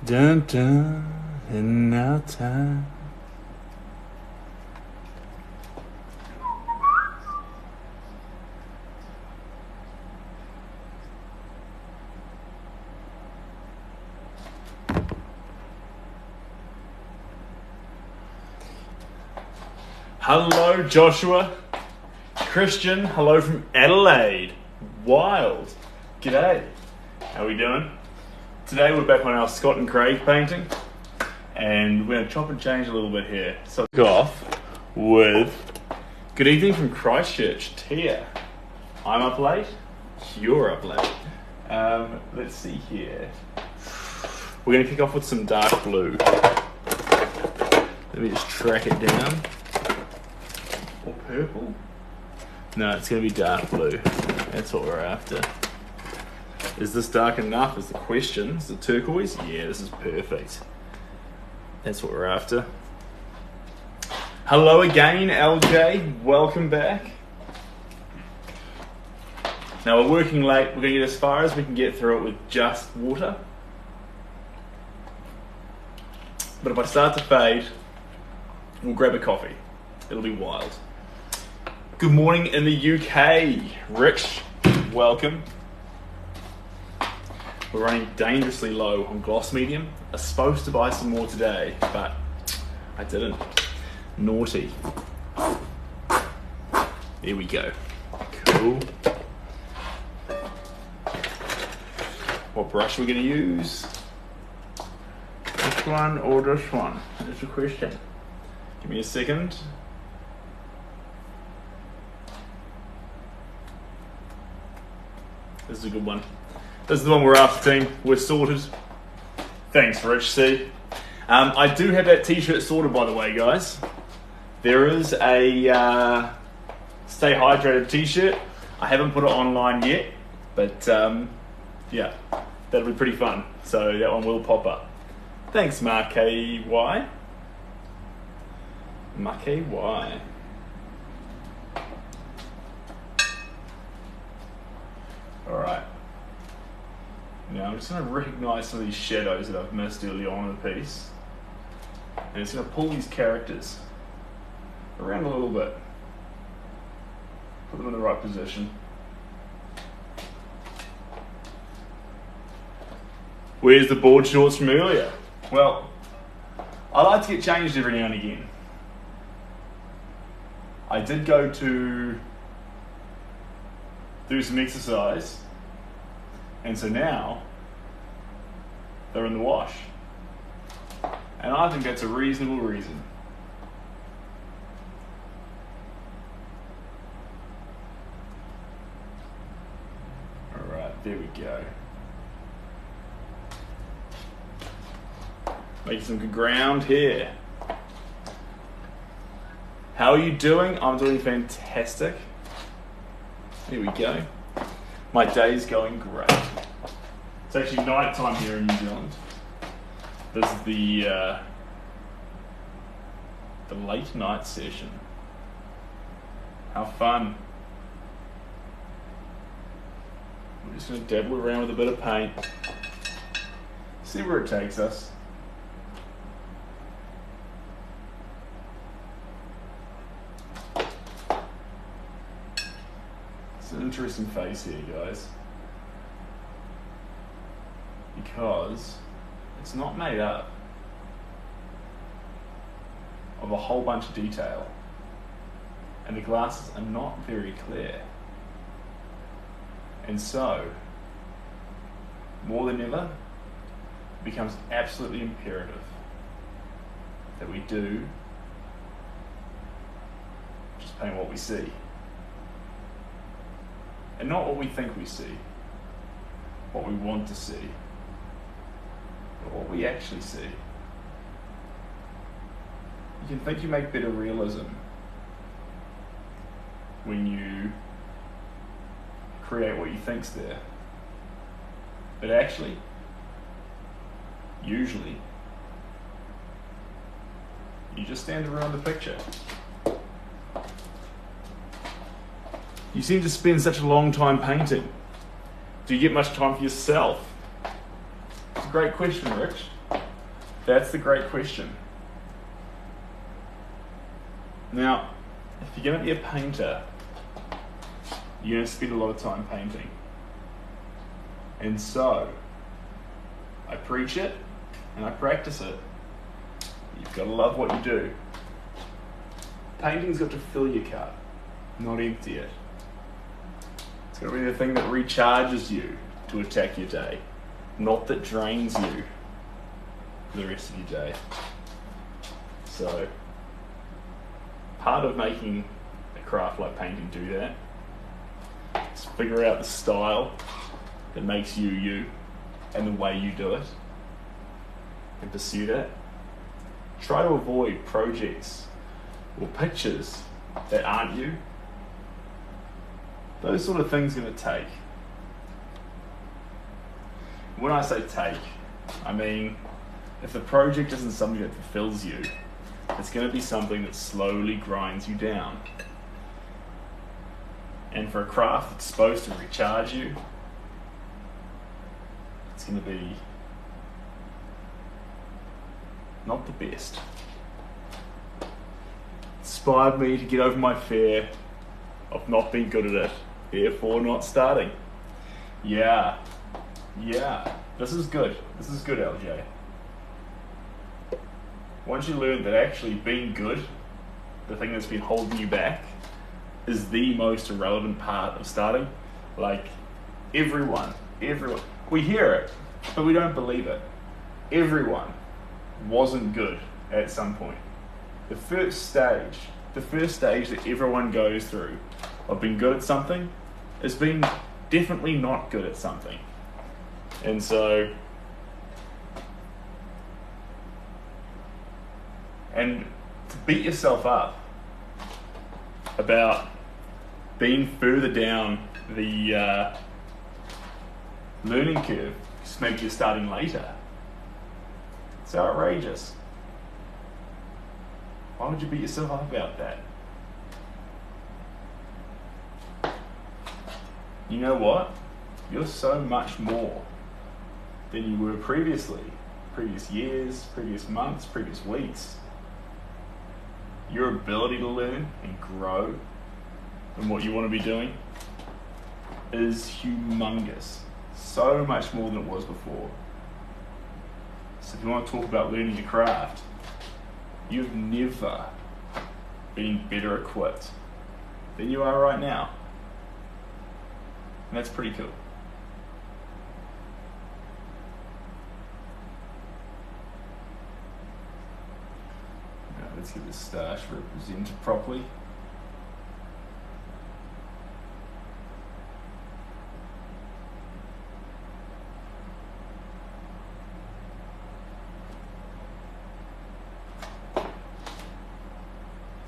Dun dun, and now time. Hello, Joshua. Christian, hello from Adelaide. Wild. G'day. How are we doing? Today we're back on our Scott and Craig painting, and we're going to chop and change a little bit here. So kick off with good evening from Christchurch, Tia. I'm up late, you're up late. Let's see here. We're going to kick off with some dark blue. Let me just track it down. Or purple? No, it's going to be dark blue. That's what we're after. Is this dark enough is the question. Is it turquoise? Yeah, this is perfect. That's what we're after. Hello again, LJ. Welcome back. Now we're working late. We're going to get as far as we can get through it with just water. But if I start to fade, we'll grab a coffee. It'll be wild. Good morning in the UK. Rich, welcome. We're running dangerously low on gloss medium. I was supposed to buy some more today, but I didn't. Naughty. There we go. Cool. What brush are we going to use? This one or this one? That's the question. Give me a second. This is a good one. This is the one we're after, team. We're sorted. Thanks, Rich C. I do have that t-shirt sorted, by the way, guys. There is a Stay Hydrated t-shirt. I haven't put it online yet, but yeah, that'll be pretty fun. So that one will pop up. Thanks, Mark KY. Mark KY. All right. Now I'm just going to recognise some of these shadows that I've missed early on in the piece, and it's going to pull these characters around a little bit, put them in the right position. Where's the board shorts from earlier? Well, I like to get changed every now and again. I did go to do some exercise, and so now they're in the wash. And I think that's a reasonable reason. Alright, there we go. Making some good ground here. How are you doing? I'm doing fantastic. There we go. My day's going great. It's actually night time here in New Zealand. This is the late night session. How fun. We're just going to dabble around with a bit of paint. See where it takes us. It's an interesting face here, guys, because it's not made up of a whole bunch of detail, and the glasses are not very clear. And so, more than ever, it becomes absolutely imperative that we do just paint what we see. And not what we think we see, what we want to see, but what we actually see. You can think you make better realism when you create what you think's there. But actually, usually, you just stand around the picture. You seem to spend such a long time painting. Do you get much time for yourself? It's a great question, Rich. That's the great question. Now, if you're going to be a painter, you're going to spend a lot of time painting. And so, I preach it and I practice it. You've got to love what you do. Painting's got to fill your cup, not empty it. It's got to be the thing that recharges you to attack your day, not that drains you for the rest of your day. So, part of making a craft like painting do that is figure out the style that makes you you and the way you do it and pursue that. Try to avoid projects or pictures that aren't you. Those sort of things are going to take. When I say take, I mean if the project isn't something that fulfills you, it's going to be something that slowly grinds you down. And for a craft that's supposed to recharge you, it's going to be not the best. Inspired me to get over my fear of not being good at it, therefore not starting. Yeah, this is good. This is good, LJ. Once you learn that actually being good, the thing that's been holding you back, is the most irrelevant part of starting. Like, everyone, we hear it, but we don't believe it. Everyone wasn't good at some point. The first stage that everyone goes through of being good at something is being definitely not good at something. And so, and to beat yourself up about being further down the learning curve, because maybe you're starting later, it's outrageous. Why would you beat yourself up about that? You know what? You're so much more than you were previously. Previous years, previous months, previous weeks. Your ability to learn and grow in what you want to be doing is humongous. So much more than it was before. So if you want to talk about learning your craft, you've never been better equipped than you are right now. And that's pretty cool. Now let's get this stash represented properly.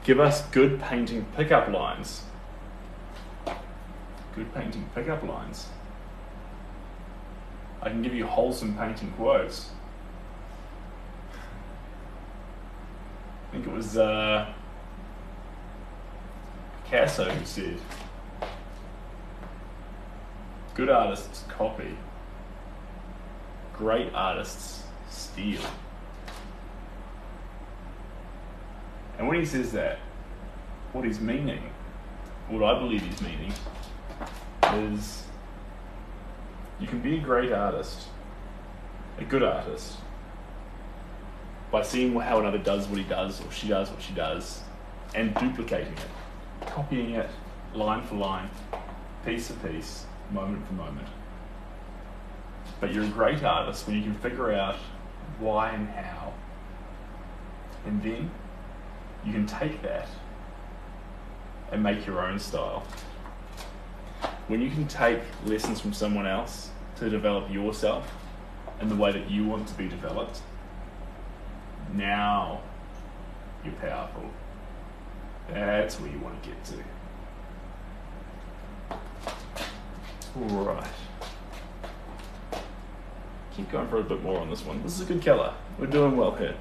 Give us good painting pickup lines. Good painting pickup lines. I can give you wholesome painting quotes. I think it was Gesso who said, good artists copy, great artists steal. And when he says that, what he's meaning, what I believe he's meaning, is you can be a great artist, a good artist, by seeing how another does what he does, or she does what she does, and duplicating it, copying it line for line, piece for piece, moment for moment. But you're a great artist when you can figure out why and how, and then you can take that and make your own style. When you can take lessons from someone else to develop yourself and the way that you want to be developed, now you're powerful. That's where you want to get to. Alright. Keep going for a bit more on this one. This is a good colour. We're doing well here.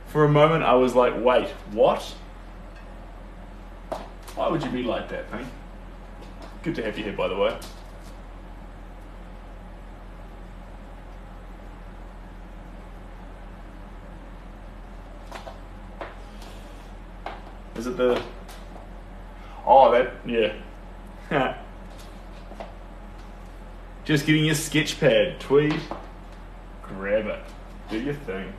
For a moment I was like, wait, what? Why would you be like that, Pink? Good to have you here, by the way. Is it the... Oh, that, yeah. Just getting your sketch pad, Tweed. Grab it. Do your thing.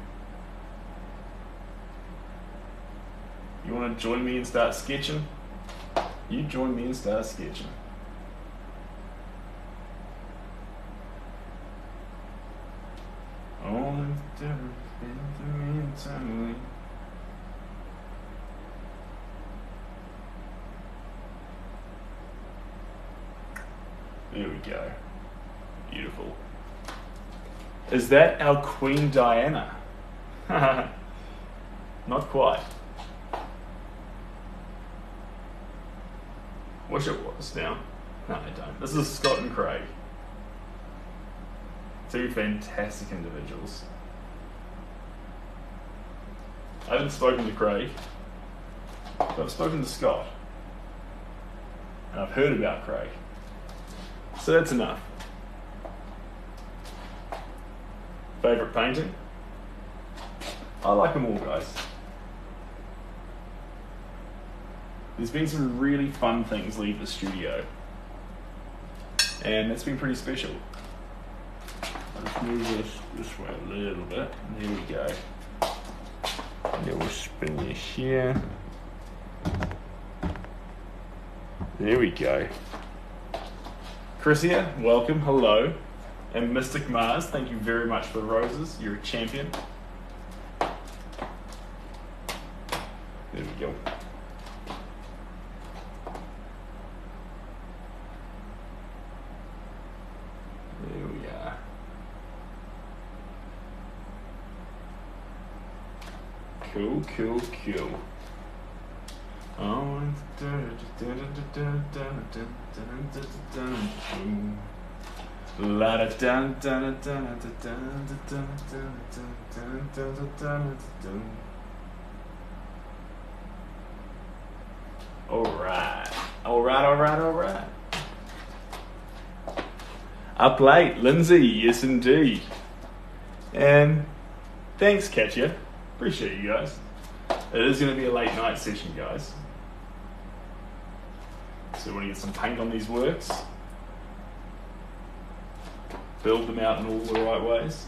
You want to join me and start sketching? You join me and start sketching. Only difference between me and family. There we go. Beautiful. Is that our Queen Diana? Not quite. Wish it was now. No, I don't. This is Scott and Craig. Two fantastic individuals. I haven't spoken to Craig, but I've spoken to Scott. And I've heard about Craig. So that's enough. Favourite painting? I like them all, guys. There's been some really fun things leave the studio. And it's been pretty special. Let's move this way a little bit. There we go. And then we'll spin this here. There we go. Chrissia, welcome, hello. And Mystic Mars, thank you very much for the roses. You're a champion. There we go. There we are. Cool, cool, cool. Oh, la da dun dun dun dun dun. Alright. Up late, Lindsay, yes indeed. And thanks, Katya. Appreciate you guys. It is going to be a late night session, guys. So we want to get some paint on these works. Build them out in all the right ways.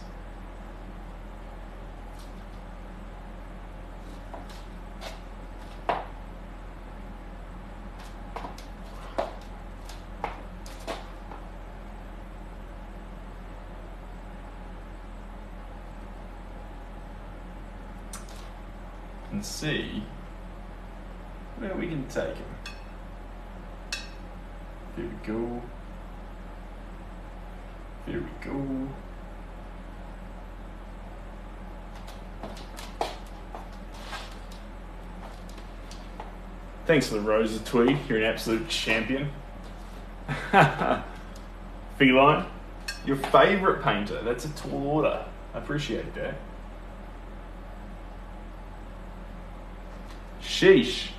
And see where we can take him. There we go. There we go. Thanks for the roses, Tweed. You're an absolute champion. Feline, your favourite painter. That's a tall order. I appreciate that. Sheesh.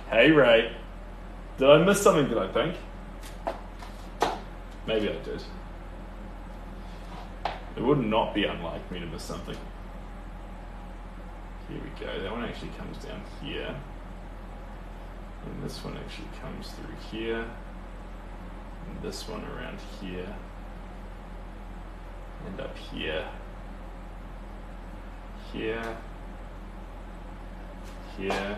Hey, Ray. Did I miss something, did I think? Maybe I did. It would not be unlike me to miss something. Here we go. That one actually comes down here. And this one actually comes through here. And this one around here. And up here. Here. Here.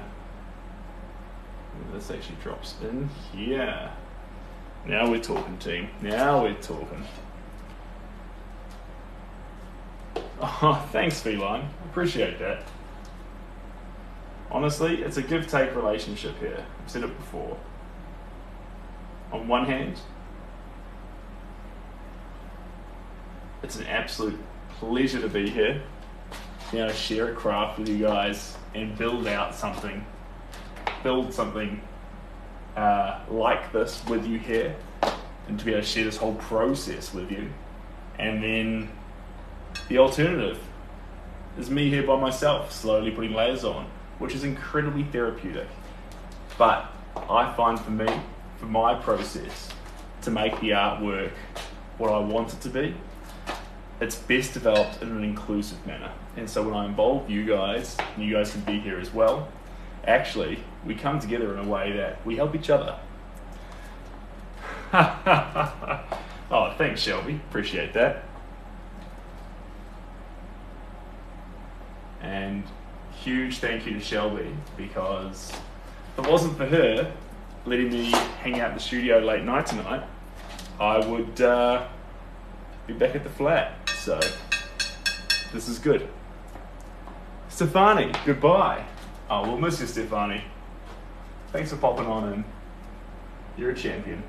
And this actually drops in here. Now we're talking, team. Now we're talking. Oh, thanks, Feline. Appreciate that. Honestly, it's a give-take relationship here. I've said it before. On one hand, it's an absolute pleasure to be here. You know, share a craft with you guys and build out something. Build something like this with you here, and to be able to share this whole process with you. And then the alternative is me here by myself, slowly putting layers on, which is incredibly therapeutic. But I find for me, for my process, to make the artwork what I want it to be, it's best developed in an inclusive manner. And so when I involve you guys, and you guys can be here as well, Actually, we come together in a way that we help each other. Oh, thanks, Shelby. Appreciate that. And huge thank you to Shelby, because if it wasn't for her letting me hang out in the studio late night tonight, I would be back at the flat. So this is good. Stefani, goodbye. Oh, we'll miss you, Stefani. Thanks for popping on in. You're a champion.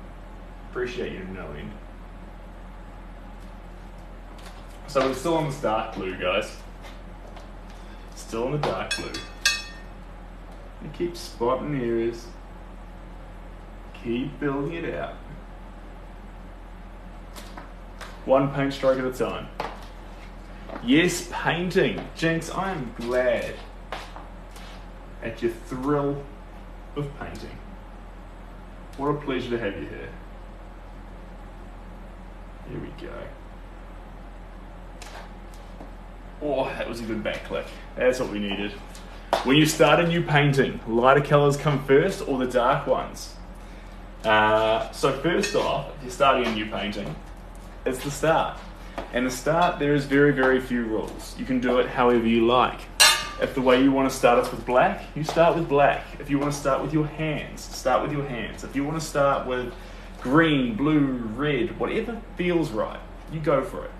Appreciate you to no end. So we're still on this dark blue, guys. Still on the dark blue. And keep spotting areas. Keep building it out. One paint stroke at a time. Yes, painting. Jinx, I am glad at your thrill of painting. What a pleasure to have you here. Here we go. Oh, that was a good back click. That's what we needed. When you start a new painting, lighter colours come first or the dark ones? So first off, if you're starting a new painting, it's the start. And the start, there is very, very few rules. You can do it however you like. If the way you want to start is with black, you start with black. If you want to start with your hands, start with your hands. If you want to start with green, blue, red, whatever feels right, you go for it.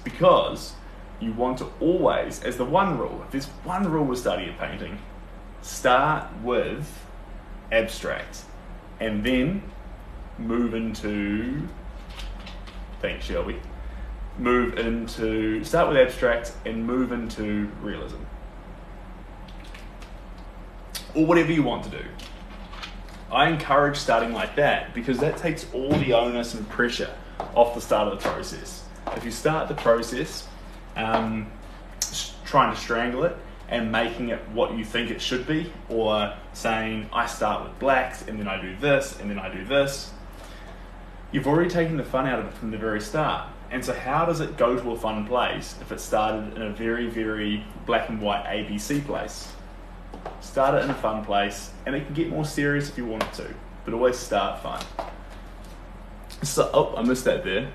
Because you want to always, as the one rule, if there's one rule with starting a painting, start with abstract and then move into, thanks Shelby, start with abstract and move into realism. Or whatever you want to do. I encourage starting like that because that takes all the onus and pressure off the start of the process. If you start the process trying to strangle it and making it what you think it should be, or saying I start with blacks and then I do this and then I do this, you've already taken the fun out of it from the very start. And so how does it go to a fun place if it started in a very, very black and white ABC place? Start it in a fun place, and it can get more serious if you want it to, but always start fun. So, oh, I missed that there.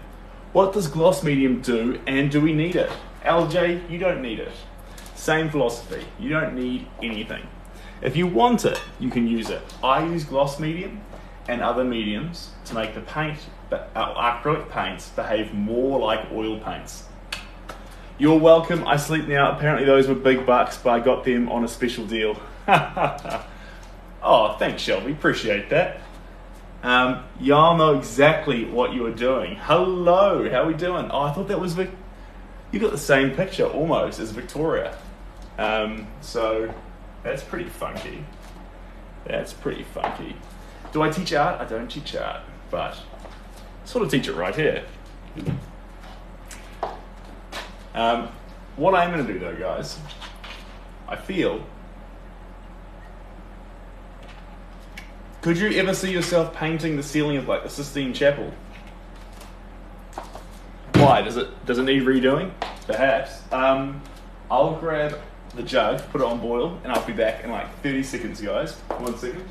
What does gloss medium do, and do we need it? LJ, you don't need it. Same philosophy, you don't need anything. If you want it, you can use it. I use gloss medium and other mediums to make the paint, acrylic paints, behave more like oil paints. You're welcome, I sleep now. Apparently those were big bucks, but I got them on a special deal. Oh, thanks Shelby, appreciate that. Y'all know exactly what you are doing. Hello, how are we doing? Oh, I thought that was Vic. You got the same picture almost as Victoria. So that's pretty funky. That's pretty funky. Do I teach art? I don't teach art, but sort of teach it right here. What I'm going to do though, guys, I feel, could you ever see yourself painting the ceiling of like the Sistine Chapel? Why? Does it need redoing? Perhaps. I'll grab the jug, put it on boil, and I'll be back in like 30 seconds, guys. 1 second.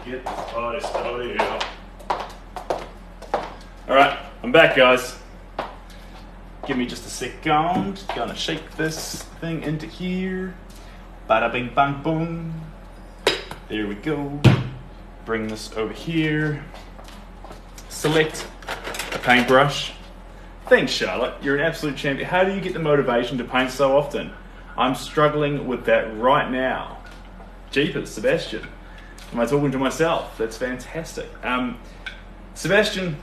Get this party started. Alright, I'm back, guys. Give me just a second. Gonna shake this thing into here. Bada bing bang boom. There we go. Bring this over here. Select a paintbrush. Thanks, Charlotte. You're an absolute champion. How do you get the motivation to paint so often? I'm struggling with that right now. Jeepers, Sebastian. Am I talking to myself? That's fantastic. Sebastian,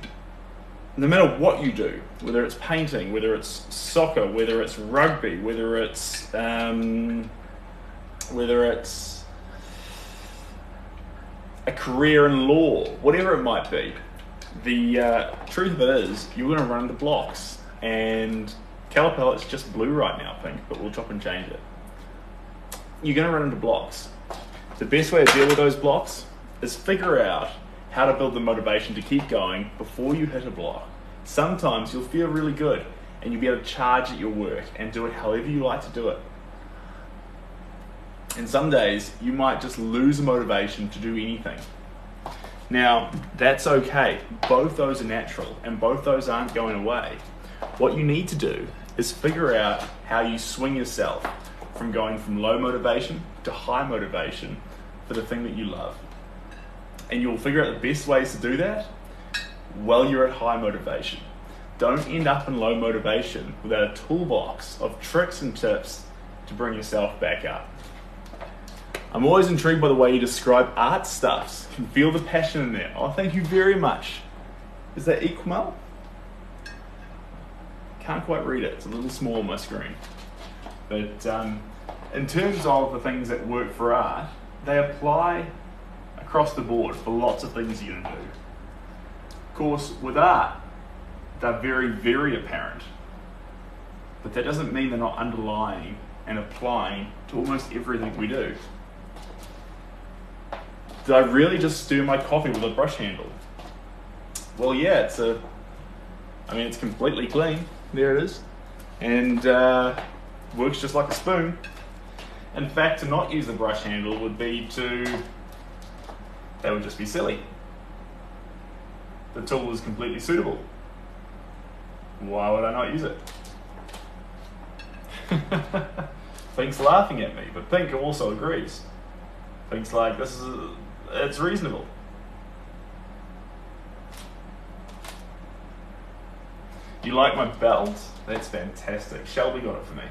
no matter what you do, whether it's painting, whether it's soccer, whether it's rugby, whether it's a career in law, whatever it might be, the truth of it is you're going to run into blocks. And colour palette's just blue right now, pink, but we'll chop and change it. You're going to run into blocks. The best way to deal with those blocks is figure out how to build the motivation to keep going before you hit a block. Sometimes you'll feel really good and you'll be able to charge at your work and do it however you like to do it. And some days you might just lose the motivation to do anything. Now, that's okay. Both those are natural and both those aren't going away. What you need to do is figure out how you swing yourself from going from low motivation to high motivation for the thing that you love. And you'll figure out the best ways to do that while you're at high motivation. Don't end up in low motivation without a toolbox of tricks and tips to bring yourself back up. I'm always intrigued by the way you describe art stuffs. You can feel the passion in there. Oh, thank you very much. Is that equal? Can't quite read it. It's a little small on my screen. But in terms of the things that work for art, they apply across the board for lots of things you're going to do. Of course, with art, they're very, very apparent. But that doesn't mean they're not underlying and applying to almost everything we do. Did I really just stir my coffee with a brush handle? Well, yeah, it's completely clean. There it is. And works just like a spoon. In fact, to not use the brush handle would just be silly. The tool is completely suitable. Why would I not use it? Pink's laughing at me, but Pink also agrees. Pink's like, it's reasonable. You like my belt? That's fantastic. Shelby got it for me.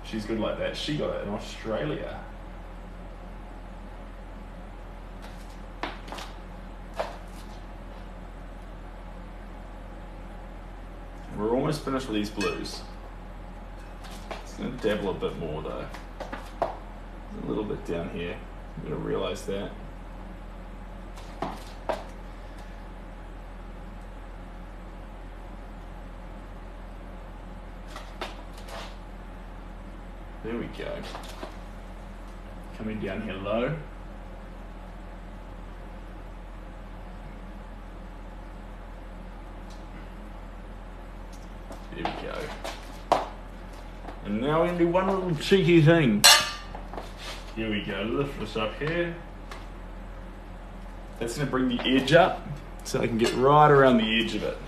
She's good like that. She got it in Australia. We're almost finished with these blues. It's going to dabble a bit more though. A little bit down here. I'm going to realise that. There we go. Coming down here low. There we go. And now we're going to do one little cheeky thing. Here we go, lift this up here. That's going to bring the edge up so I can get right around the edge of it.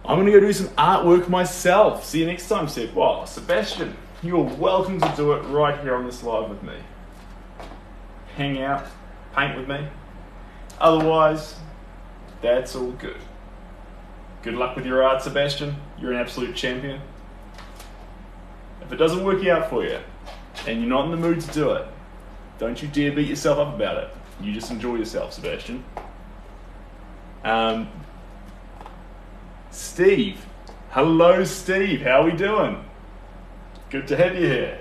I'm going to go do some artwork myself. See you next time, Seb. Well, Sebastian, you're welcome to do it right here on this live with me. Hang out, paint with me. Otherwise, that's all good. Good luck with your art, Sebastian. You're an absolute champion. If it doesn't work out for you, and you're not in the mood to do it, don't you dare beat yourself up about it. You just enjoy yourself, Sebastian. Steve. Hello, Steve. How are we doing? Good to have you here.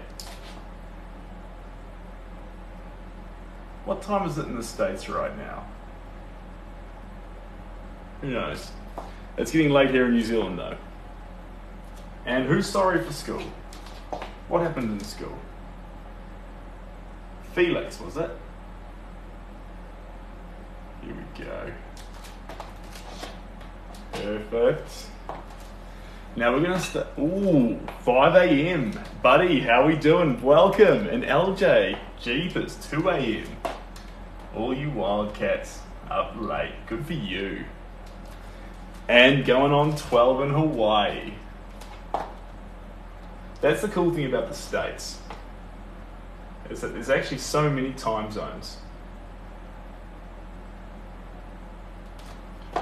What time is it in the States right now? Who knows? It's getting late here in New Zealand, though. And who's sorry for school? What happened in school? Felix, was it? Here we go. Perfect. Now we're going to start. Ooh, 5 a.m. Buddy, how we doing? Welcome. And LJ, jeepers, 2 a.m. All you wildcats up late. Good for you. And going on 12 in Hawaii. That's the cool thing about the States. Is that there's actually so many time zones.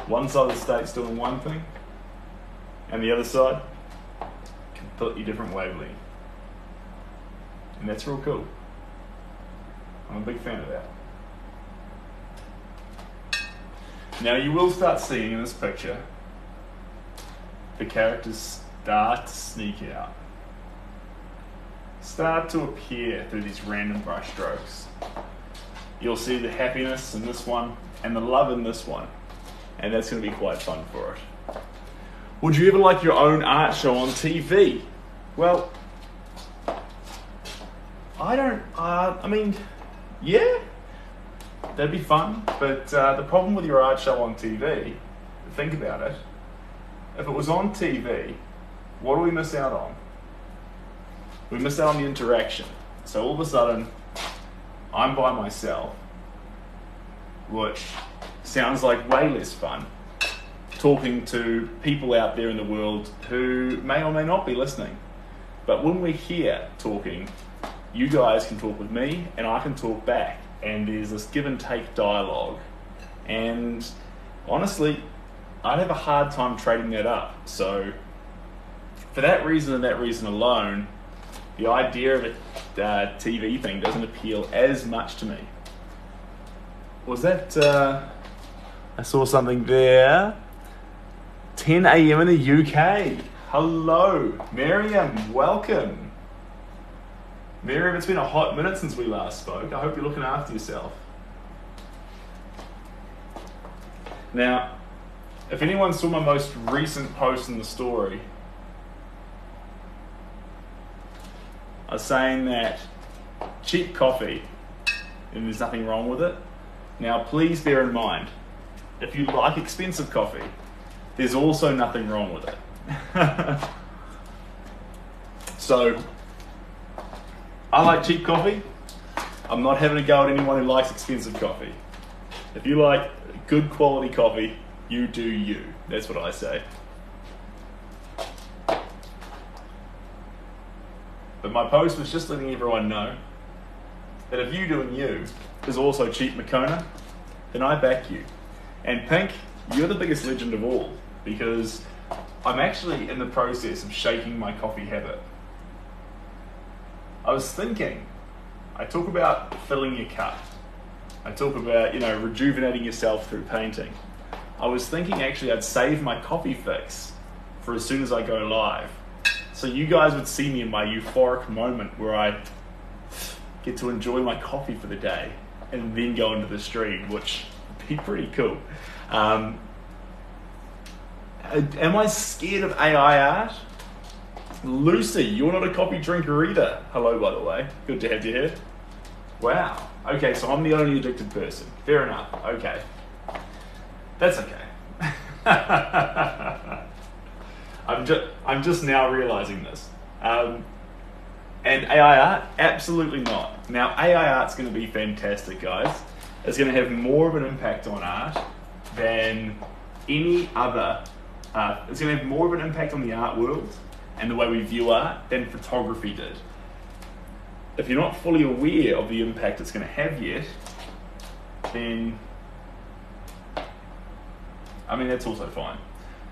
One side of the state's doing one thing, and the other side, completely different wavelength. And that's real cool. I'm a big fan of that. Now you will start seeing in this picture the characters start to sneak out. Start to appear through these random brush strokes. You'll see the happiness in this one and the love in this one. And that's going to be quite fun for it. Would you ever like your own art show on TV? Well, yeah, that'd be fun. But the problem with your art show on TV, think about it. If it was on TV, what do we miss out on? We miss out on the interaction. So all of a sudden, I'm by myself, which sounds like way less fun, talking to people out there in the world who may or may not be listening. But when we're here talking, you guys can talk with me and I can talk back, and there's this give and take dialogue. And honestly, I'd have a hard time trading that up. So for that reason and that reason alone, the idea of a TV thing doesn't appeal as much to me. Was that, I saw something there. 10 a.m. in the UK. Hello, Miriam, welcome. Miriam, it's been a hot minute since we last spoke. I hope you're looking after yourself. Now, if anyone saw my most recent post in the story, I was saying that cheap coffee, and there's nothing wrong with it. Now, please bear in mind, if you like expensive coffee, there's also nothing wrong with it. So, I like cheap coffee. I'm not having a go at anyone who likes expensive coffee. If you like good quality coffee, you do you. That's what I say. But my post was just letting everyone know that if you doing you is also cheap Makona, then I back you. And Pink, you're the biggest legend of all, because I'm actually in the process of shaking my coffee habit. I was thinking, I talk about filling your cup. I talk about, rejuvenating yourself through painting. I was thinking actually I'd save my coffee fix for as soon as I go live. So you guys would see me in my euphoric moment where I get to enjoy my coffee for the day and then go into the stream, which would be pretty cool. Am I scared of AI art? Lucy, you're not a coffee drinker either. Hello, by the way. Good to have you here. Wow. Okay, so I'm the only addicted person. Fair enough. Okay. That's okay. I'm just now realizing this. And AI art? Absolutely not. Now, AI art's going to be fantastic, guys. It's going to have more of an impact on art than any other. It's going to have more of an impact on the art world and the way we view art than photography did. If you're not fully aware of the impact it's going to have yet, then that's also fine.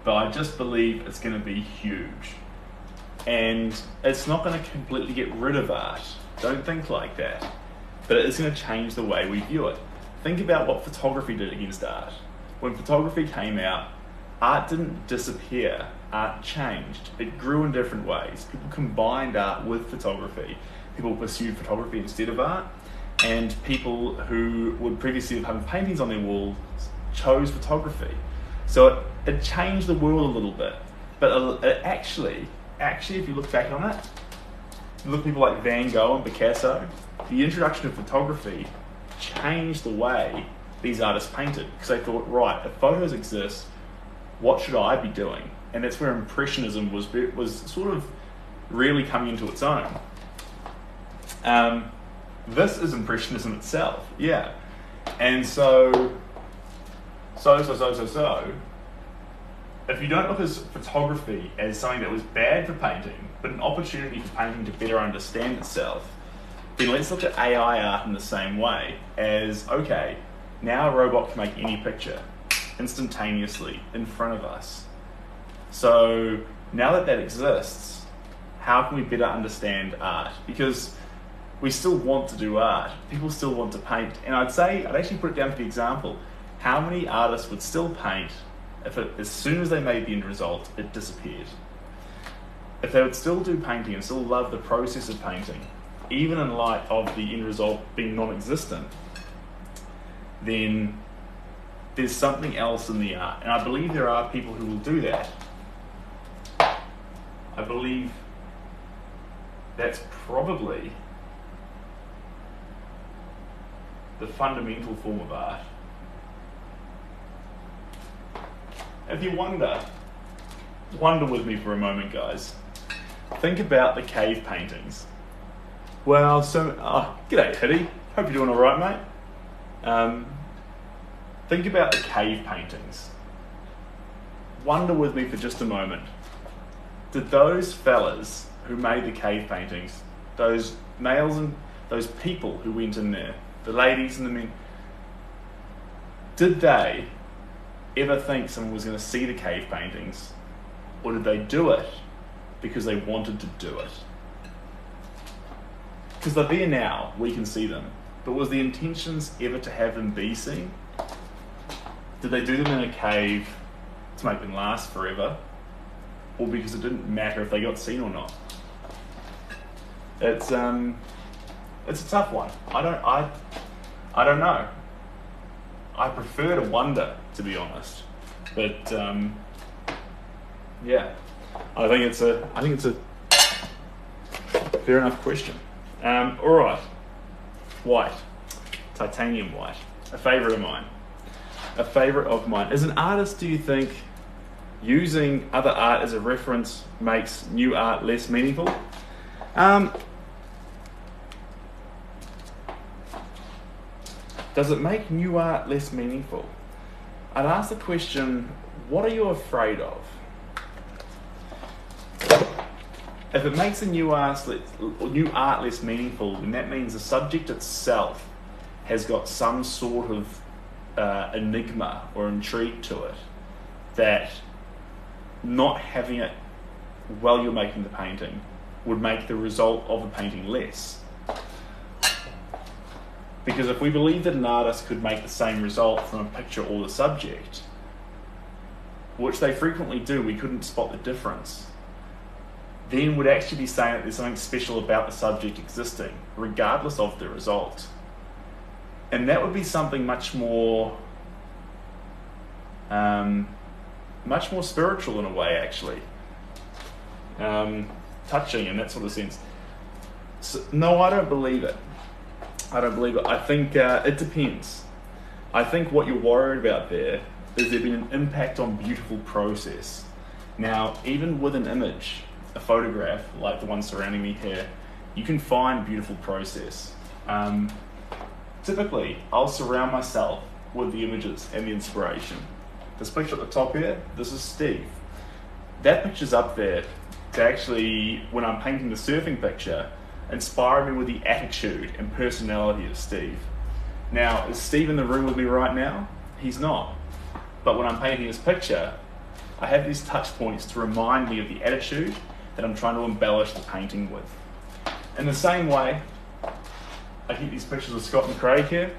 But I just believe it's going to be huge. And it's not going to completely get rid of art. Don't think like that. But it's going to change the way we view it. Think about what photography did against art. When photography came out, art didn't disappear. Art changed. It grew in different ways. People combined art with photography. People pursued photography instead of art. And people who would previously have hung paintings on their walls chose photography. So it changed the world a little bit. But it actually, if you look back on it, look at people like Van Gogh and Picasso, the introduction of photography changed the way these artists painted. Because they thought, right, if photos exist, what should I be doing? And that's where impressionism was sort of really coming into its own. This is impressionism itself, yeah. And so, if you don't look at photography as something that was bad for painting, but an opportunity for painting to better understand itself, then let's look at AI art in the same way as, okay, now a robot can make any picture instantaneously in front of us. So now that exists, how can we better understand art? Because we still want to do art. People still want to paint. And I'd actually put it down to the example. How many artists would still paint if as soon as they made the end result, it disappeared? If they would still do painting and still love the process of painting, even in light of the end result being non-existent, then there's something else in the art. And I believe there are people who will do that. I believe that's probably the fundamental form of art. If you wonder with me for a moment, guys. Think about the cave paintings. Well, g'day, Hitty. Hope you're doing all right, mate. Think about the cave paintings. Wonder with me for just a moment. Did those fellas who made the cave paintings, those males and those people who went in there, the ladies and the men, did they ever think someone was going to see the cave paintings? Or did they do it because they wanted to do it? Because they're there now, we can see them. But was the intentions ever to have them be seen? Did they do them in a cave to make them last forever? Or because it didn't matter if they got seen or not? It's a tough one. I don't know. I prefer to wonder, to be honest. But yeah, I think it's a fair enough question. All right, white, titanium white, a favourite of mine. A favourite of mine. As an artist, do you think using other art as a reference makes new art less meaningful? Does it make new art less meaningful? I'd ask the question, what are you afraid of? If it makes a new art less meaningful, then that means the subject itself has got some sort of enigma or intrigue to it that not having it while you're making the painting would make the result of the painting less. Because if we believe that an artist could make the same result from a picture or the subject, which they frequently do, we couldn't spot the difference, then we'd actually be saying that there's something special about the subject existing, regardless of the result. And that would be something much more spiritual in a way, actually. Touching in that sort of sense. So, no, I don't believe it. I think it depends. I think what you're worried about there is there been an impact on beautiful process. Now, even with an image, a photograph like the one surrounding me here, you can find beautiful process. Typically, I'll surround myself with the images and the inspiration. This picture at the top here, this is Steve. That picture's up there to actually, when I'm painting the surfing picture, inspire me with the attitude and personality of Steve. Now, is Steve in the room with me right now? He's not. But when I'm painting this picture, I have these touch points to remind me of the attitude that I'm trying to embellish the painting with. In the same way, I keep these pictures of Scott and Craig here,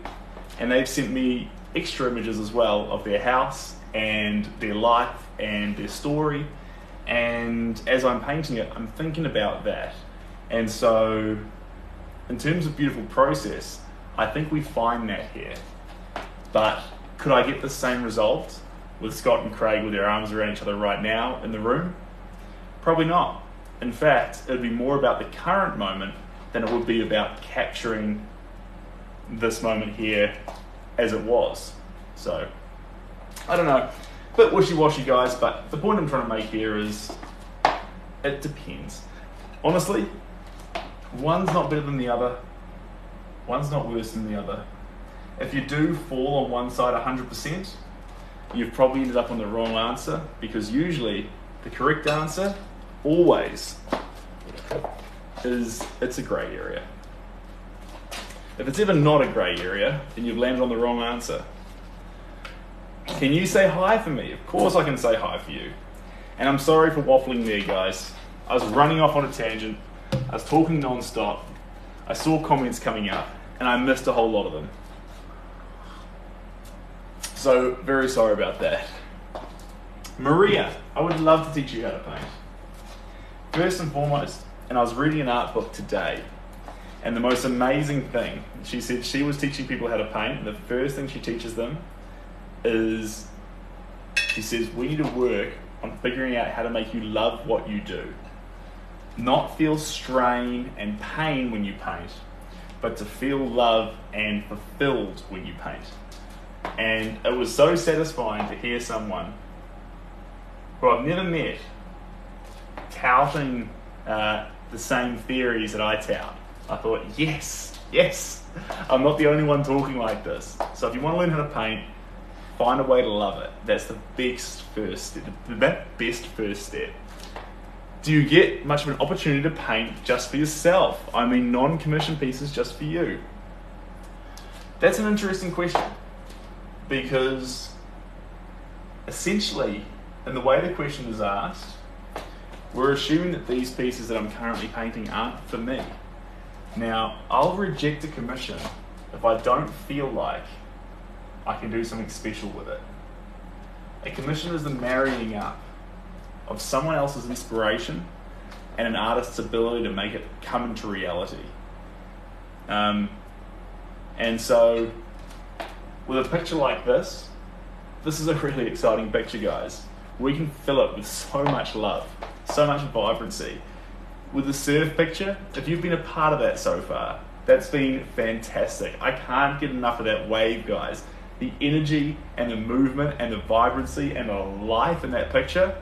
and they've sent me extra images as well of their house and their life and their story. And as I'm painting it, I'm thinking about that. And so, in terms of beautiful process, I think we find that here. But could I get the same result with Scott and Craig with their arms around each other right now in the room? Probably not. In fact, it would be more about the current moment than it would be about capturing this moment here as it was. So, I don't know. Bit wishy-washy, guys, but the point I'm trying to make here is it depends. Honestly, one's not better than the other. One's not worse than the other. If you do fall on one side 100%, you've probably ended up on the wrong answer, because usually the correct answer always is it's a grey area. If it's ever not a grey area, then you've landed on the wrong answer. Can you say hi for me? Of course I can say hi for you. And I'm sorry for waffling there, guys. I was running off on a tangent. I was talking non-stop. I saw comments coming up, and I missed a whole lot of them. So, very sorry about that. Maria, I would love to teach you how to paint. First and foremost, and I was reading an art book today, and the most amazing thing, she said she was teaching people how to paint, and the first thing she teaches them is, she says, we need to work on figuring out how to make you love what you do. Not feel strain and pain when you paint, but to feel love and fulfilled when you paint. And it was so satisfying to hear someone who I've never met touting the same theories that I tout. I thought, yes, I'm not the only one talking like this. So if you want to learn how to paint, find a way to love it. That's the best first step. Do you get much of an opportunity to paint just for yourself? I mean, non-commissioned pieces just for you. That's an interesting question, because essentially, in the way the question is asked, we're assuming that these pieces that I'm currently painting aren't for me. Now, I'll reject a commission if I don't feel like I can do something special with it. A commission is the marrying up of someone else's inspiration and an artist's ability to make it come into reality. And so, with a picture like this is a really exciting picture, guys. We can fill it with so much love, so much vibrancy. With the surf picture, if you've been a part of that so far, that's been fantastic. I can't get enough of that wave, guys. The energy and the movement and the vibrancy and the life in that picture,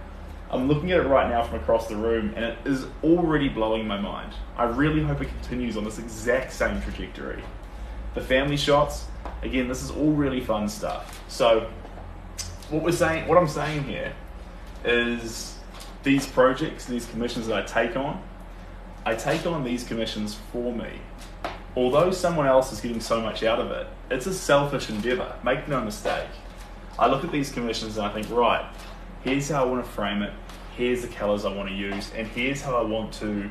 I'm looking at it right now from across the room and it is already blowing my mind. I really hope it continues on this exact same trajectory. The family shots, again, this is all really fun stuff. So what I'm saying here is these projects, these commissions that I take on these commissions for me. Although someone else is getting so much out of it, it's a selfish endeavor, make no mistake. I look at these commissions and I think, right, here's how I want to frame it, here's the colors I want to use, and here's how I want to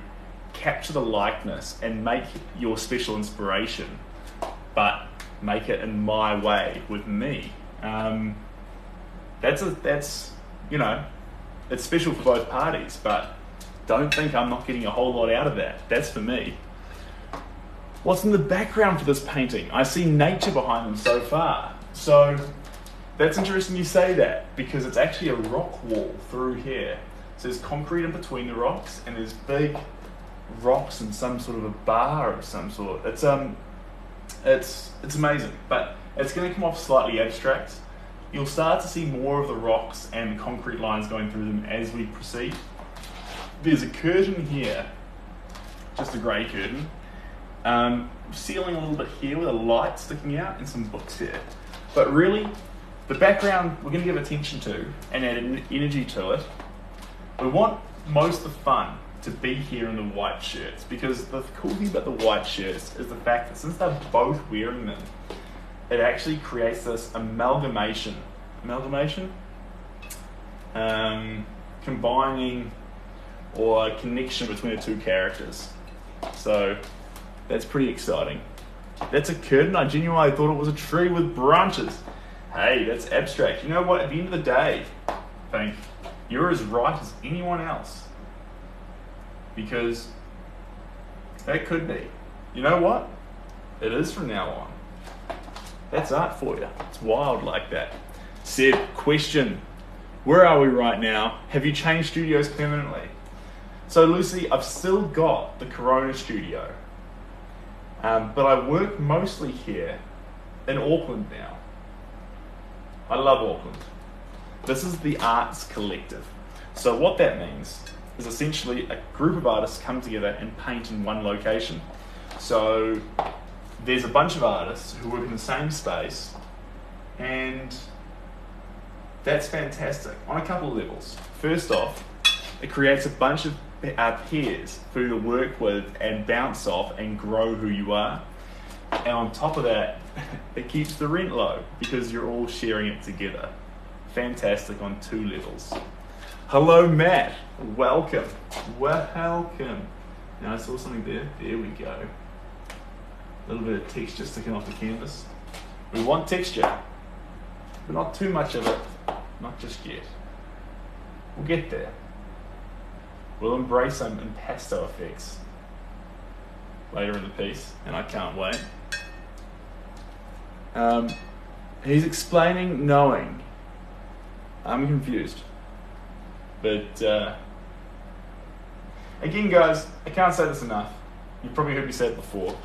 capture the likeness and make your special inspiration, but make it in my way with me. That's you know, it's special for both parties, but don't think I'm not getting a whole lot out of that. That's for me. What's in the background for this painting? I see nature behind them so far. So that's interesting you say that, because it's actually a rock wall through here. So there's concrete in between the rocks, and there's big rocks and some sort of a bar of some sort. It's amazing, but it's going to come off slightly abstract. You'll start to see more of the rocks and the concrete lines going through them as we proceed. There's a curtain here, just a grey curtain, ceiling a little bit here with a light sticking out and some books here. But really, the background we're going to give attention to and add energy to it. We want most of the fun to be here in the white shirts, because the cool thing about the white shirts is the fact that since they're both wearing them, it actually creates this combining or a connection between the two characters. So that's pretty exciting. That's a curtain. I genuinely thought it was a tree with branches. Hey, that's abstract. You know what? At the end of the day, I think you're as right as anyone else, because that could be. You know what? It is from now on. That's art for you. It's wild like that. Seb, question. Where are we right now? Have you changed studios permanently? So Lucy, I've still got the Corona studio, but I work mostly here in Auckland now. I love Auckland. This is the Arts Collective. So what that means is essentially a group of artists come together and paint in one location. So there's a bunch of artists who work in the same space, and that's fantastic on a couple of levels. First off, it creates a bunch of peers for you to work with and bounce off and grow who you are. And on top of that, it keeps the rent low because you're all sharing it together. Fantastic on two levels. Hello, Matt. Welcome. Welcome. Now I saw something there. There we go. A little bit of texture sticking off the canvas. We want texture, but not too much of it. Not just yet. We'll get there. We'll embrace some impasto effects later in the piece, and I can't wait. He's explaining knowing. I'm confused. But, again guys, I can't say this enough. You've probably heard me say it before.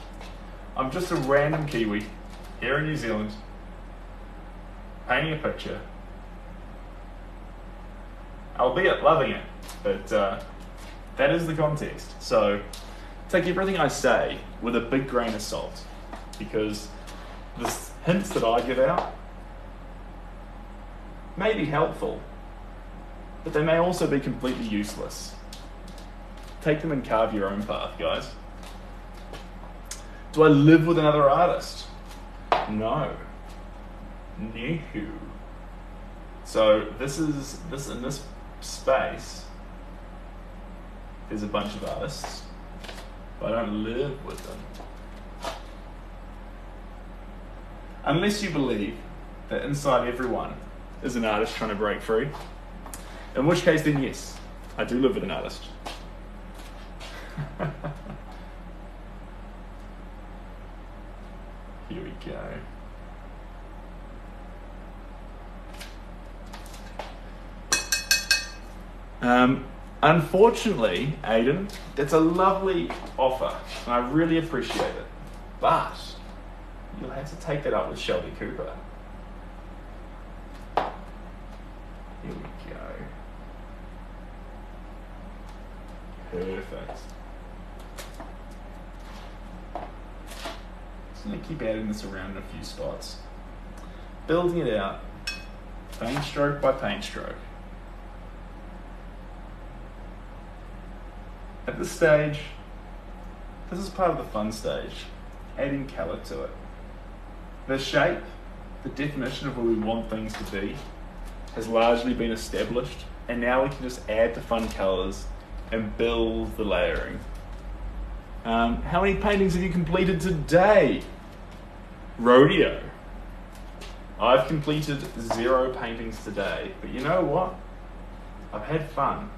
I'm just a random Kiwi here in New Zealand, painting a picture, albeit loving it, but that is the context. So take everything I say with a big grain of salt, because the hints that I give out may be helpful, but they may also be completely useless. Take them and carve your own path, guys. Do I live with another artist? No. No. So in this space, there's a bunch of artists, but I don't live with them. Unless you believe that inside everyone is an artist trying to break free, in which case then yes, I do live with an artist. Here we go. Unfortunately, Aiden, that's a lovely offer, and I really appreciate it. But you'll have to take that up with Shelby Cooper. Here we go. Perfect. Just going to keep adding this around in a few spots. Building it out, paint stroke by paint stroke. At this stage, this is part of the fun stage, adding colour to it. The shape, the definition of where we want things to be, has largely been established, and now we can just add the fun colours and build the layering. How many paintings have you completed today? Rodeo. I've completed 0 paintings today, but you know what? I've had fun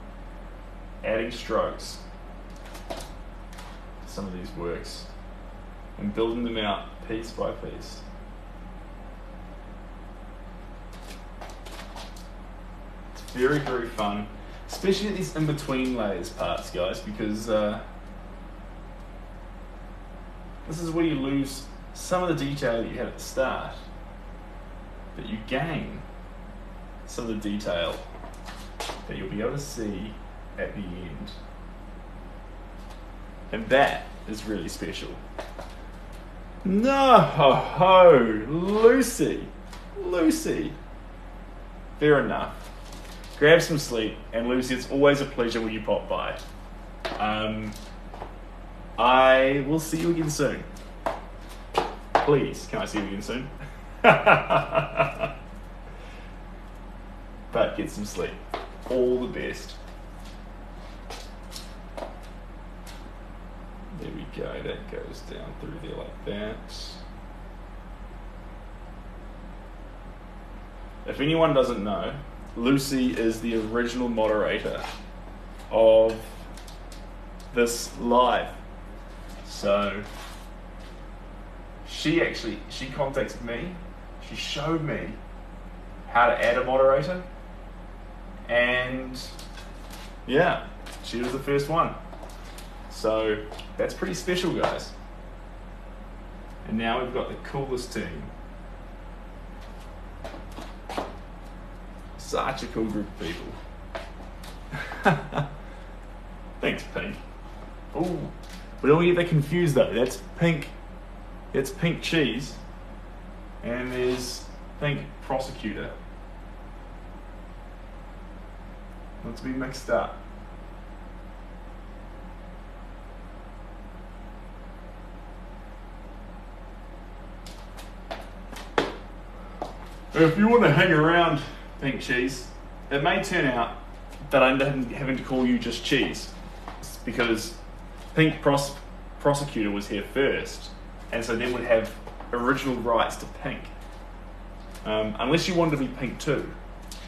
adding strokes to some of these works and building them out piece by piece. It's very, very fun, especially at these in-between layers parts, guys, because this is where you lose some of the detail that you had at the start, but you gain some of the detail that you'll be able to see at the end. And that is really special. No, ho, ho, Lucy. Lucy. Fair enough. Grab some sleep, and Lucy, it's always a pleasure when you pop by. I will see you again soon. Please, can I see you again soon? But get some sleep. All the best. There we go, that goes down through there like that. If anyone doesn't know, Lucy is the original moderator of this live. So she contacted me, she showed me how to add a moderator, and yeah, she was the first one. So that's pretty special, guys. And now we've got the coolest team. Such a cool group of people. Thanks, Pink. Ooh, we don't get that confused though. That's pink. It's pink cheese, and there's pink prosecutor. Not to be mixed up. If you want to hang around, pink cheese, it may turn out that I'm having to call you just cheese. It's because Pink Prosecutor was here first, and so then would have original rights to Pink. Unless you wanted to be Pink too,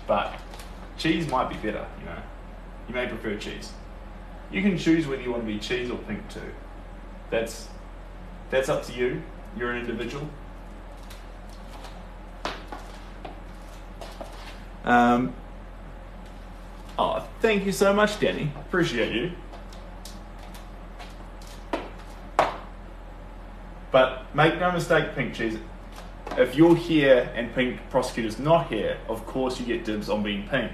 but cheese might be better, you know. You may prefer cheese. You can choose whether you want to be cheese or Pink too. That's up to you. You're an individual. Oh, thank you so much, Danny. Appreciate you. But make no mistake, Pink Cheese, if you're here and Pink Prosecutor's not here, of course you get dibs on being Pink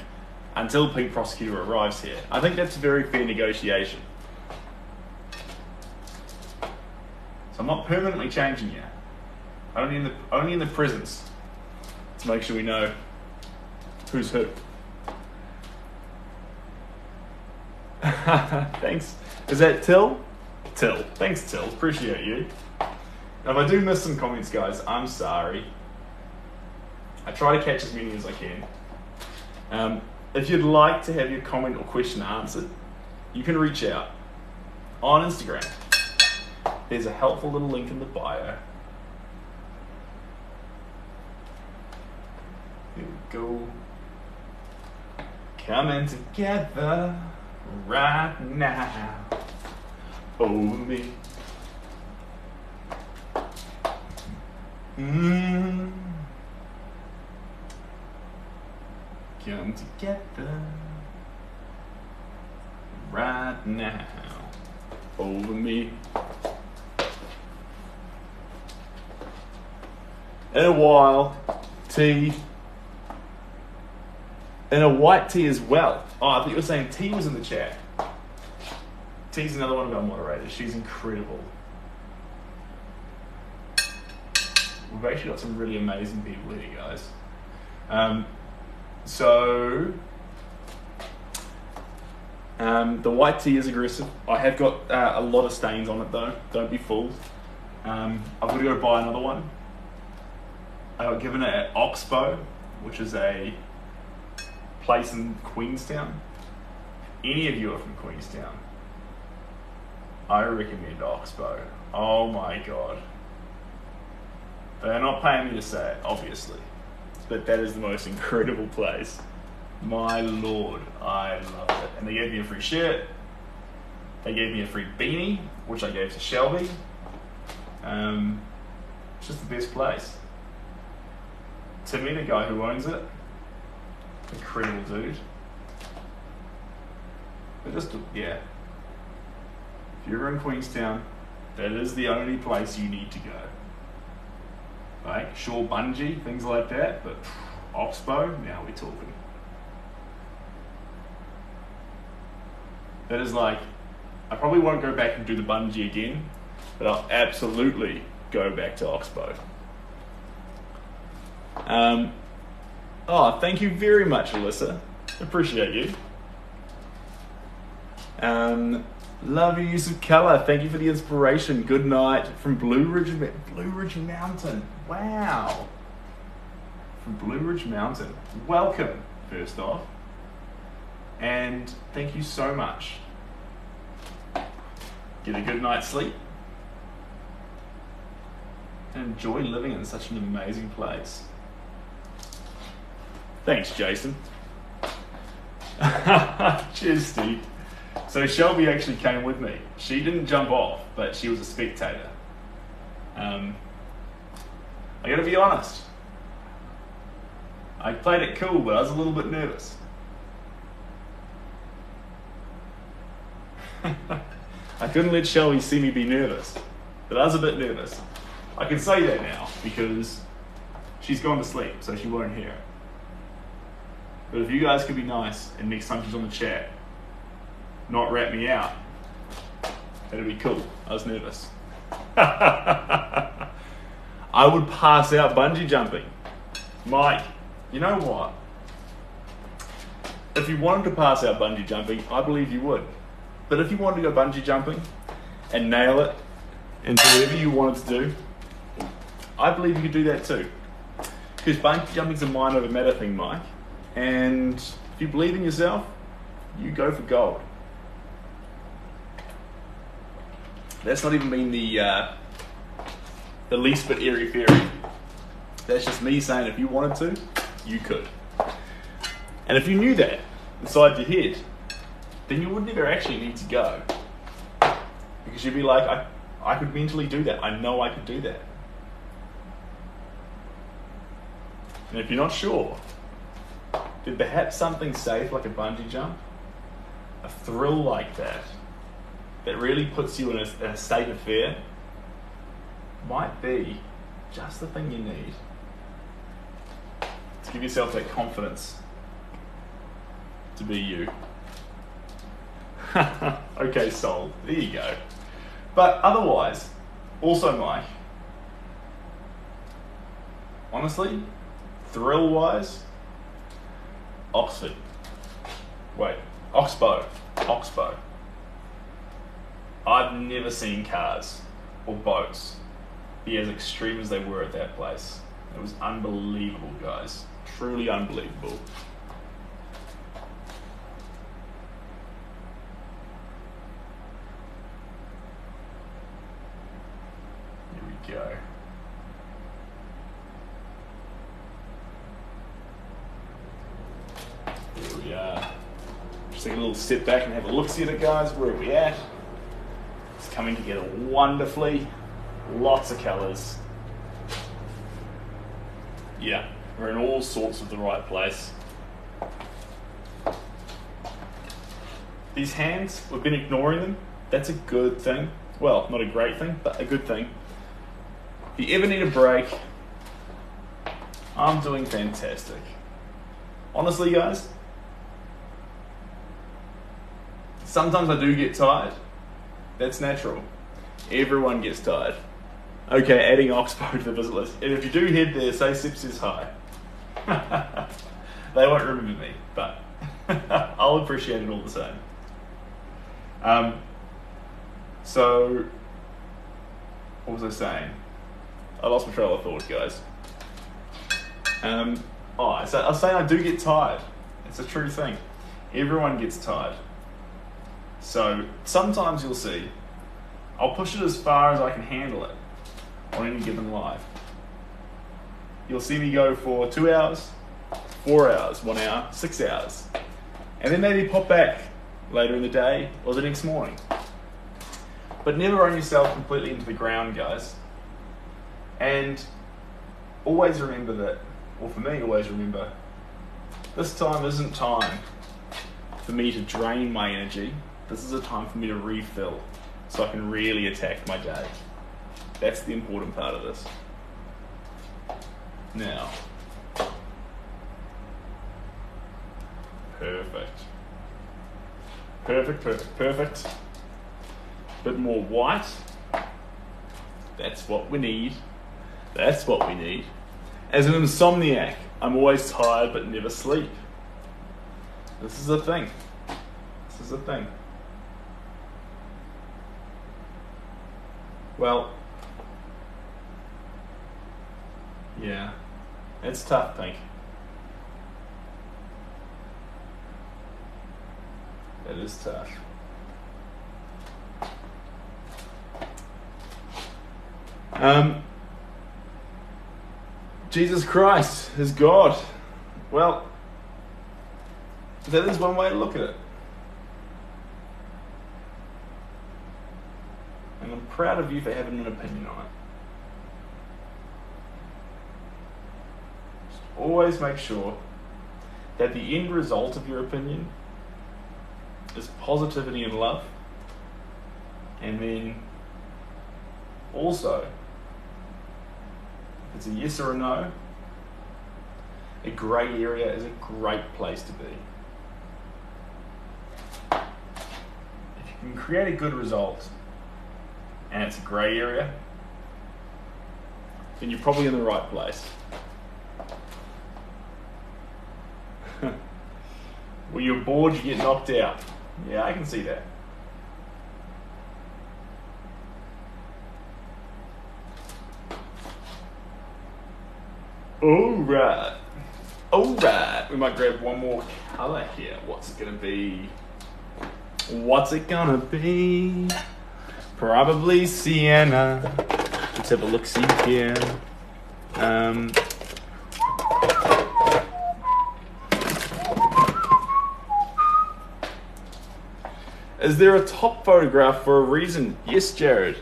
until Pink Prosecutor arrives here. I think that's a very fair negotiation. So I'm not permanently changing you. Only in the presence to make sure we know who's who. Thanks. Is that Till? Till. Thanks, Till. Appreciate you. Now, if I do miss some comments, guys, I'm sorry. I try to catch as many as I can. If you'd like to have your comment or question answered, you can reach out on Instagram. There's a helpful little link in the bio. Here we go. Coming together right now over me. Come together right now over me. In a while, tea. And a white tea as well. Oh, I thought you were saying T was in the chat. T's another one of our moderators. She's incredible. We've actually got some really amazing people here, guys. The white tea is aggressive. I have got a lot of stains on it though. Don't be fooled. I've got to go buy another one. I got given it at Oxbow, which is a place in Queenstown. If any of you are from Queenstown, I recommend Oxbow. Oh my god. They're not paying me to say it, obviously, but that is the most incredible place. My lord, I love it. And they gave me a free shirt. They gave me a free beanie, which I gave to Shelby. It's just the best place. Timmy, the guy who owns it, incredible dude. But just, yeah. If you're in Queenstown, that is the only place you need to go. Like, sure, bungee, things like that, but Oxbow, now we're talking. That is like, I probably won't go back and do the bungee again, but I'll absolutely go back to Oxbow. Oh, thank you very much, Alyssa. Appreciate you. Love your use of colour. Thank you for the inspiration. Good night from Blue Ridge Mountain. Wow. From Blue Ridge Mountain. Welcome, first off. And thank you so much. Get a good night's sleep. And enjoy living in such an amazing place. Thanks, Jason. Cheers, Steve. So Shelby actually came with me. She didn't jump off, but she was a spectator. I gotta be honest. I played it cool, but I was a little bit nervous. I couldn't let Shelby see me be nervous, but I was a bit nervous. I can say that now because she's gone to sleep, so she won't hear it. But if you guys could be nice and next time she's on the chat, not rat me out, that'd be cool. I was nervous. I would pass out bungee jumping. Mike, you know what? If you wanted to pass out bungee jumping, I believe you would. But if you wanted to go bungee jumping and nail it into whatever you wanted to do, I believe you could do that too. Because bungee jumping's a mind over matter thing, Mike. And if you believe in yourself, you go for gold. That's not even been the least bit airy-fairy. That's just me saying if you wanted to, you could. And if you knew that inside your head, then you would never actually need to go. Because you'd be like, I could mentally do that. I know I could do that. And if you're not sure, then perhaps something safe like a bungee jump, a thrill like that really puts you in a state of fear, might be just the thing you need to give yourself that confidence to be you. Okay, sold. There you go. But otherwise, also Mike, honestly, thrill-wise, Oxford. Wait, Oxbow. I've never seen cars or boats be as extreme as they were at that place. It was unbelievable, guys. Truly unbelievable. Here we go. Here we are. Just take a little step back and have a look-see at it, guys. Where are we at? It's coming together wonderfully. Lots of colours. Yeah, we're in all sorts of the right place. These hands, we've been ignoring them. That's a good thing. Well, not a great thing, but a good thing. If you ever need a break, I'm doing fantastic. Honestly, guys, sometimes I do get tired. That's natural. Everyone gets tired. Okay, adding Oxbow to the visit list. And if you do head there, say Seb says hi. They won't remember me, but I'll appreciate it all the same. So, what was I saying? I lost my trail of thought, guys. So I was saying I do get tired. It's a true thing. Everyone gets tired. So sometimes you'll see, I'll push it as far as I can handle it on any given live. You'll see me go for 2 hours, 4 hours, 1 hour, 6 hours. And then maybe pop back later in the day or the next morning. But never run yourself completely into the ground, guys. And always remember that, or for me, always remember, this time isn't time for me to drain my energy. This is a time for me to refill so I can really attack my day. That's the important part of this. Now, perfect. Bit more white. That's what we need. As an insomniac, I'm always tired but never sleep. This is a thing. Well, yeah, it's tough, Pink. It is tough. Jesus Christ is God. Well, that is one way to look at it. And I'm proud of you for having an opinion on it. Just always make sure that the end result of your opinion is positivity and love. And then also, if it's a yes or a no, a grey area is a great place to be. If you can create a good result and it's a grey area, then you're probably in the right place. When you're bored, you get knocked out. Yeah, I can see that. Alright. Alright, we might grab one more colour here. What's it gonna be? What's it gonna be? Probably sienna. Let's have a look-see here. Is there a top photograph for a reason? Yes, Jared.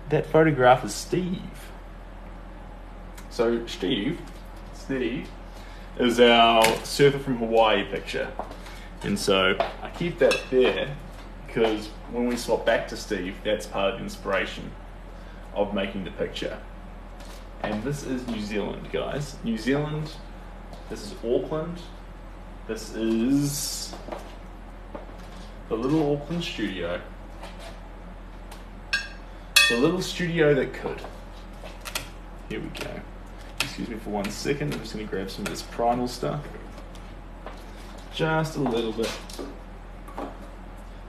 That photograph is Steve. So Steve is our surfer from Hawaii picture. And so I keep that there because when we swap back to Steve, that's part of the inspiration of making the picture. And this is New Zealand, guys. New Zealand, this is Auckland. This is the little Auckland studio. The little studio that could. Here we go. Excuse me for 1 second. I'm just going to grab some of this primal stuff. Just a little bit.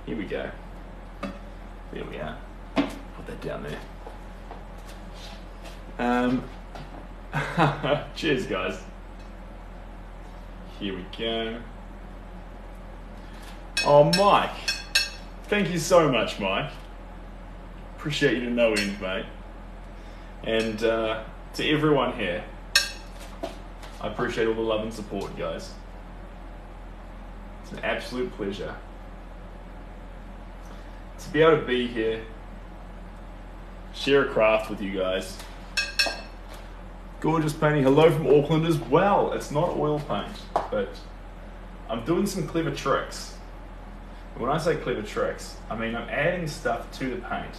Here we go. There we are. Put that down there. Cheers, guys. Here we go. Oh, Mike. Thank you so much, Mike. Appreciate you to no end, mate. And to everyone here, I appreciate all the love and support, guys. It's an absolute pleasure to be able to be here, share a craft with you guys. Gorgeous painting. Hello from Auckland as well. It's not oil paint, but I'm doing some clever tricks. And when I say clever tricks, I mean I'm adding stuff to the paint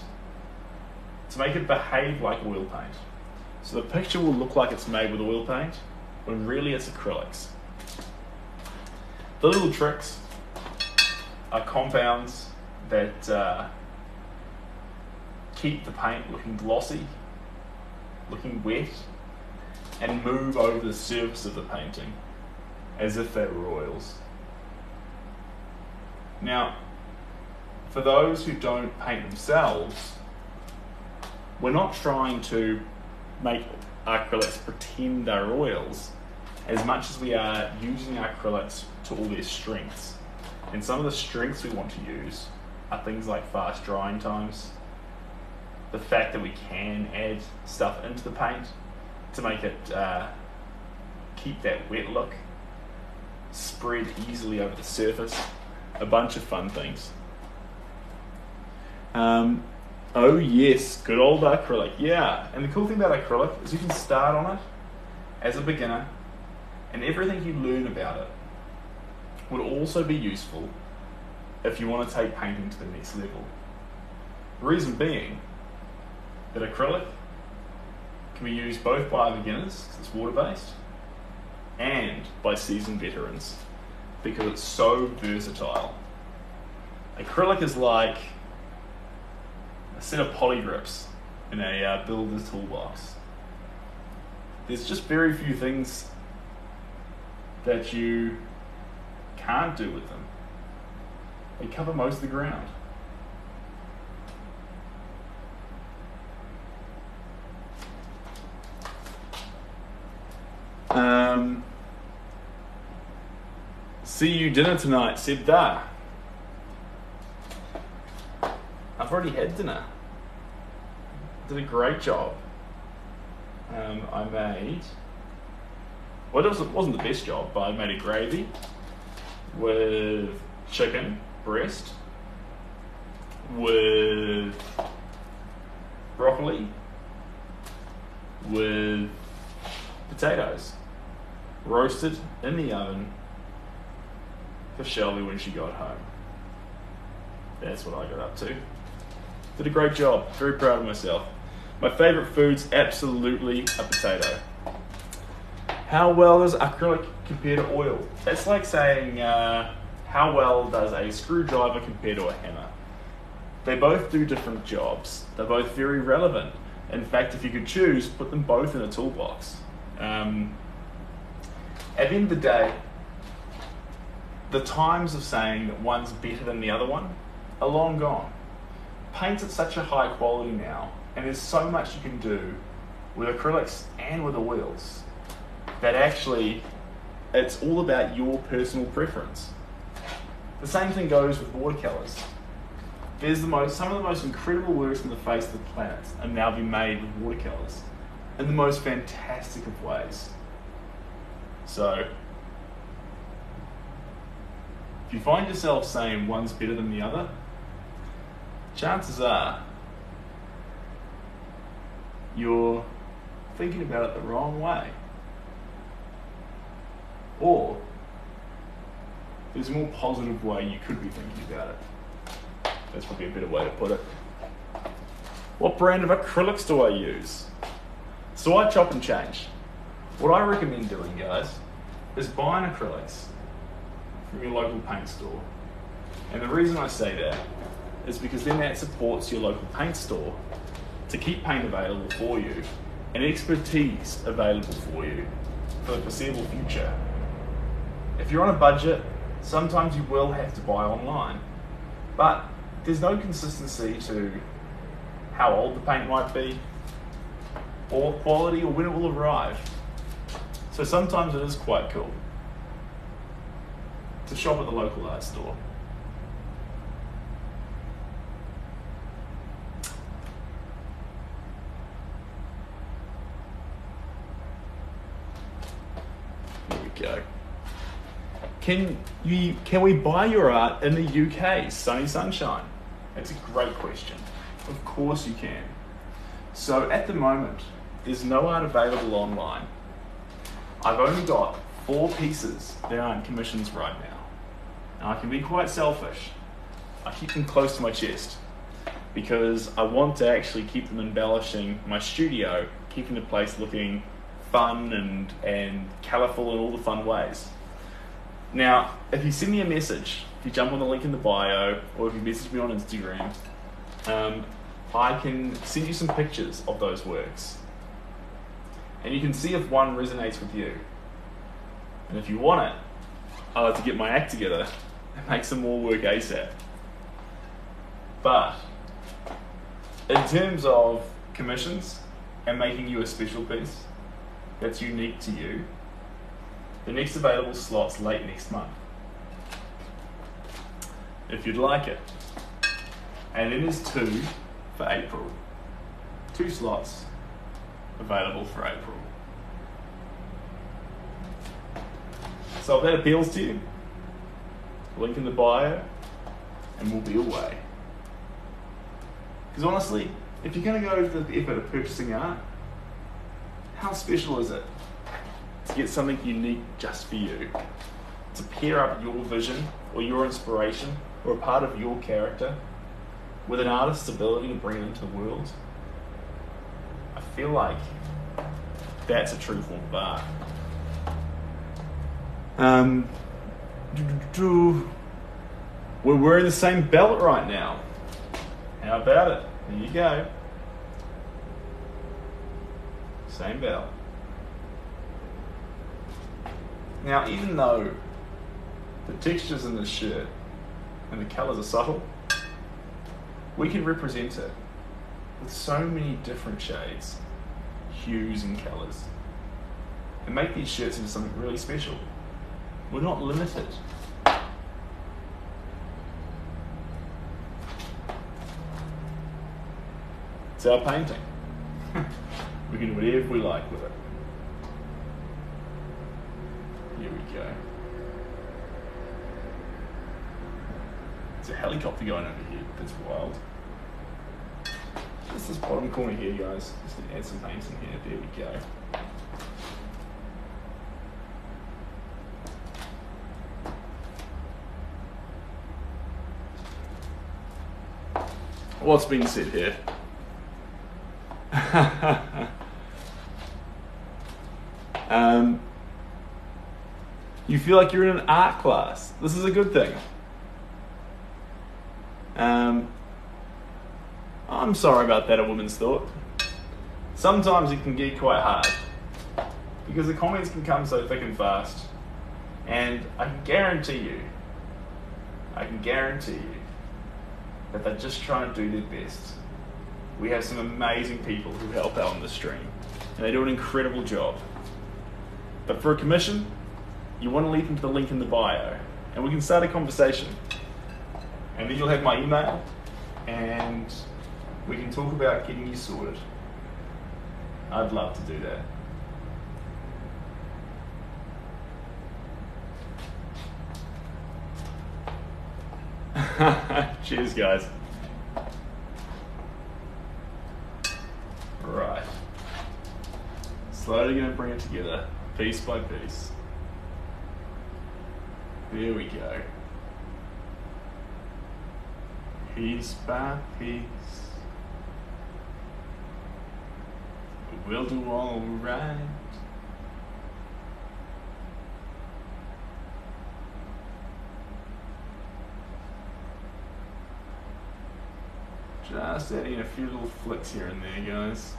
to make it behave like oil paint. So the picture will look like it's made with oil paint, when really it's acrylics. The little tricks are compounds that keep the paint looking glossy, looking wet, and move over the surface of the painting as if they were oils. Now, for those who don't paint themselves, we're not trying to make acrylics pretend they're oils as much as we are using acrylics to all their strengths. And some of the strengths we want to use are things like fast drying times, the fact that we can add stuff into the paint to make it keep that wet look, spread easily over the surface, a bunch of fun things. Oh yes, good old acrylic. Yeah, and the cool thing about acrylic is you can start on it as a beginner, and everything you learn about it would also be useful if you want to take painting to the next level. The reason being that acrylic can be used both by beginners, because it's water-based, and by seasoned veterans, because it's so versatile. Acrylic is like a set of poly grips in a builder's toolbox. There's just very few things that you can't do with them. They cover most of the ground. See you dinner tonight, Seb Gower. I've already had dinner. Did a great job. I made, well, it wasn't the best job, but I made a gravy with chicken breast, with broccoli, with potatoes, roasted in the oven for Shelby when she got home. That's what I got up to. Did a great job, very proud of myself. My favourite food's absolutely a potato. How well does acrylic compare to oil? That's like saying, how well does a screwdriver compare to a hammer? They both do different jobs. They're both very relevant. In fact, if you could choose, put them both in a toolbox. At the end of the day, the times of saying that one's better than the other one are long gone. Paint's at such a high quality now, and there's so much you can do with acrylics and with oils that actually it's all about your personal preference. The same thing goes with watercolours. Some of the most incredible works on the face of the planet are now being made with watercolours in the most fantastic of ways. So, if you find yourself saying one's better than the other, chances are you're thinking about it the wrong way. Or there's a more positive way you could be thinking about it. That's probably a better way to put it. What brand of acrylics do I use? So I chop and change. What I recommend doing, guys, is buying acrylics from your local paint store. And the reason I say that is because then that supports your local paint store to keep paint available for you and expertise available for you for the foreseeable future. If you're on a budget, sometimes you will have to buy online, but there's no consistency to how old the paint might be, or quality, or when it will arrive. So sometimes it is quite cool to shop at the local art store. Here we go. Can we buy your art in the UK, sunny sunshine? That's a great question. Of course you can. So at the moment, there's no art available online. I've only got 4 pieces that are in commissions right now. And I can be quite selfish. I keep them close to my chest because I want to actually keep them embellishing my studio, keeping the place looking fun and colourful in all the fun ways. Now, if you send me a message, if you jump on the link in the bio, or if you message me on Instagram, I can send you some pictures of those works. And you can see if one resonates with you. And if you want it, I'd like to get my act together and make some more work ASAP. But, in terms of commissions and making you a special piece that's unique to you, the next available slot's late next month, if you'd like it. And then there's 2 for April. 2 slots available for April. So if that appeals to you, link in the bio, and we'll be away. Because honestly, if you're going to go to the effort of purchasing art, how special is it to get something unique just for you? To pair up your vision or your inspiration or a part of your character with an artist's ability to bring it into the world. I feel like that's a true form of art. We're wearing the same belt right now. How about it? There you go. Same belt. Now, even though the textures in this shirt and the colours are subtle, we can represent it with so many different shades, hues and colours, and make these shirts into something really special. We're not limited. It's our painting. We can do whatever we like with it. Here we go. There's a helicopter going over here. That's wild. Just this bottom corner here, guys. Just to add some paint in here. There we go. What's being said here? You feel like you're in an art class. This is a good thing. I'm sorry about that, a woman's thought. Sometimes it can get quite hard because the comments can come so thick and fast, and I can guarantee you that they're just trying to do their best. We have some amazing people who help out on the stream, and they do an incredible job. But for a commission, you want to lead them to the link in the bio, and we can start a conversation. And then you'll have my email, and we can talk about getting you sorted. I'd love to do that. Cheers, guys. Right. Slowly going to bring it together, piece by piece. There we go. Piece by piece. We'll do all right. Just adding a few little flicks here and there, guys.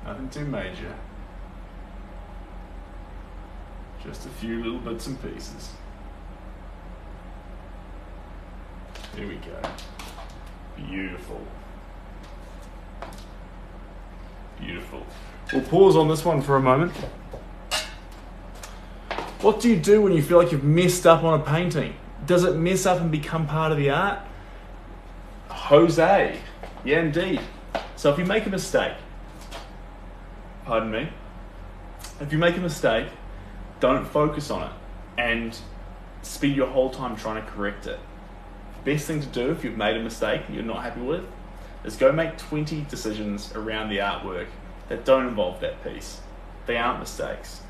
Nothing too major. Just a few little bits and pieces. There we go. Beautiful. Beautiful. We'll pause on this one for a moment. What do you do when you feel like you've messed up on a painting? Does it mess up and become part of the art? Jose. Yeah, indeed. So if you make a mistake, pardon me, if you make a mistake, don't focus on it and spend your whole time trying to correct it. The best thing to do if you've made a mistake that you're not happy with is go make 20 decisions around the artwork that don't involve that piece. They aren't mistakes.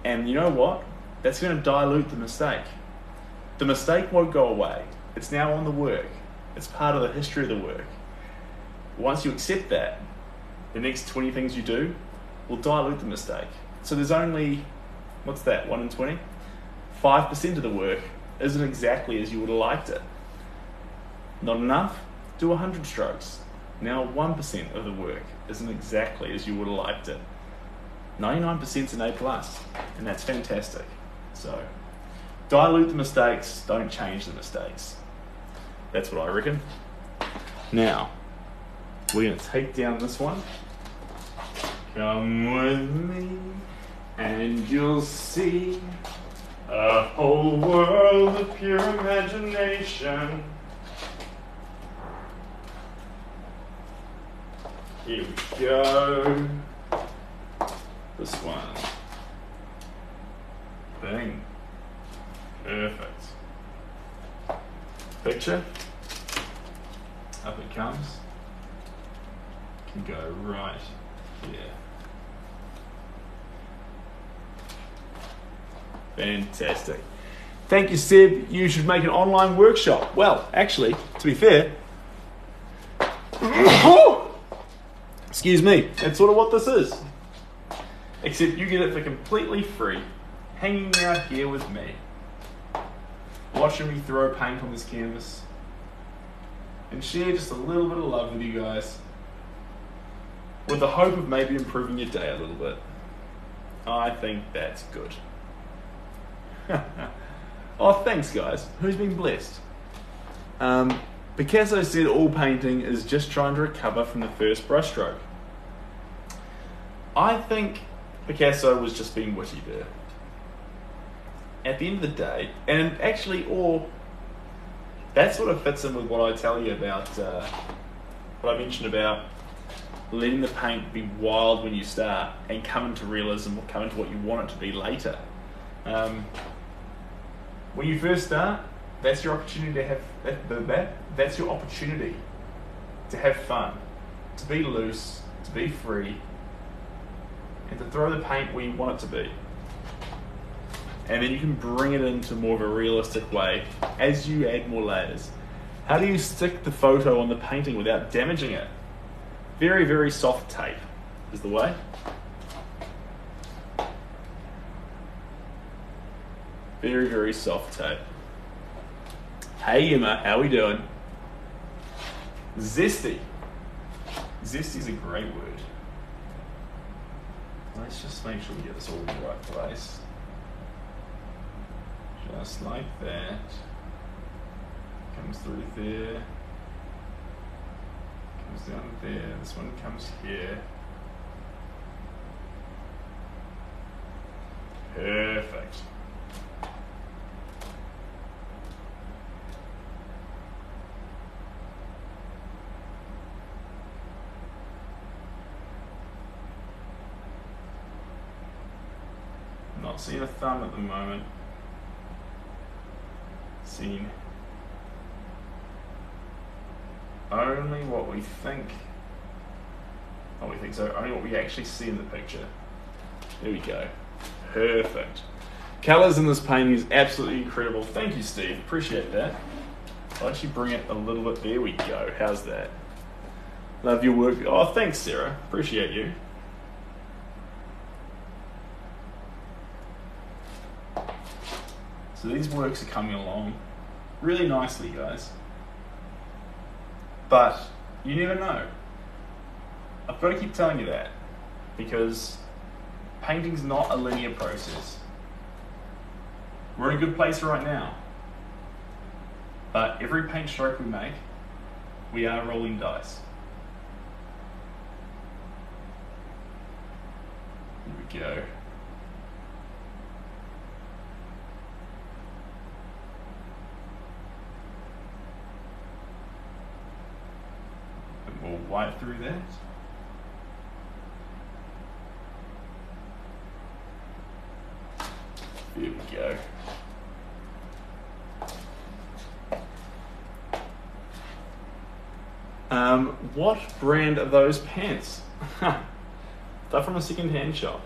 And you know what? That's going to dilute the mistake. The mistake won't go away. It's now on the work. It's part of the history of the work. Once you accept that, the next 20 things you do will dilute the mistake. So there's only, what's that, 1 in 20? 5% of the work isn't exactly as you would have liked it. Not enough? Do 100 strokes. Now 1% of the work isn't exactly as you would have liked it. 99% is an A+, and that's fantastic. So, dilute the mistakes, don't change the mistakes. That's what I reckon. Now, we're going to take down this one. Come with me, and you'll see a whole world of pure imagination. Here we go. This one. Bing. Perfect. Picture. Up it comes. Can go right here. Fantastic. Thank you, Seb. You should make an online workshop. Well, actually, to be fair, excuse me, that's sort of what this is. Except you get it for completely free, hanging out here with me, watching me throw paint on this canvas, and share just a little bit of love with you guys, with the hope of maybe improving your day a little bit. I think that's good. Oh, thanks guys. Who's been blessed? Picasso said all painting is just trying to recover from the first brushstroke. I think Picasso was just being witty there. At the end of the day, and actually, or that sort of fits in with what I tell you about, what I mentioned about letting the paint be wild when you start and come into realism or come into what you want it to be later. When you first start, that's your opportunity to have that's your opportunity to have fun, to be loose, to be free, and to throw the paint where you want it to be. And then you can bring it into more of a realistic way as you add more layers. How do you stick the photo on the painting without damaging it? Very, very soft tape is the way. Very, very soft tape. Hey Emma, how we doing? Zesty. Zesty's a great word. Let's just make sure we get this all in the right place. Just like that. Comes through there. Comes down there. This one comes here. Perfect. Not seeing a thumb at the moment. Seeing only what we think. Oh, we think so. Only what we actually see in the picture. There we go. Perfect. Colours in this painting is absolutely incredible. Thank you, Steve. Appreciate that. I'll actually bring it a little bit. There we go. How's that? Love your work. Oh, thanks, Sarah. Appreciate you. So these works are coming along really nicely, guys. But you never know. I've got to keep telling you that, because painting's not a linear process. We're in a good place right now. But every paint stroke we make, we are rolling dice. Here we go. More white through that. There we go. What brand are those pants? They're from a second-hand shop.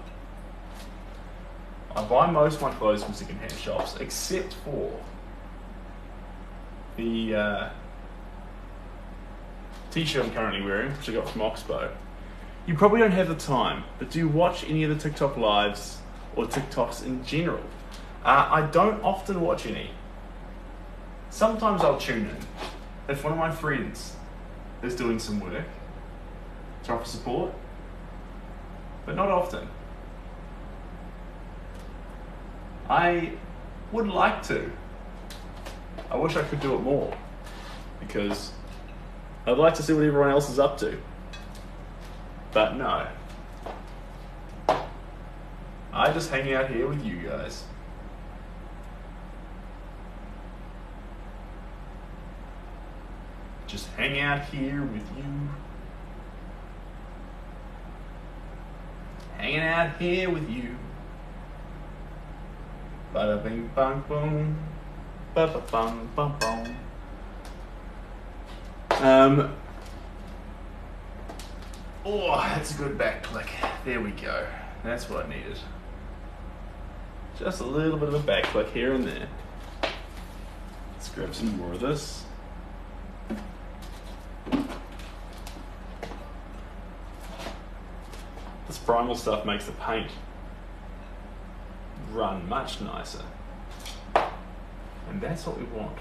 I buy most of my clothes from second-hand shops, except for the t-shirt I'm currently wearing, which I got from Oxbow. You probably don't have the time, but do you watch any of the TikTok lives or TikToks in general? I don't often watch any. Sometimes I'll tune in. If one of my friends is doing some work to offer support, but not often. I would like to. I wish I could do it more, because I'd like to see what everyone else is up to. But no. I just hang out here with you guys. Just hang out here with you. Hanging out here with you. Bada bing bang boom. Ba ba bang bum boom. Oh, that's a good back click. There we go. That's what I needed. Just a little bit of a back click here and there. Let's grab some more of this. This primal stuff makes the paint run much nicer. And that's what we want.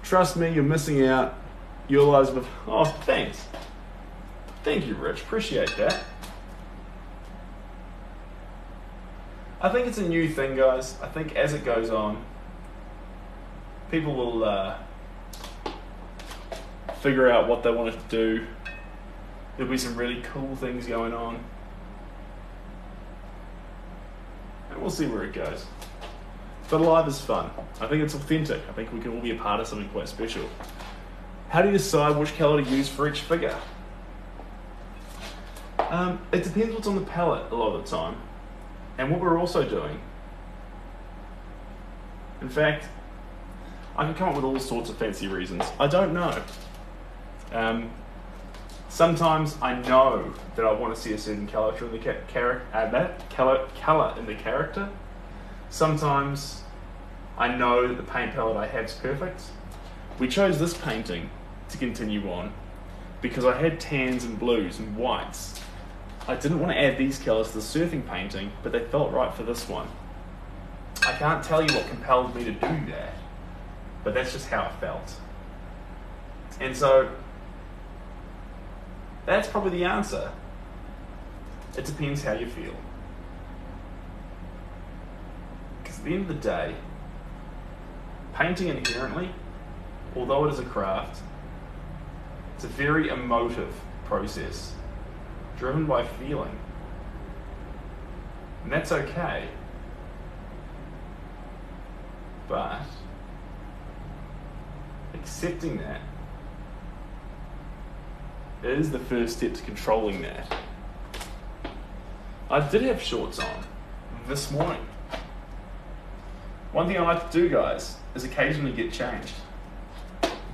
Trust me, you're missing out. Your lives with. Oh, thanks. Thank you, Rich. Appreciate that. I think it's a new thing, guys. I think as it goes on, people will figure out what they want to do. There'll be some really cool things going on. And we'll see where it goes. But live is fun. I think it's authentic. I think we can all be a part of something quite special. How do you decide which colour to use for each figure? It depends what's on the palette a lot of the time, and what we're also doing. In fact, I can come up with all sorts of fancy reasons. I don't know. Sometimes I know that I want to see a certain colour in the colour in the character. Sometimes I know that the paint palette I have is perfect. We chose this painting to continue on because I had tans and blues and whites. I didn't want to add these colours to the surfing painting, but they felt right for this one. I can't tell you what compelled me to do that, but that's just how it felt. And so, that's probably the answer. It depends how you feel. Because at the end of the day, Painting inherently, although it is a craft, it's a very emotive process, driven by feeling. And that's okay. But accepting that is the first step to controlling that. I did have shorts on this morning. One thing I like to do, guys, is occasionally get changed.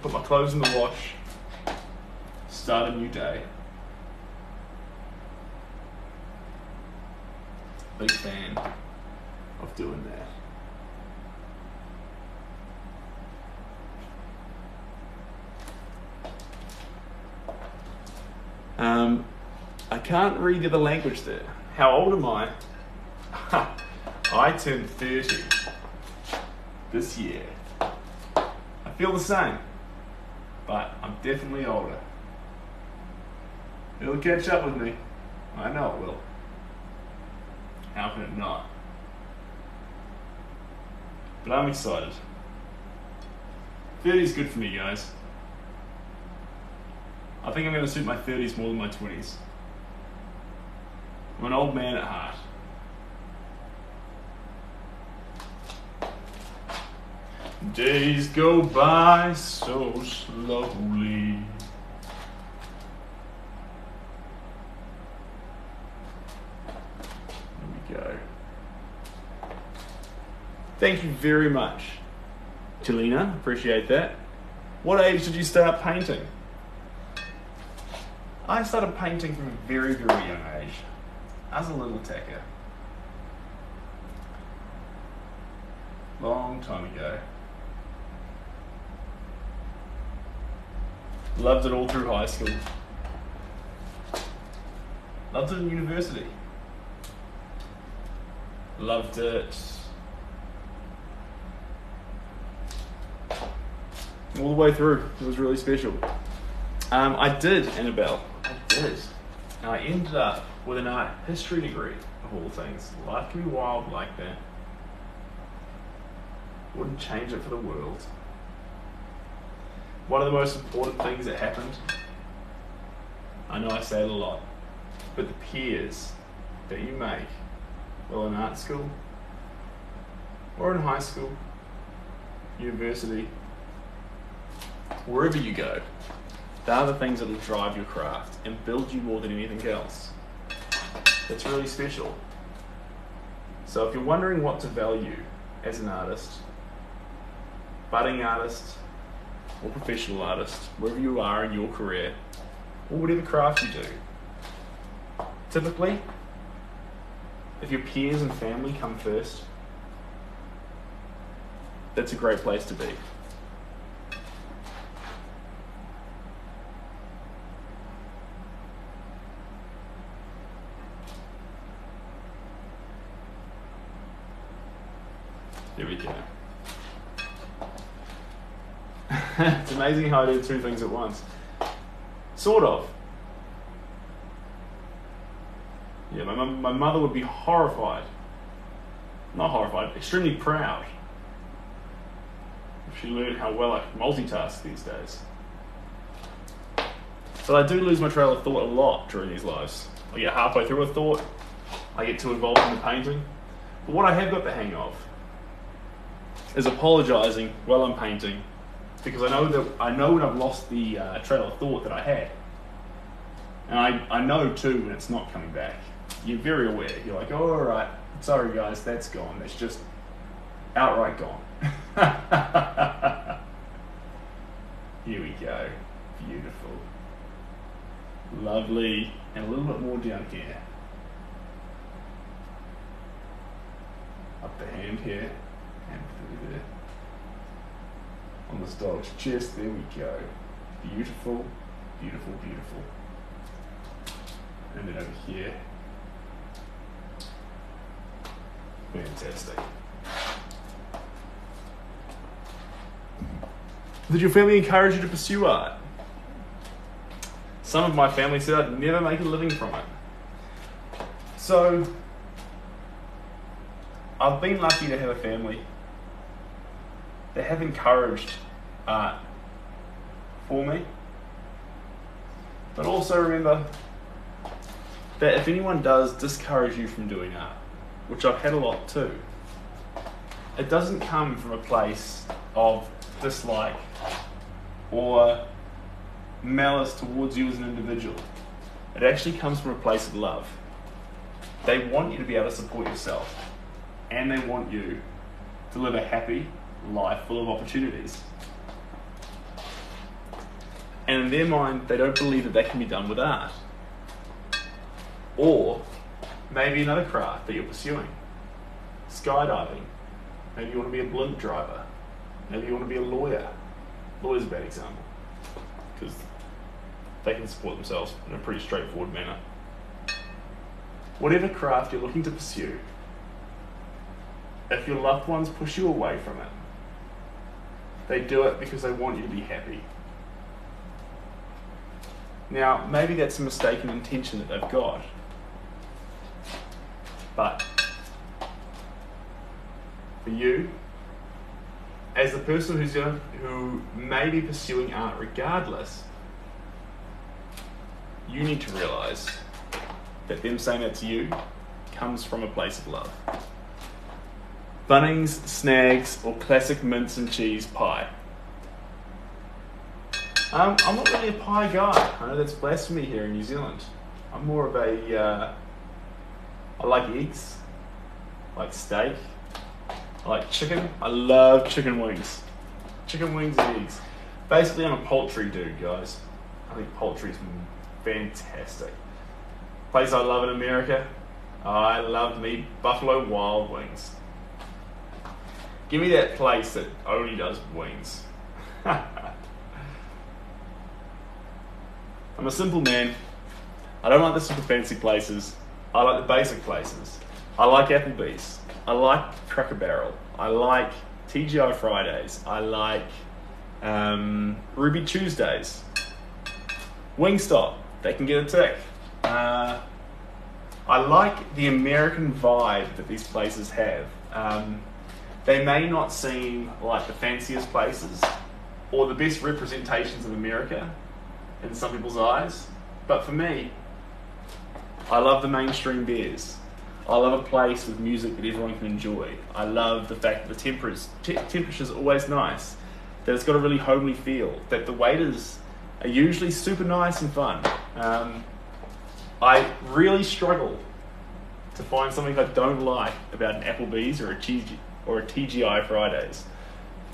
Put my clothes in the wash, start a new day. Big fan of doing that. I can't read the other language there. How old am I? I turned 30 this year. I feel the same, but I'm definitely older. It'll catch up with me. I know it will. How can it not? But I'm excited. 30 is good for me, guys. I think I'm going to suit my 30s more than my 20s. I'm an old man at heart. Days go by so slowly. There we go. Thank you very much, Chelina. Appreciate that. What age did you start painting? I started painting from a very, very young age. As a little tacker. Long time ago. Loved it all through high school. Loved it in university. Loved it all the way through. It was really special. I did, Annabelle. I did. And I ended up with an art history degree, of all things. Life can be wild like that. Wouldn't change it for the world. One of the most important things that happened, I know I say it a lot, but the peers that you make, well, in art school, or in high school, university, wherever you go, they are the things that will drive your craft and build you more than anything else. It's really special. So if you're wondering what to value as an artist, budding artist, or professional artist, wherever you are in your career, or whatever craft you do, typically, if your peers and family come first, that's a great place to be. There we go. It's amazing how I do two things at once. Sort of. Yeah, my mother would be horrified. Not horrified, extremely proud if she learned how well I multitask these days. But I do lose my trail of thought a lot during these lives. I get halfway through a thought, I get too involved in the painting. But what I have got the hang of is apologising while I'm painting, because I know when I've lost the trail of thought that I had. And I know too when it's not coming back. You're very aware. You're like, oh, all right, sorry guys, that's gone. That's just outright gone. Here we go. Beautiful. Lovely. And a little bit more down here. Up the hand here. And through there. On this dog's chest, there we go. Beautiful, beautiful, beautiful. And then over here. Fantastic. Did your family encourage you to pursue art? Some of my family said I'd never make a living from it. So, I've been lucky to have a family They have encouraged art for me. But also remember that if anyone does discourage you from doing art, which I've had a lot too, it doesn't come from a place of dislike or malice towards you as an individual. It actually comes from a place of love. They want you to be able to support yourself, and they want you to live a happy life full of opportunities. And in their mind, they don't believe that can be done with art. Or maybe another craft that you're pursuing. Skydiving. Maybe you want to be a blimp driver. Maybe you want to be a lawyer. Lawyer's a bad example, because they can support themselves in a pretty straightforward manner. Whatever craft you're looking to pursue, if your loved ones push you away from it, they do it because they want you to be happy. Now, maybe that's a mistaken intention that they've got, but for you, as the person who may be pursuing art regardless, you need to realise that them saying that to you comes from a place of love. Bunnings, snags, or classic mince and cheese pie. I'm not really a pie guy. I know that's blasphemy here in New Zealand. I'm more of a, I like eggs, I like steak, I like chicken. I love chicken wings. Chicken wings and eggs. Basically, I'm a poultry dude, guys. I think poultry's fantastic. Place I love in America, I love me Buffalo Wild Wings. Give me that place that only does wings. I'm a simple man. I don't like the super fancy places. I like the basic places. I like Applebee's. I like Cracker Barrel. I like TGI Fridays. I like Ruby Tuesdays. Wingstop. They can get a tick. I like the American vibe that these places have. They may not seem like the fanciest places or the best representations of America in some people's eyes, but for me, I love the mainstream beers. I love a place with music that everyone can enjoy. I love the fact that the temperature's always nice, that it's got a really homely feel, that the waiters are usually super nice and fun. I really struggle to find something I don't like about an Applebee's or a TGI Fridays.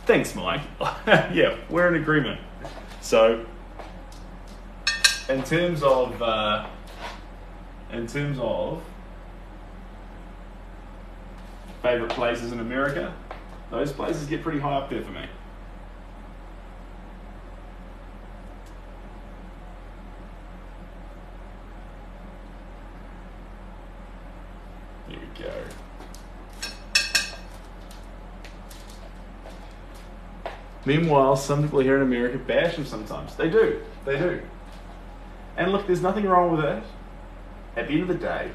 Thanks, Mike. Yeah, we're in agreement. So, in terms of favourite places in America, those places get pretty high up there for me. Here we go. Meanwhile, some people here in America bash them sometimes. They do. And look, there's nothing wrong with it. At the end of the day,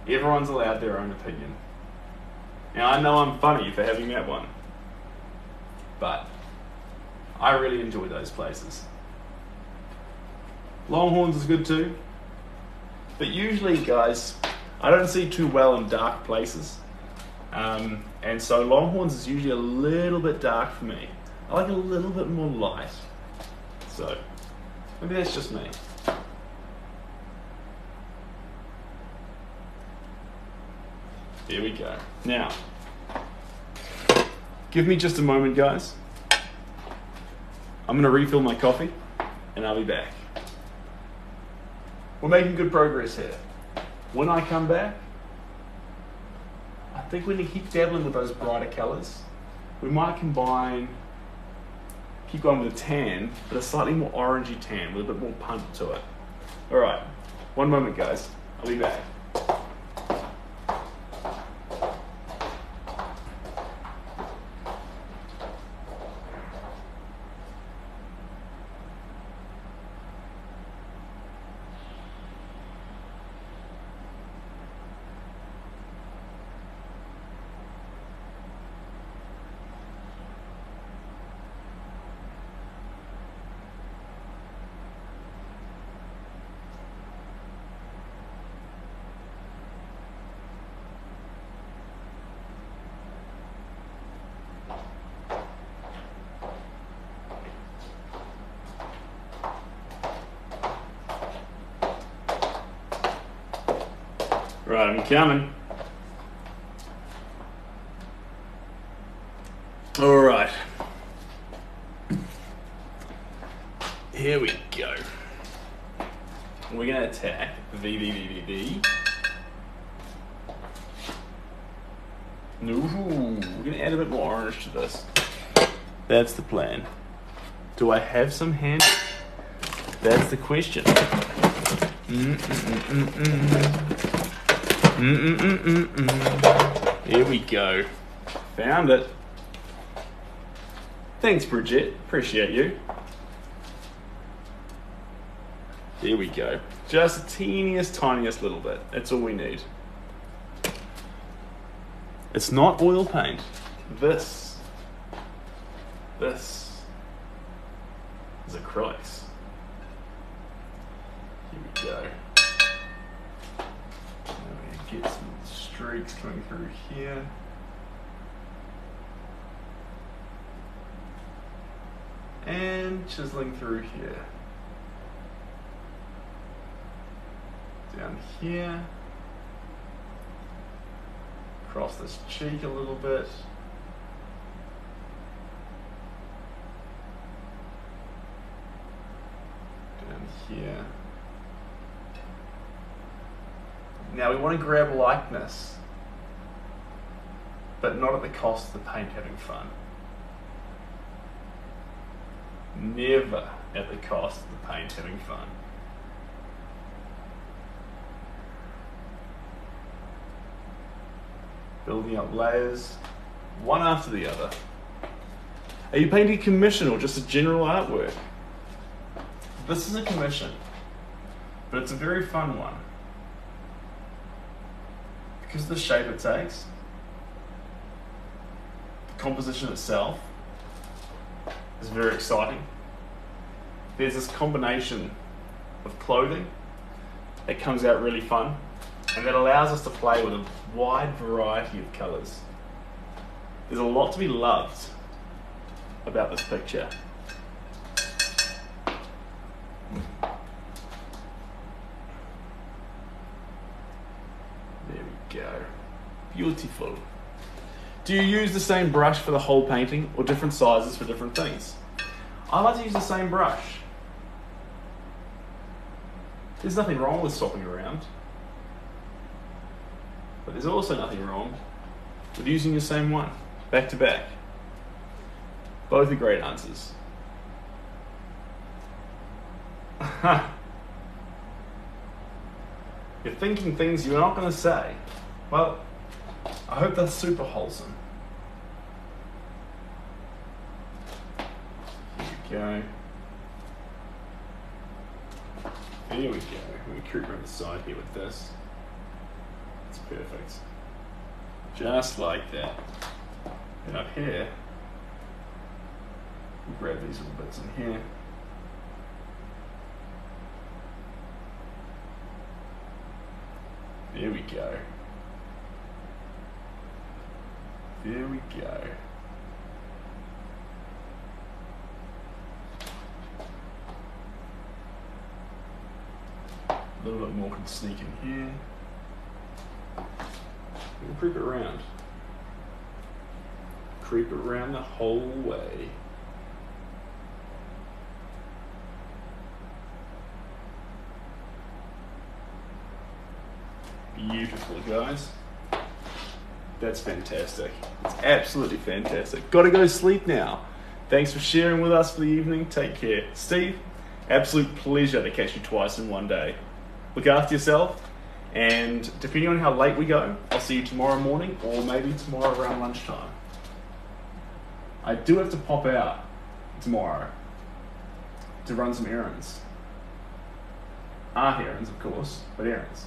everyone's allowed their own opinion. Now, I know I'm funny for having that one, but I really enjoy those places. Longhorns is good too, but usually, guys, I don't see too well in dark places. And so Longhorns is usually a little bit dark for me. I like a little bit more light. So, maybe that's just me. Here we go. Now, give me just a moment, guys. I'm going to refill my coffee, and I'll be back. We're making good progress here. When I come back, I think we're going to keep dabbling with those brighter colours. We might keep going with a tan, but a slightly more orangey tan with a bit more punch to it. Alright, one moment, guys. I'll be back. Right, I'm coming. All right. Here we go. We're going to attack V. No, we're going to add a bit more orange to this. That's the plan. Do I have some hand? That's the question. Here we go. Found it. Thanks, Bridget. Appreciate you. There we go. Just the teeniest, tiniest little bit. That's all we need. It's not oil paint. This is acrylics. Here we go. Now we get some streaks coming through here. And chiseling through here. Down here. Across this cheek a little bit. Down here. Now we want to grab likeness, but not at the cost of the paint having fun. Never at the cost of the paint having fun. Building up layers, one after the other. Are you painting a commission or just a general artwork? This is a commission, but it's a very fun one. Because of the shape it takes, the composition itself is very exciting. There's this combination of clothing that comes out really fun, and that allows us to play with a wide variety of colours. There's a lot to be loved about this picture. There we go. Beautiful. Do you use the same brush for the whole painting or different sizes for different things? I like to use the same brush. There's nothing wrong with swapping around. But there's also nothing wrong with using the same one, back to back. Both are great answers. You're thinking things you're not going to say. Well, I hope that's super wholesome. Here we go. Here we go. Let me creep around the side here with this. It's perfect. Just like that. And up here, we'll grab these little bits in here. There we go. There we go. A little bit more can sneak in here. We'll creep it around. Creep it around the whole way. Beautiful, guys. That's fantastic. It's absolutely fantastic. Gotta go to sleep now. Thanks for sharing with us for the evening. Take care. Steve, absolute pleasure to catch you twice in one day. Look after yourself, and depending on how late we go, I'll see you tomorrow morning or maybe tomorrow around lunchtime. I do have to pop out tomorrow to run some errands. Art errands, of course, but errands.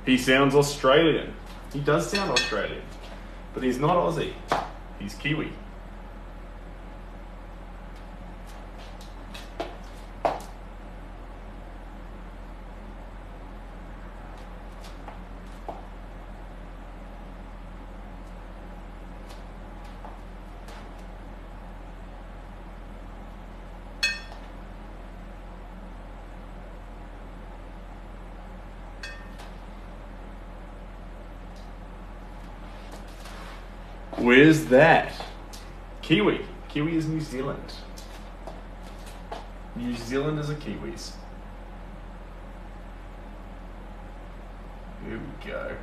He sounds Australian. He does sound Australian, but he's not Aussie. He's Kiwi. Where's that? Kiwi. Kiwi is New Zealand. New Zealanders are Kiwis. Here we go.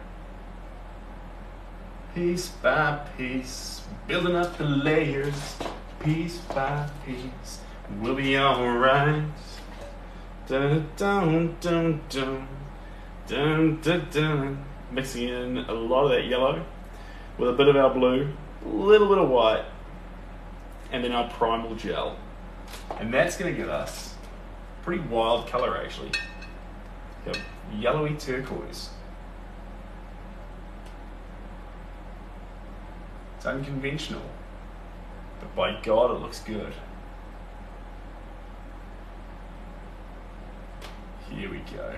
Piece by piece, building up the layers. Piece by piece, we'll be alright. Dun dun dun dun dun dun dun. Mixing in a lot of that yellow with a bit of our blue, a little bit of white, and then our primal gel. And that's going to give us a pretty wild colour actually. Yellowy turquoise. It's unconventional, but by God it looks good. Here we go.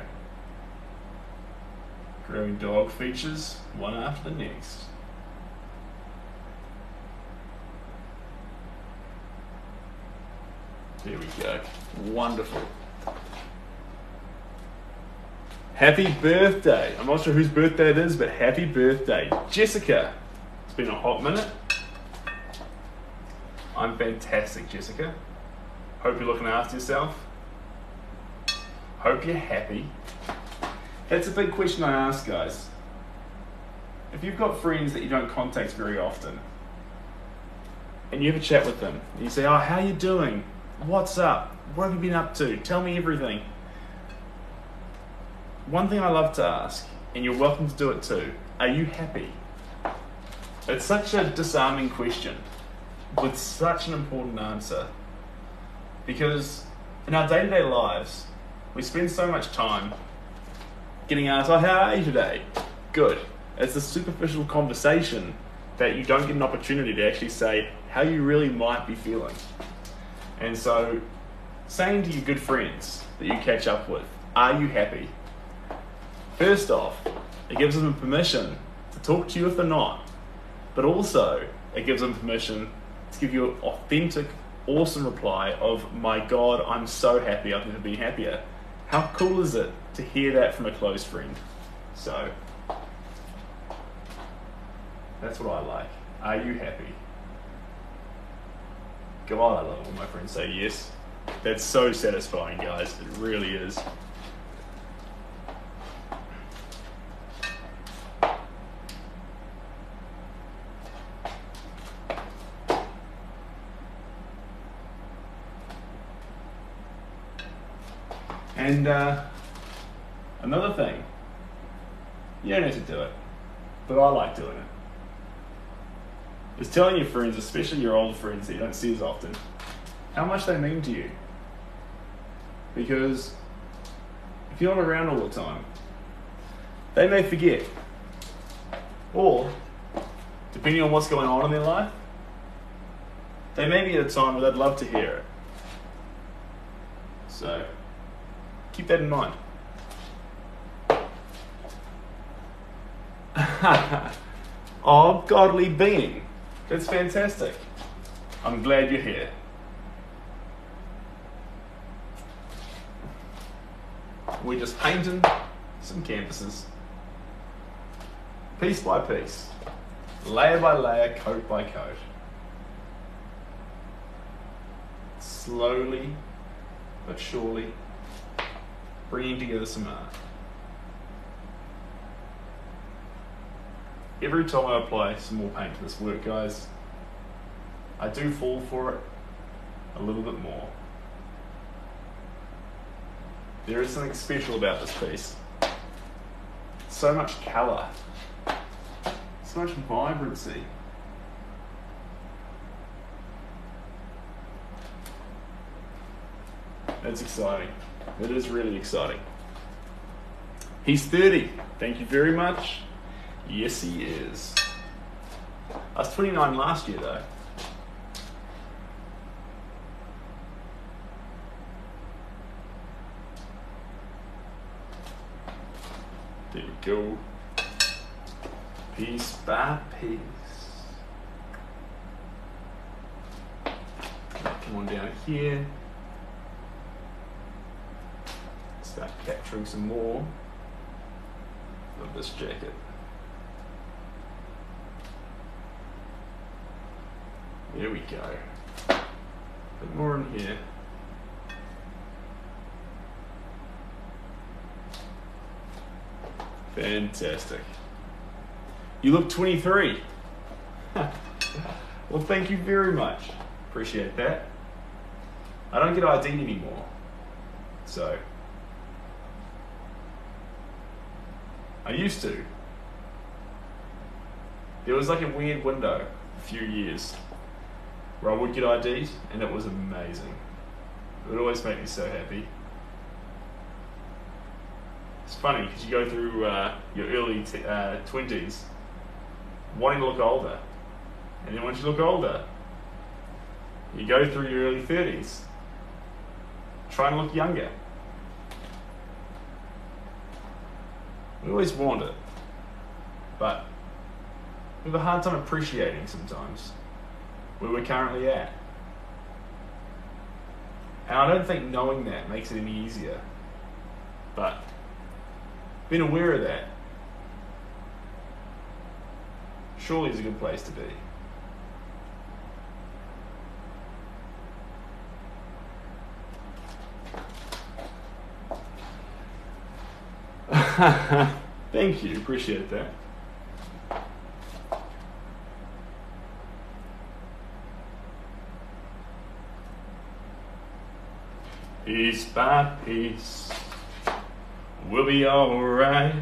Growing dog features, one after the next. There we go. Wonderful. Happy birthday. I'm not sure whose birthday it is, but happy birthday. Jessica. It's been a hot minute. I'm fantastic, Jessica. Hope you're looking after yourself. Hope you're happy. That's a big question I ask, guys. If you've got friends that you don't contact very often, and you have a chat with them, and you say, oh, how you doing? What's up? What have you been up to? Tell me everything. One thing I love to ask, and you're welcome to do it too, are you happy? It's such a disarming question with such an important answer, because in our day-to-day lives, we spend so much time getting asked, oh, how are you today? Good. It's a superficial conversation that you don't get an opportunity to actually say how you really might be feeling. And so, saying to your good friends that you catch up with, are you happy? First off, it gives them permission to talk to you if they're not, but also it gives them permission to give you an authentic, awesome reply of, my God, I'm so happy, I've never been happier. How cool is it to hear that from a close friend? So, that's what I like. Are you happy? God, I love it when my friends say yes. That's so satisfying, guys. It really is. And another thing, you don't have to do it, but I like doing it. Is telling your friends, especially your older friends that you don't see as often, how much they mean to you. Because if you're not around all the time, they may forget. Or, depending on what's going on in their life, they may be at a time where they'd love to hear it. So, keep that in mind. Oh, godly being. That's fantastic. I'm glad you're here. We're just painting some canvases. Piece by piece. Layer by layer, coat by coat. Slowly but surely bringing together some art. Every time I apply some more paint to this work, guys, I do fall for it a little bit more. There is something special about this piece. So much colour, so much vibrancy. That's exciting. It is really exciting. He's 30. Thank you very much. Yes, he is. I was 29 last year, though. There we go. Piece by piece. Come on down here. Start capturing some more of this jacket. There we go. A bit more in here. Fantastic. You look 23. Well, thank you very much. Appreciate that. I don't get ID'd anymore. So, I used to. There was like a weird window a few years where I would get ID'd, and it was amazing. It would always make me so happy. It's funny because you go through your early 20s wanting to look older, and then once you look older, you go through your early 30s trying to look younger. We always want it, but we have a hard time appreciating sometimes where we're currently at. And I don't think knowing that makes it any easier, but being aware of that surely is a good place to be. Thank you, appreciate that. Piece by piece, we'll be alright.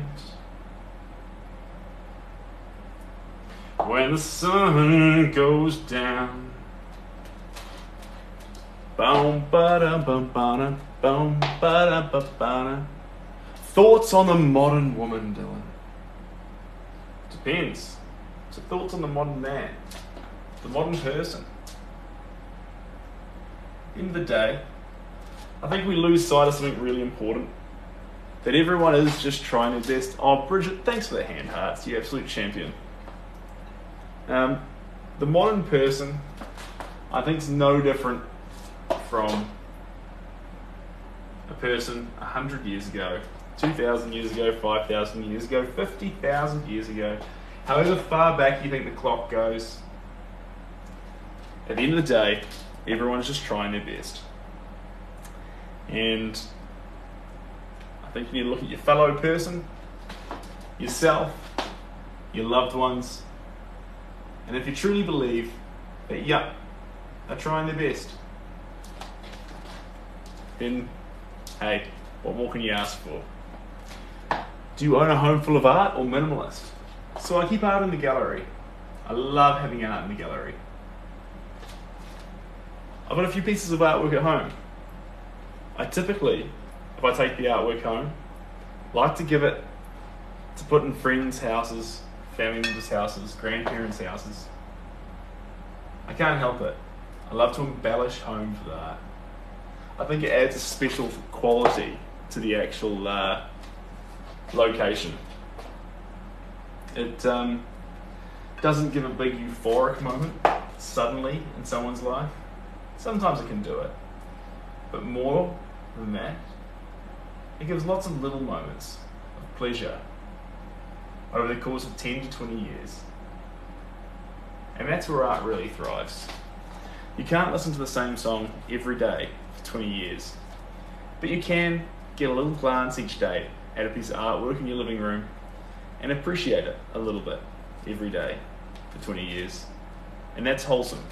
When the sun goes down. Boom, ba-da, ba-ba-da, boom, ba-da, ba-ba-da. Thoughts on the modern woman, Dylan? Depends. So thoughts on the modern man, the modern person. At the end of the day, I think we lose sight of something really important. That everyone is just trying their best. Oh, Bridget, thanks for the hand hearts, you absolute champion. The modern person, I think, is no different from a person 100 years ago, 2,000 years ago, 5,000 years ago, 50,000 years ago, however far back you think the clock goes. At the end of the day, everyone's just trying their best. And I think you need to look at your fellow person, yourself, your loved ones, and if you truly believe that, yep, they're trying their best, then, hey, what more can you ask for? Do you own a home full of art or minimalist? So I keep art in the gallery. I love having art in the gallery. I've got a few pieces of artwork at home. I typically, if I take the artwork home, like to give it to put in friends' houses, family members' houses, grandparents' houses. I can't help it. I love to embellish homes with art. I think it adds a special quality to the actual location. It doesn't give a big euphoric moment suddenly in someone's life. Sometimes it can do it, but more than that, it gives lots of little moments of pleasure over the course of 10 to 20 years. And that's where art really thrives. You can't listen to the same song every day for 20 years, but you can get a little glance each day at a piece of artwork in your living room and appreciate it a little bit every day for 20 years. And that's wholesome.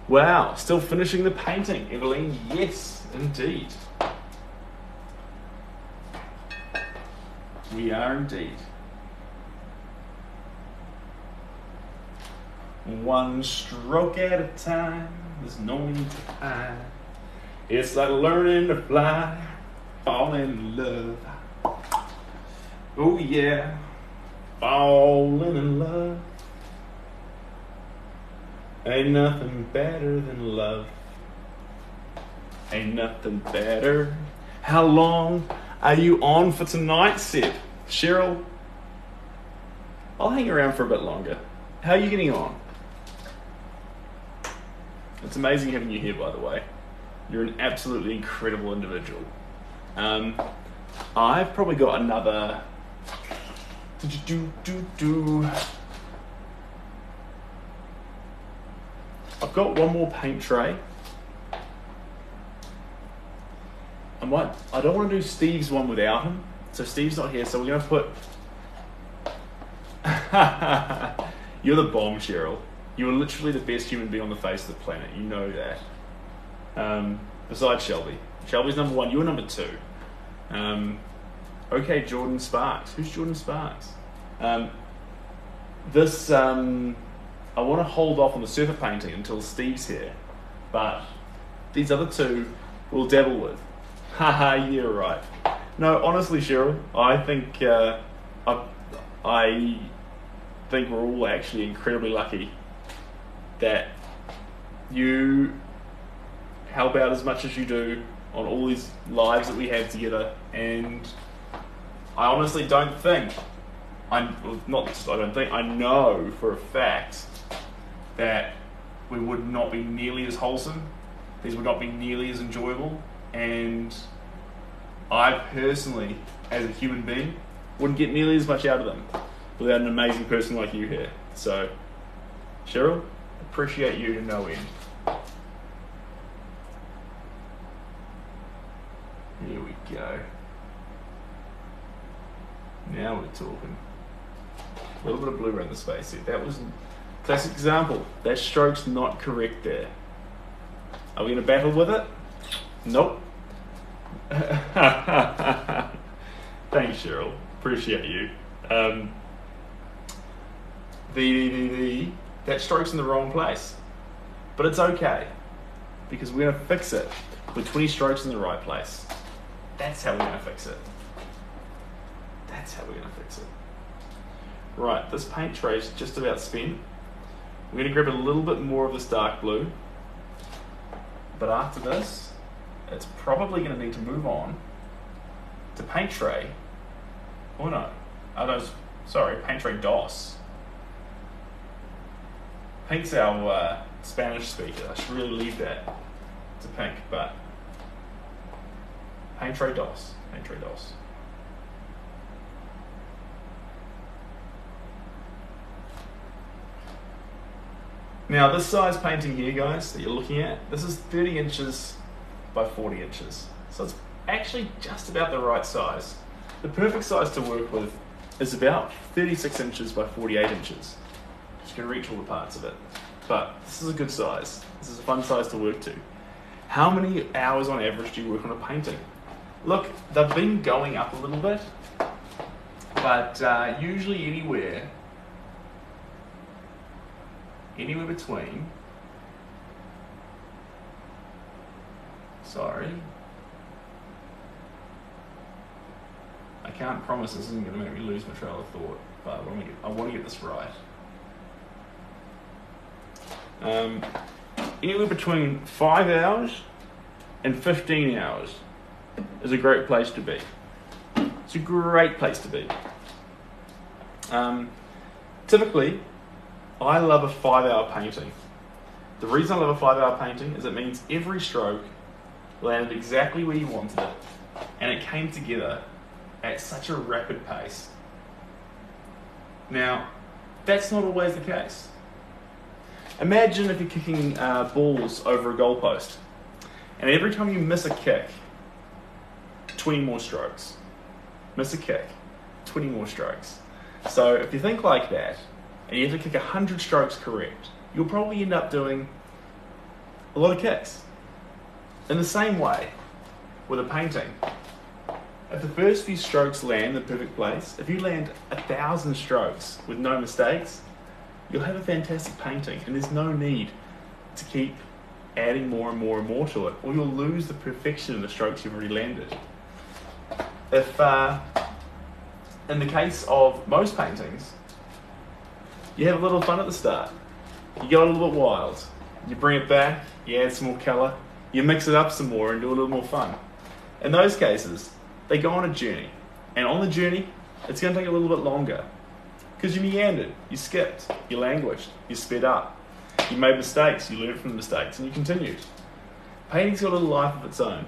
Wow, still finishing the painting, Evelyn. Yes, indeed. We are indeed. One stroke at a time, there's no need to hide. It's like learning to fly, fall in love. Oh yeah, falling in love. Ain't nothing better than love. Ain't nothing better. How long are you on for tonight, Seb? Cheryl? I'll hang around for a bit longer. How are you getting on? It's amazing having you here, by the way. You're an absolutely incredible individual. I've probably got another... I've got one more paint tray. I don't want to do Steve's one without him. So Steve's not here, so we're going to put... You're the bomb, Cheryl. You are literally the best human being on the face of the planet. You know that. Besides Shelby. Shelby's number 1. You're number 2. Okay, Jordan Sparks. Who's Jordan Sparks? I want to hold off on the surfer painting until Steve's here. But these other 2 we'll dabble with. Haha, yeah, right. No, honestly, Cheryl, I think I think we're all actually incredibly lucky that you help out as much as you do on all these lives that we have together, and I honestly don't think I know for a fact that we would not be nearly as wholesome, these would not be nearly as enjoyable, and I personally, as a human being, wouldn't get nearly as much out of them without an amazing person like you here. So, Cheryl, appreciate you to no end. Here we go. Now we're talking. A little bit of blue around the space here. That was a classic example. That stroke's not correct there. Are we going to battle with it? Nope. Thanks, Cheryl. Appreciate you. That stroke's in the wrong place. But it's okay, because we're going to fix it with 20 strokes in the right place. That's how we're going to fix it. That's how we're going to fix it. Right, this paint tray is just about spent. We're going to grab a little bit more of this dark blue. But after this, it's probably going to need to move on to paint tray. Oh no, paint tray DOS. Pink's our Spanish speaker. I should really leave that to pink, but paint tray DOS. Paint tray DOS. Now this size painting here, guys, that you're looking at, this is 30 inches by 40 inches. So it's actually just about the right size. The perfect size to work with is about 36 inches by 48 inches. You can reach all the parts of it. But this is a good size. This is a fun size to work to. How many hours on average do you work on a painting? Look, they've been going up a little bit, but usually anywhere between, I can't promise this isn't going to make me lose my trail of thought, but I want to get this right. Anywhere between 5 hours and 15 hours is a great place to be. It's a great place to be. Typically, I love a 5-hour painting. The reason I love a 5-hour painting is it means every stroke landed exactly where you wanted it, and it came together at such a rapid pace. Now, that's not always the case. Imagine if you're kicking balls over a goalpost, and every time you miss a kick, 20 more strokes. Miss a kick, 20 more strokes. So if you think like that, and you have to kick 100 strokes correct, you'll probably end up doing a lot of kicks. In the same way, with a painting, if the first few strokes land in the perfect place, if you land 1,000 strokes with no mistakes, you'll have a fantastic painting, and there's no need to keep adding more and more and more to it, or you'll lose the perfection of the strokes you've already landed. If, in the case of most paintings, you have a little fun at the start. You go a little bit wild. You bring it back, you add some more colour, you mix it up some more and do a little more fun. In those cases, they go on a journey. And on the journey, it's going to take a little bit longer. Because you meandered, you skipped, you languished, you sped up. You made mistakes, you learned from the mistakes, and you continued. Painting's got a little life of its own.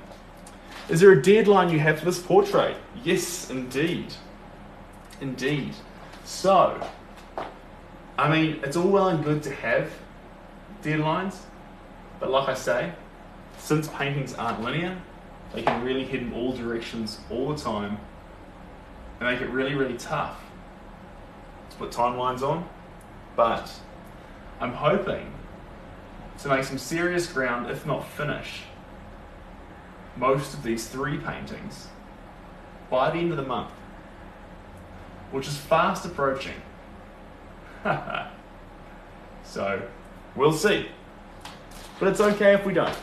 Is there a deadline you have for this portrait? Yes, indeed. Indeed. So, I mean, it's all well and good to have deadlines. But like I say, since paintings aren't linear, they can really head in all directions all the time and make it really, really tough to put timelines on. But I'm hoping to make some serious ground, if not finish, most of these 3 paintings by the end of the month, which is fast approaching. So, we'll see. But it's okay if we don't.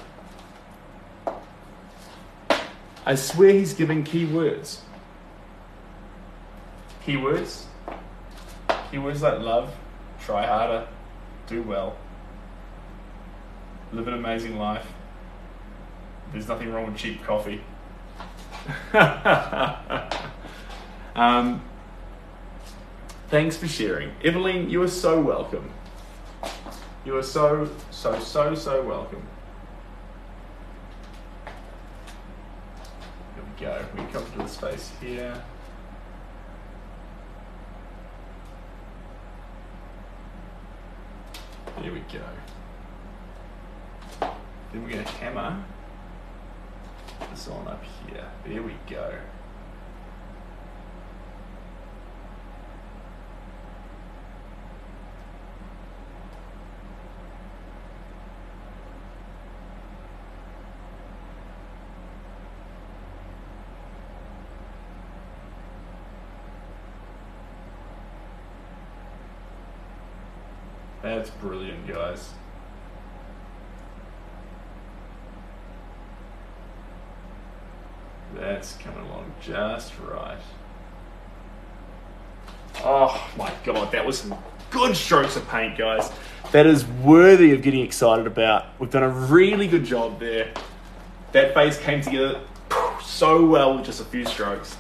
I swear he's giving keywords. Keywords? Keywords like love, try harder, do well, live an amazing life. There's nothing wrong with cheap coffee. Thanks for sharing. Evelyn, you are so welcome. You are so welcome. Here we go. We come to the space here. There we go. Then we're going to hammer this on up here. There we go. That's brilliant, guys. That's coming along just right. Oh my god, that was some good strokes of paint, guys. That is worthy of getting excited about. We've done a really good job there. That face came together so well with just a few strokes.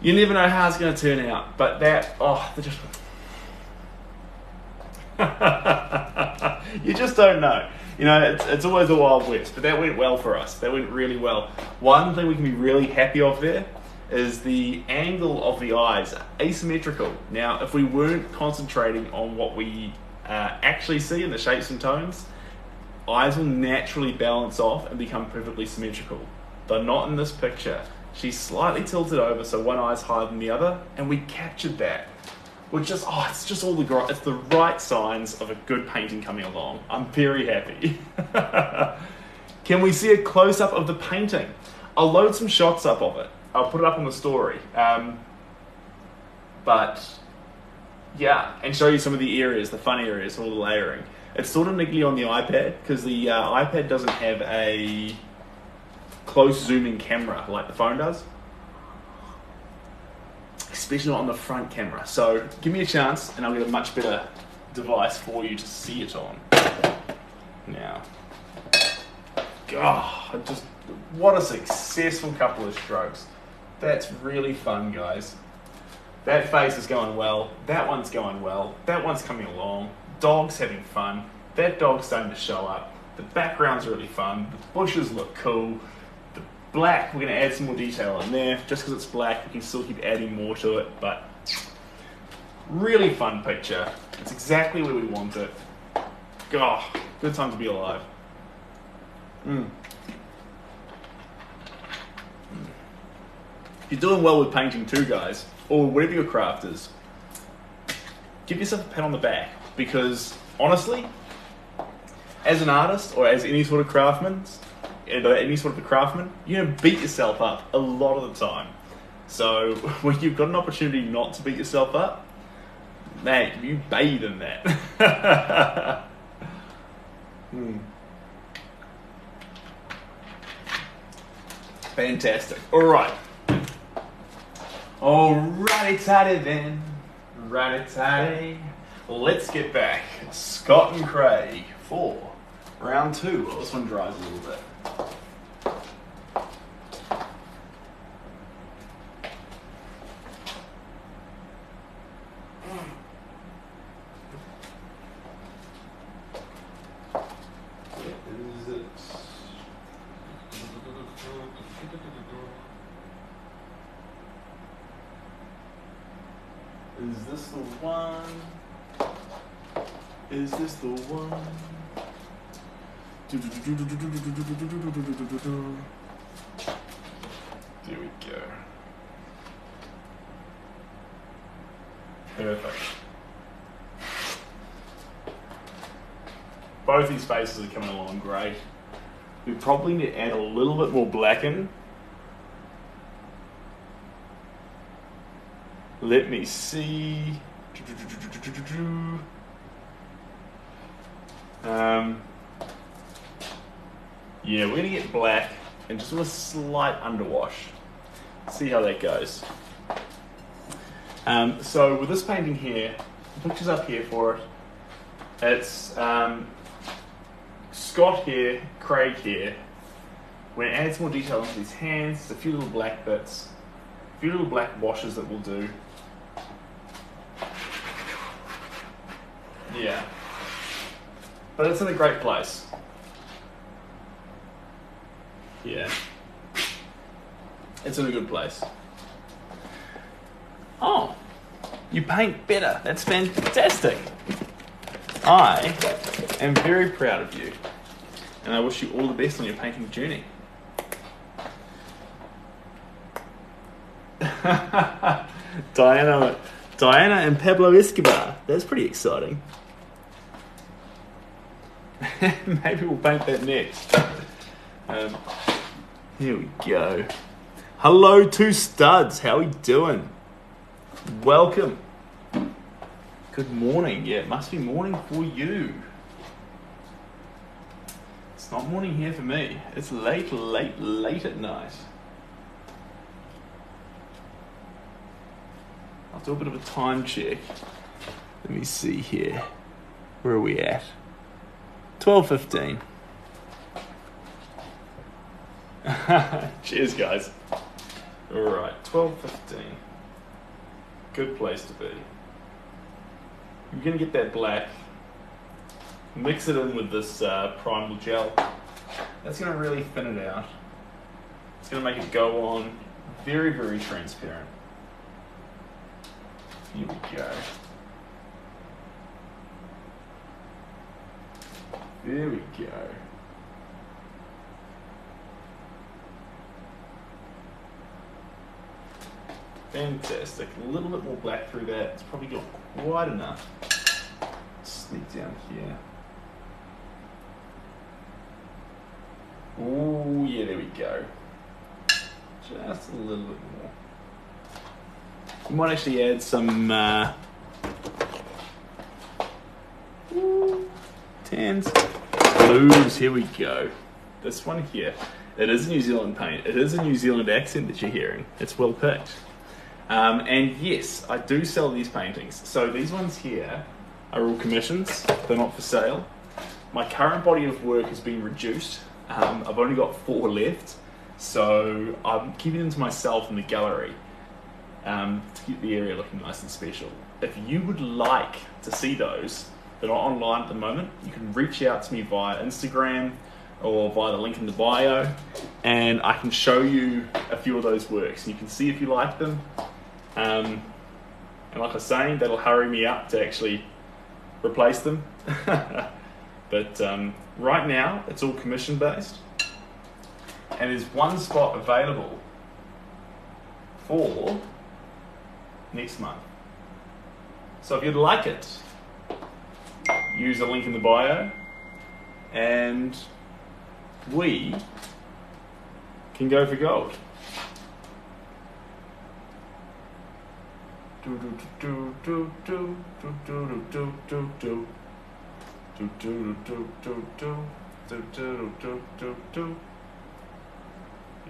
You never know how it's going to turn out, but that, you just don't know. You know, it's always a wild west, but that went well for us. That went really well. One thing we can be really happy of there is the angle of the eyes, asymmetrical. Now, if we weren't concentrating on what we actually see in the shapes and tones, eyes will naturally balance off and become perfectly symmetrical. But not in this picture. She's slightly tilted over, so one eye's higher than the other, and we captured that. Which is, it's just all it's the right signs of a good painting coming along. I'm very happy. Can we see a close-up of the painting? I'll load some shots up of it. I'll put it up on the story. But, yeah, and show you some of the areas, the fun areas, all the layering. It's sort of niggly on the iPad, because the iPad doesn't have a close zooming camera like the phone does. Especially not on the front camera. So give me a chance and I'll get a much better device for you to see it on. Now, God, what a successful couple of strokes. That's really fun, guys. That face is going well. That one's going well. That one's coming along. Dog's having fun. That dog's starting to show up. The background's really fun. The bushes look cool. Black, we're going to add some more detail in there. Just because it's black, we can still keep adding more to it, but really fun picture. It's exactly where we want it. God, good time to be alive. You're doing well with painting too, guys, or whatever your craft is. Give yourself a pat on the back, because honestly, as an artist or as any sort of craftsman, you're going to beat yourself up a lot of the time. So when you've got an opportunity not to beat yourself up, man, you bathe in that. Fantastic. Alrighty tatty then. Righty tatty. Let's get back. Scott and Craig for round 2. Well, this one dries a little bit. Is this the one? Is this the one? There we go. Perfect. Both these faces are coming along great. We probably need to add a little bit more black in. Let me see. Yeah, we're gonna get black and just with a slight underwash. See how that goes. So with this painting here, the picture's up here for it. It's Scott here, Craig here. We're gonna add some more detail into these hands, a few little black bits, a few little black washes that we'll do. Yeah. But it's in a great place. Yeah. It's in a good place. Oh, you paint better. That's fantastic. I am very proud of you. And I wish you all the best on your painting journey. Diana and Pablo Escobar. That's pretty exciting. Maybe we'll paint that next. Here we go. Hello, two studs. How are we doing? Welcome. Good morning. Yeah, it must be morning for you. It's not morning here for me. It's late at night. I'll do a bit of a time check. Let me see here. Where are we at? 12:15. Cheers, guys. Alright, 12:15. Good place to be. You're going to get that black. Mix it in with this primal gel. That's going to really thin it out. It's going to make it go on very, very transparent. Here we go. There we go. Fantastic. A little bit more black through that. It's probably got quite enough. Sneak down here. Oh yeah, there we go. Just a little bit more. You might actually add some tans, blues. Here we go. This one here. It is New Zealand paint. It is a New Zealand accent that you're hearing. It's well picked. And yes, I do sell these paintings. So these ones here are all commissions. They're not for sale. My current body of work has been reduced. I've only got 4 left. So I'm keeping them to myself in the gallery to keep the area looking nice and special. If you would like to see those, they're not online at the moment, you can reach out to me via Instagram or via the link in the bio, and I can show you a few of those works. You can see if you like them. And like I was saying, that'll hurry me up to actually replace them. But right now, it's all commission based. And there's one spot available for next month. So if you'd like it, use the link in the bio and we can go for gold.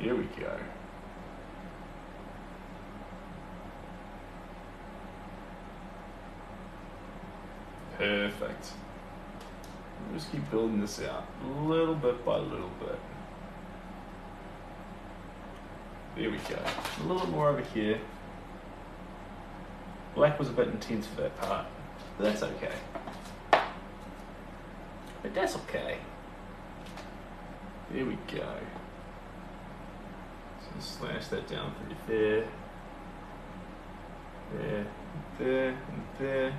Here we go. Perfect. We'll just keep building this out little bit by little bit. There we go. A little bit more over here. Black was a bit intense for that part, but that's okay. But that's okay. There we go. So slash that down through there. There, and there, and there.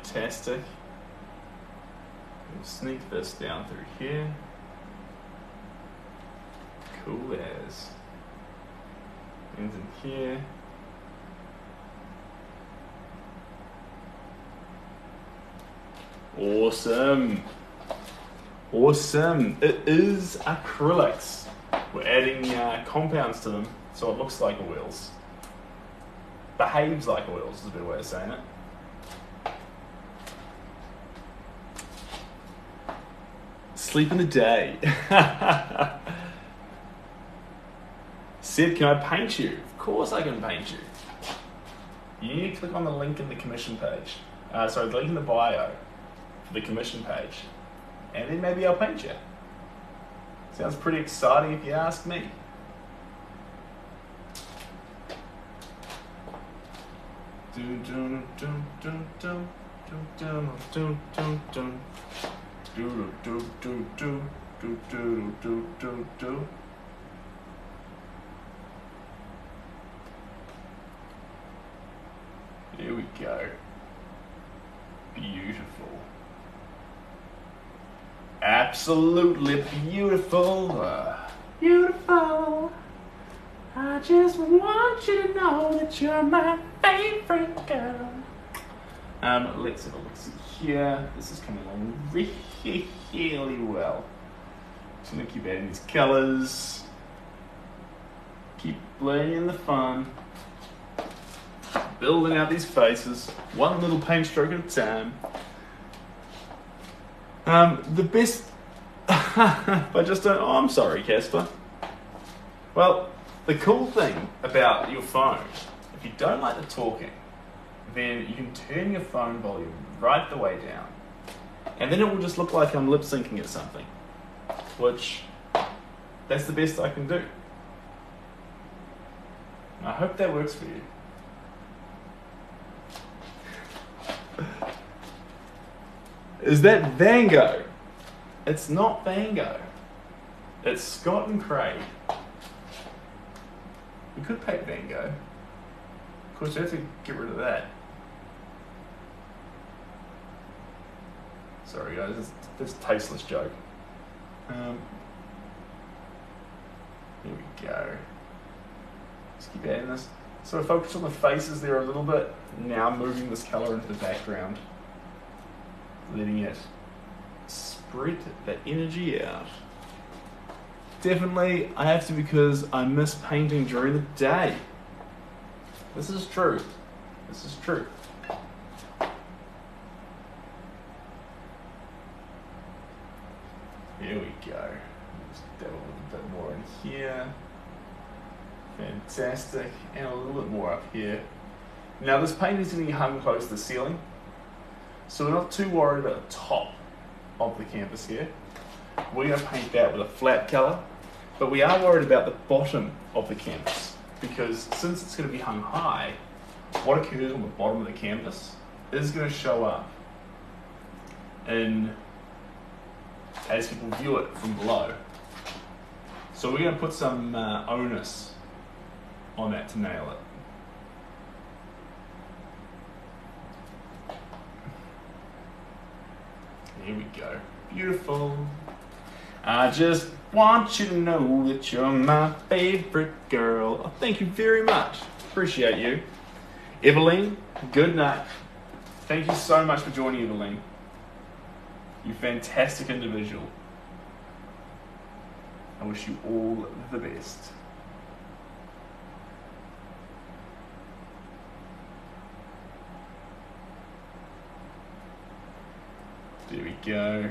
Fantastic. We'll sneak this down through here. Cool as. Ends in here. Awesome. Awesome. It is acrylics. We're adding compounds to them so it looks like oils. Behaves like oils is a better way of saying it. Sleep in the day. Seb, can I paint you? Of course I can paint you. You need to click on the link in the commission page. Sorry, the link in the bio for the commission page. And then maybe I'll paint you. Sounds pretty exciting if you ask me. There we go. Beautiful. Absolutely beautiful. Beautiful. I just want you to know that you're my favorite girl. Let's have a look here. This is coming along really well. Just gonna keep adding these colors. Keep blending the fun. Building out these faces, one little paint stroke at a time. The best, I just don't, oh, I'm sorry, Casper. Well, the cool thing about your phone, if you don't like the talking, then you can turn your phone volume right the way down. And then it will just look like I'm lip syncing at something, which, that's the best I can do. I hope that works for you. Is that Van Gogh? It's not Van Gogh. It's Scott and Craig. We could paint Van Gogh. Of course, we have to get rid of that. Sorry guys, it's a tasteless joke. Here we go. Just keep adding this. So focus on the faces there a little bit. Now moving this colour into the background. Letting it spread the energy out. Definitely, I have to because I miss painting during the day. This is true. This is true. Here we go. Just dabble a little bit more in here. Fantastic. And a little bit more up here. Now this paint is going to be hung close to the ceiling. So we're not too worried about the top of the canvas here. We're going to paint that with a flat colour, but we are worried about the bottom of the canvas because since it's going to be hung high, what occurs on the bottom of the canvas is going to show up as people view it from below. So we're going to put some onus on that to nail it. Here we go. Beautiful. I just want you to know that you're my favorite girl. Oh, thank you very much. Appreciate you. Evelyn, good night. Thank you so much for joining, Evelyn. You fantastic individual. I wish you all the best. There we go.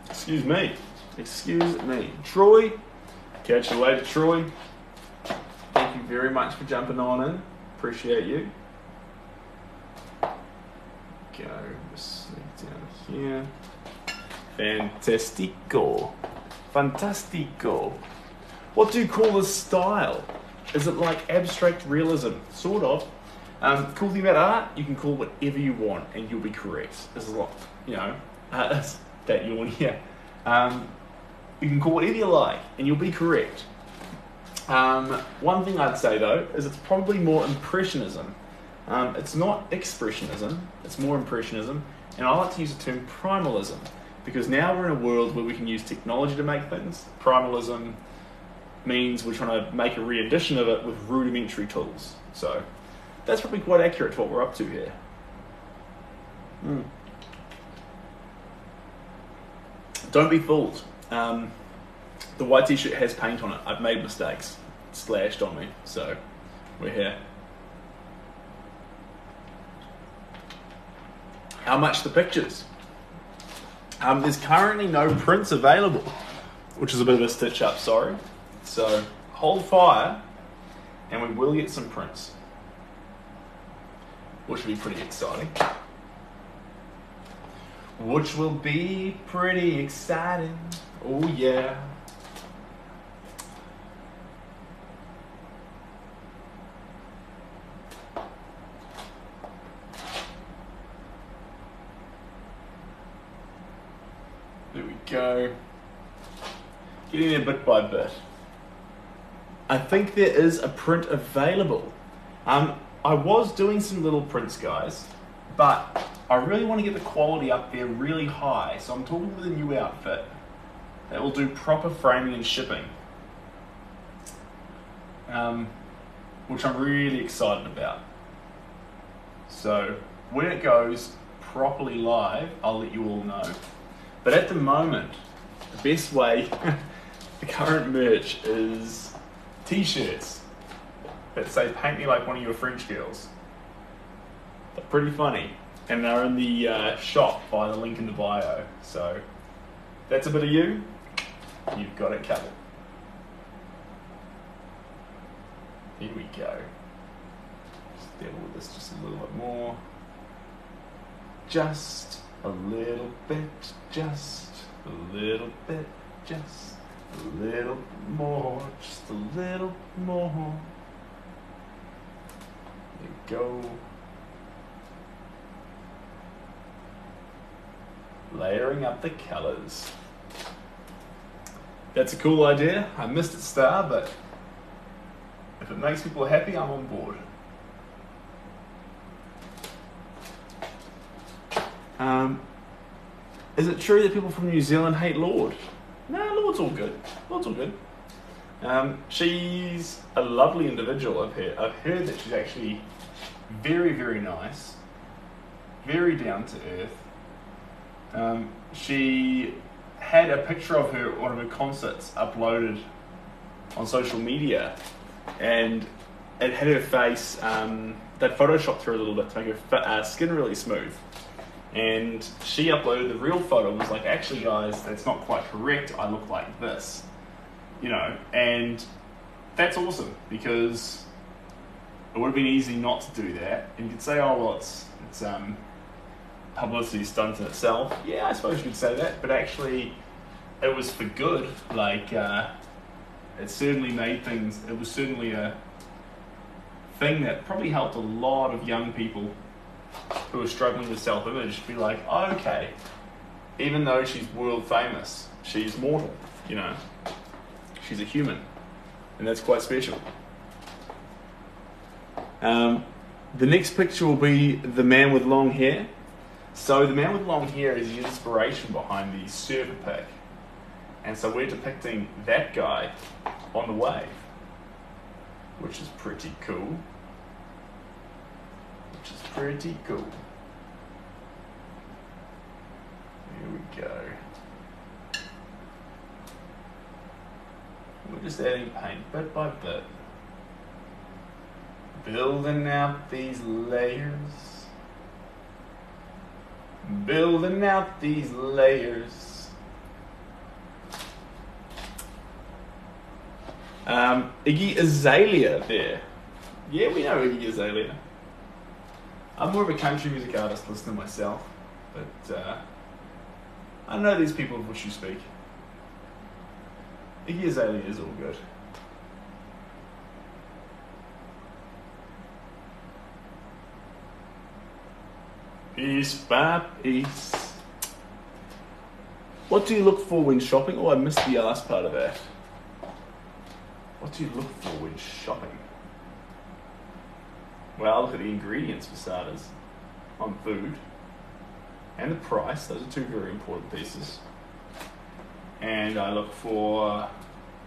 Excuse me. Excuse me. Troy, catch you later, Troy. Thank you very much for jumping on in. Appreciate you. Go, sneak down here. Fantastico. Fantastico. What do you call this style? Is it like abstract realism? Sort of. Cool thing about art, you can call it whatever you want and you'll be correct. There's a lot, you know, that you want here. You can call whatever you like and you'll be correct. One thing I'd say though is it's probably more impressionism. It's not expressionism, it's more impressionism, and I like to use the term primalism because now we're in a world where we can use technology to make things. Primalism means we're trying to make a re-edition of it with rudimentary tools. So that's probably quite accurate to what we're up to here. Don't be fooled. The white t-shirt has paint on it. I've made mistakes. It splashed on me, so we're here. How much the pictures? There's currently no prints available, which is a bit of a stitch up, sorry. So hold fire and we will get some prints, which will be pretty exciting. Which will be pretty exciting. Oh yeah. There we go. Getting there bit by bit. I think there is a print available. I was doing some little prints, guys, but I really want to get the quality up there really high, so I'm talking with a new outfit that will do proper framing and shipping, which I'm really excited about. So when it goes properly live, I'll let you all know. But at the moment, the best way, the current merch is t-shirts that say "Paint me like one of your French girls." They're pretty funny, and they're in the shop via the link in the bio. So if that's a bit of you, you've got it covered. Here we go. Just deal with this just a little bit more. Just a little bit, just a little bit, just a little more, just a little more. There we go. Layering up the colours. That's a cool idea. I missed it star, but if it makes people happy, I'm on board. Is it true that people from New Zealand hate Lord? No, Lord's all good. Lord's all good. She's a lovely individual, I've heard that she's actually very, very nice, very down to earth. She had a picture of her at one of her concerts uploaded on social media, and it had her face, they'd photoshopped her a little bit to make her skin really smooth. And she uploaded the real photo and was like, actually guys, that's not quite correct, I look like this. You know, and that's awesome, because it would have been easy not to do that. And you could say, oh well, it's publicity stunt in itself. Yeah, I suppose you could say that, but actually it was for good. Like, it certainly made things, it was certainly a thing that probably helped a lot of young people who are struggling with self-image be like, oh, okay, even though she's world famous, she's mortal, you know, she's a human, and that's quite special. The next picture will be the man with long hair. So the man with long hair is the inspiration behind the surfer pic, and so we're depicting that guy on the wave, which is pretty cool. Which is pretty cool. Here we go. We're just adding paint bit by bit. Building out these layers. Building out these layers. Iggy Azalea there. Yeah, we know Iggy Azalea. I'm more of a country music artist listener myself, but I know these people of which you speak. Iggy Azalea is all good. Piece by piece. What do you look for when shopping? Oh, I missed the last part of that. What do you look for when shopping? Well, I look at the ingredients for starters on food and the price. Those are two very important pieces. And I look for,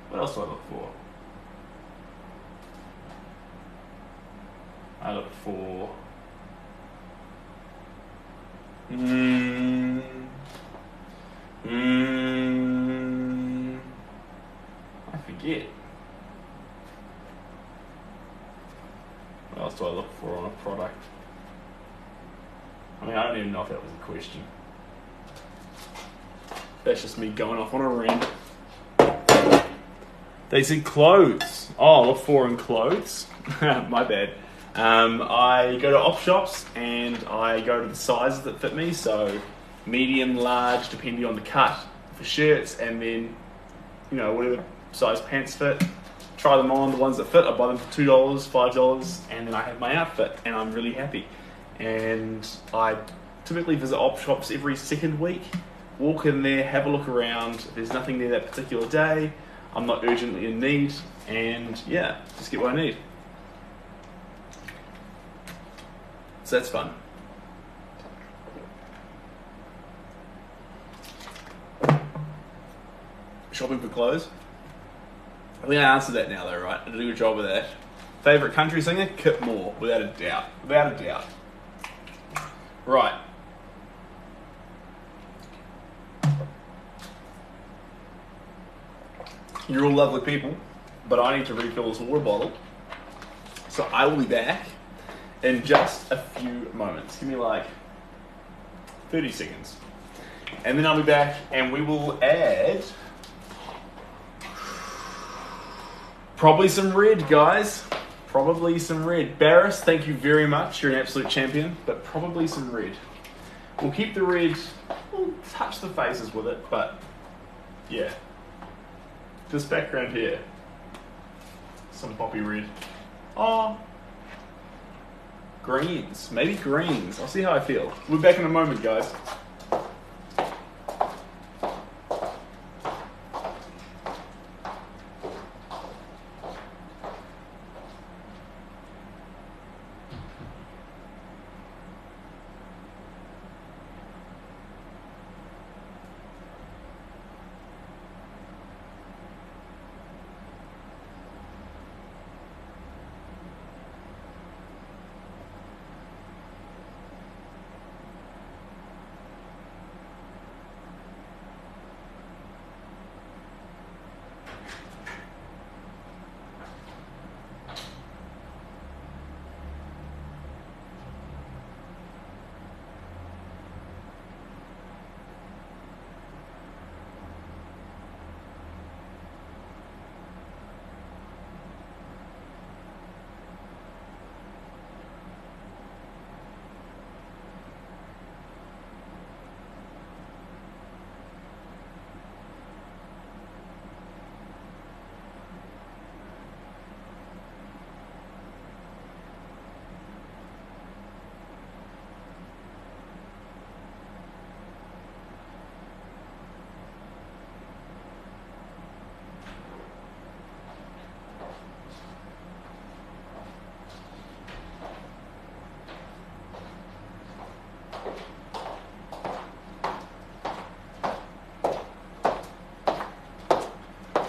what else do I look for? I look for I forget. What else do I look for on a product? I mean, I don't even know if that was a question. That's just me going off on a rant. They said clothes. Oh, look for in clothes. My bad. I go to op shops and I go to the sizes that fit me. So medium, large, depending on the cut for shirts, and then, you know, whatever size pants fit. Try them on. The ones that fit, I buy them for $2, $5, and then I have my outfit, and I'm really happy. And I typically visit op shops every second week. Walk in there, have a look around. If there's nothing there that particular day, I'm not urgently in need, and yeah, just get what I need. So that's fun. Shopping for clothes. I think I answered that now though, right? I did a good job of that. Favourite country singer? Kip Moore, without a doubt. Without a doubt. Right. You're all lovely people, but I need to refill this water bottle. So I will be back in just a few moments. Give me like 30 seconds. And then I'll be back and we will add probably some red, guys. Probably some red. Barris, thank you very much. You're an absolute champion, but probably some red. We'll keep the red, we'll touch the faces with it, but yeah. This background here, some poppy red. Oh, greens, maybe greens. I'll see how I feel. We'll be back in a moment, guys.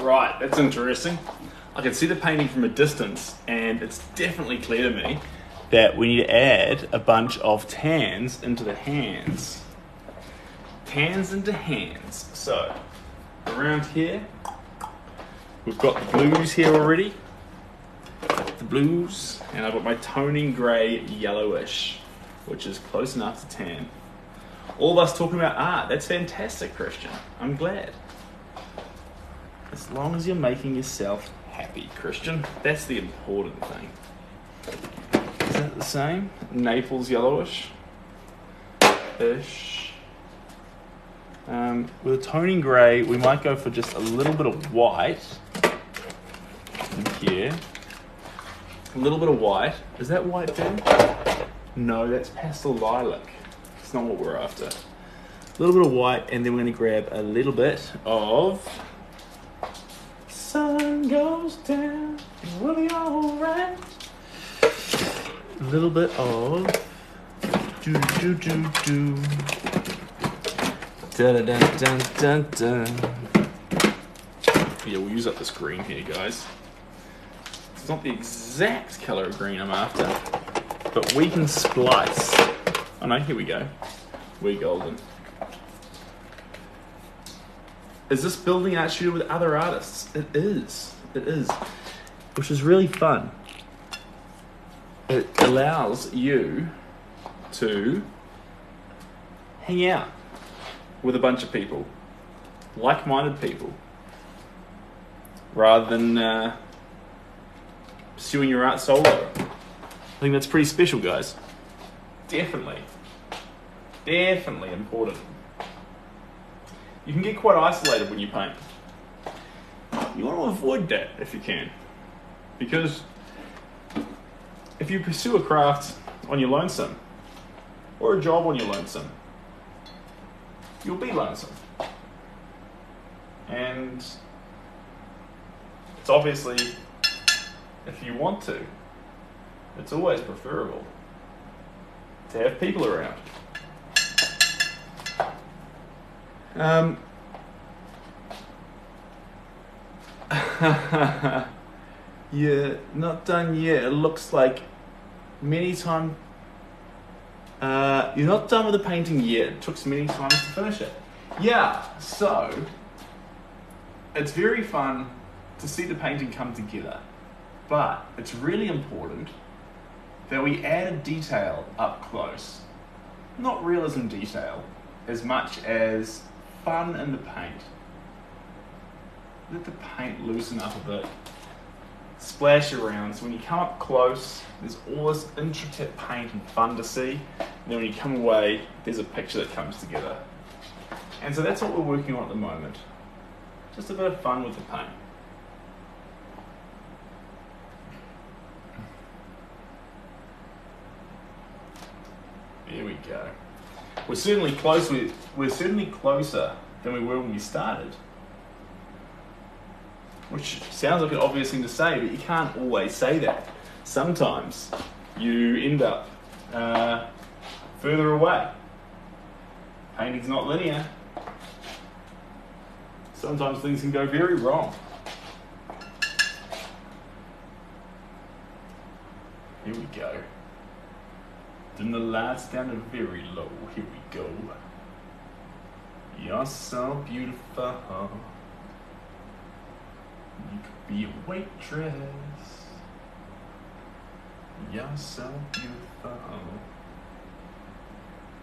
Right, that's interesting. I can see the painting from a distance, and it's definitely clear to me that we need to add a bunch of tans into the hands. Tans into hands. So, around here, we've got the blues here already. The blues, and I've got my toning grey yellowish, which is close enough to tan. All of us talking about art. That's fantastic, Christian. I'm glad. As long as you're making yourself happy, Christian. That's the important thing. Is that the same? Naples yellowish? Ish. With a toning grey, we might go for just a little bit of white in here. A little bit of white. Is that white then? No, that's pastel lilac. It's not what we're after. A little bit of white, and then we're going to grab a little bit of sun. sun goes down, it will be alright. A little bit of do do do do. Da da da da da da. Yeah, we'll use up this green here, guys. It's not the exact colour of green I'm after, but we can splice. Oh no, here we go. We're golden. Is this building art studio with other artists? It is. It is. Which is really fun. It allows you to hang out with a bunch of people, like-minded people, rather than pursuing your art solo. I think that's pretty special, guys. Definitely important. You can get quite isolated when you paint. You want to avoid that if you can, because if you pursue a craft on your lonesome, or a job on your lonesome, you'll be lonesome. And it's obviously, if you want to, it's always preferable to have people around. Yeah, not done yet. It looks like many times. You're not done with the painting yet. It took many times to finish it. Yeah, so it's very fun to see the painting come together, but it's really important that we add a detail up close. Not realism detail, as much as fun in the paint. Let the paint loosen up a bit. Splash around, so when you come up close, there's all this intricate paint and fun to see, and then when you come away, there's a picture that comes together. And so that's what we're working on at the moment. Just a bit of fun with the paint. There we go. We're certainly closer than we were when we started. Which sounds like an obvious thing to say, but you can't always say that. Sometimes you end up further away. Painting's not linear. Sometimes things can go very wrong. Here we go. Dim the lights down to very low. Here we go. You're so beautiful. You could be a waitress. You're so beautiful.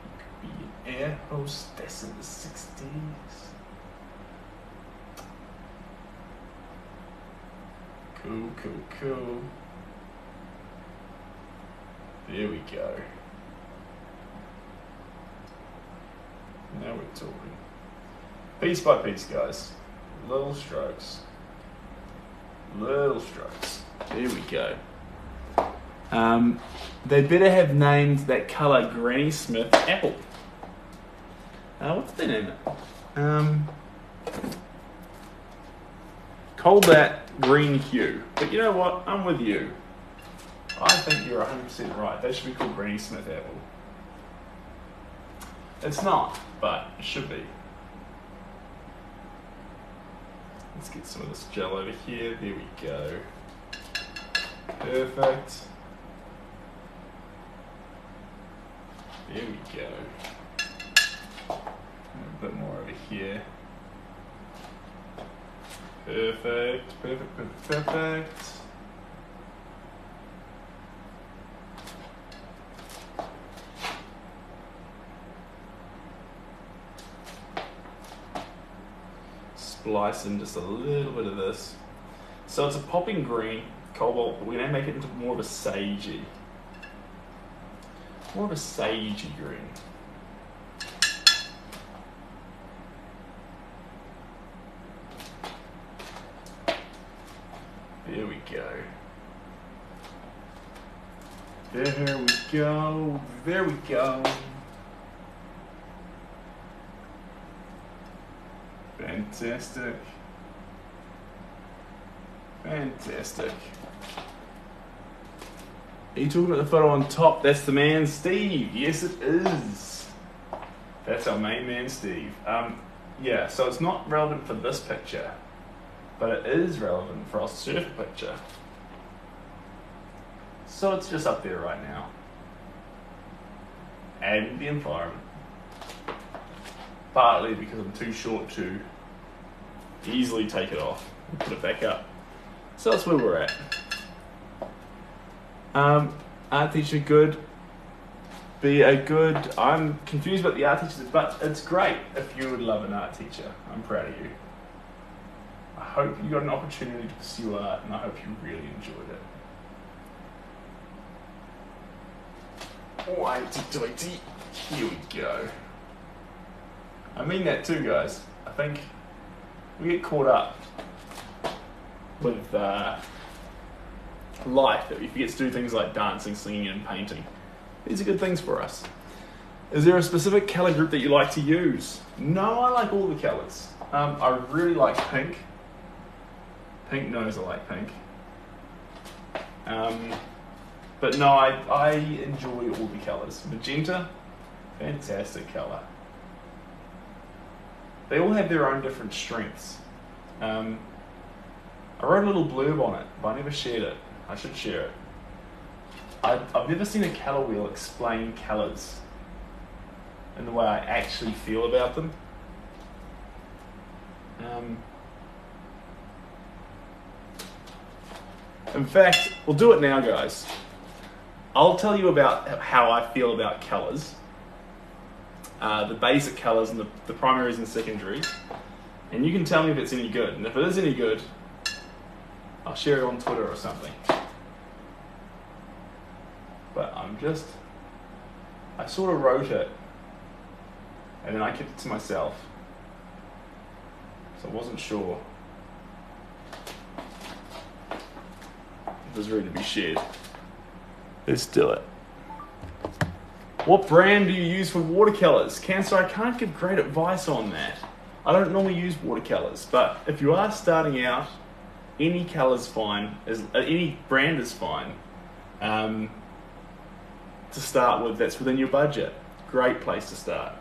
You could be an air hostess in the 60s. Cool, cool, cool. There we go. Now we're talking. Piece by piece, guys. Little strokes. Little strokes. There we go. They better have named that colour Granny Smith Apple. What did they name it? Called that green hue. But you know what? I'm with you. I think you're 100% right. That should be called Granny Smith Apple. It's not, but it should be. Let's get some of this gel over here. There we go. Perfect. There we go. And a bit more over here. Perfect, perfect, perfect, perfect. Splice in just a little bit of this. So it's a popping green, cobalt, but we're going to make it into more of a sagey. More of a sagey green. There we go. There we go. There we go. Fantastic. Fantastic. Are you talking about the photo on top? That's the man, Steve. Yes, it is. That's our main man, Steve. Yeah, so it's not relevant for this picture, but it is relevant for our surf picture. So it's just up there right now. And the environment. Partly because I'm too short to easily take it off and put it back up. So that's where we're at. Art teacher good. Be a good. I'm confused about the art teachers, but it's great if you would love an art teacher. I'm proud of you. I hope you got an opportunity to pursue art, and I hope you really enjoyed it. Whitey-toity. Here we go. I mean that too, guys. I think we get caught up with life that we forget to do things like dancing, singing, and painting. These are good things for us. Is there a specific colour group that you like to use? No, I like all the colours. I really like pink. Pink knows I like pink. But no, I enjoy all the colours. Magenta, fantastic colour. They all have their own different strengths. I wrote a little blurb on it, but I never shared it. I should share it. I've never seen a colour wheel explain colours in the way I actually feel about them. In fact, we'll do it now, guys. I'll tell you about how I feel about colours, the basic colours and the primaries and secondaries, and you can tell me if it's any good. And if it is any good, I'll share it on Twitter or something. But I sort of wrote it, and then I kept it to myself. So I wasn't sure if it was ready to be shared. Let's do it. What brand do you use for watercolours? Cancer, I can't give great advice on that. I don't normally use watercolours, but if you are starting out, any colour's fine, any brand is fine. To start with, that's within your budget. Great place to start.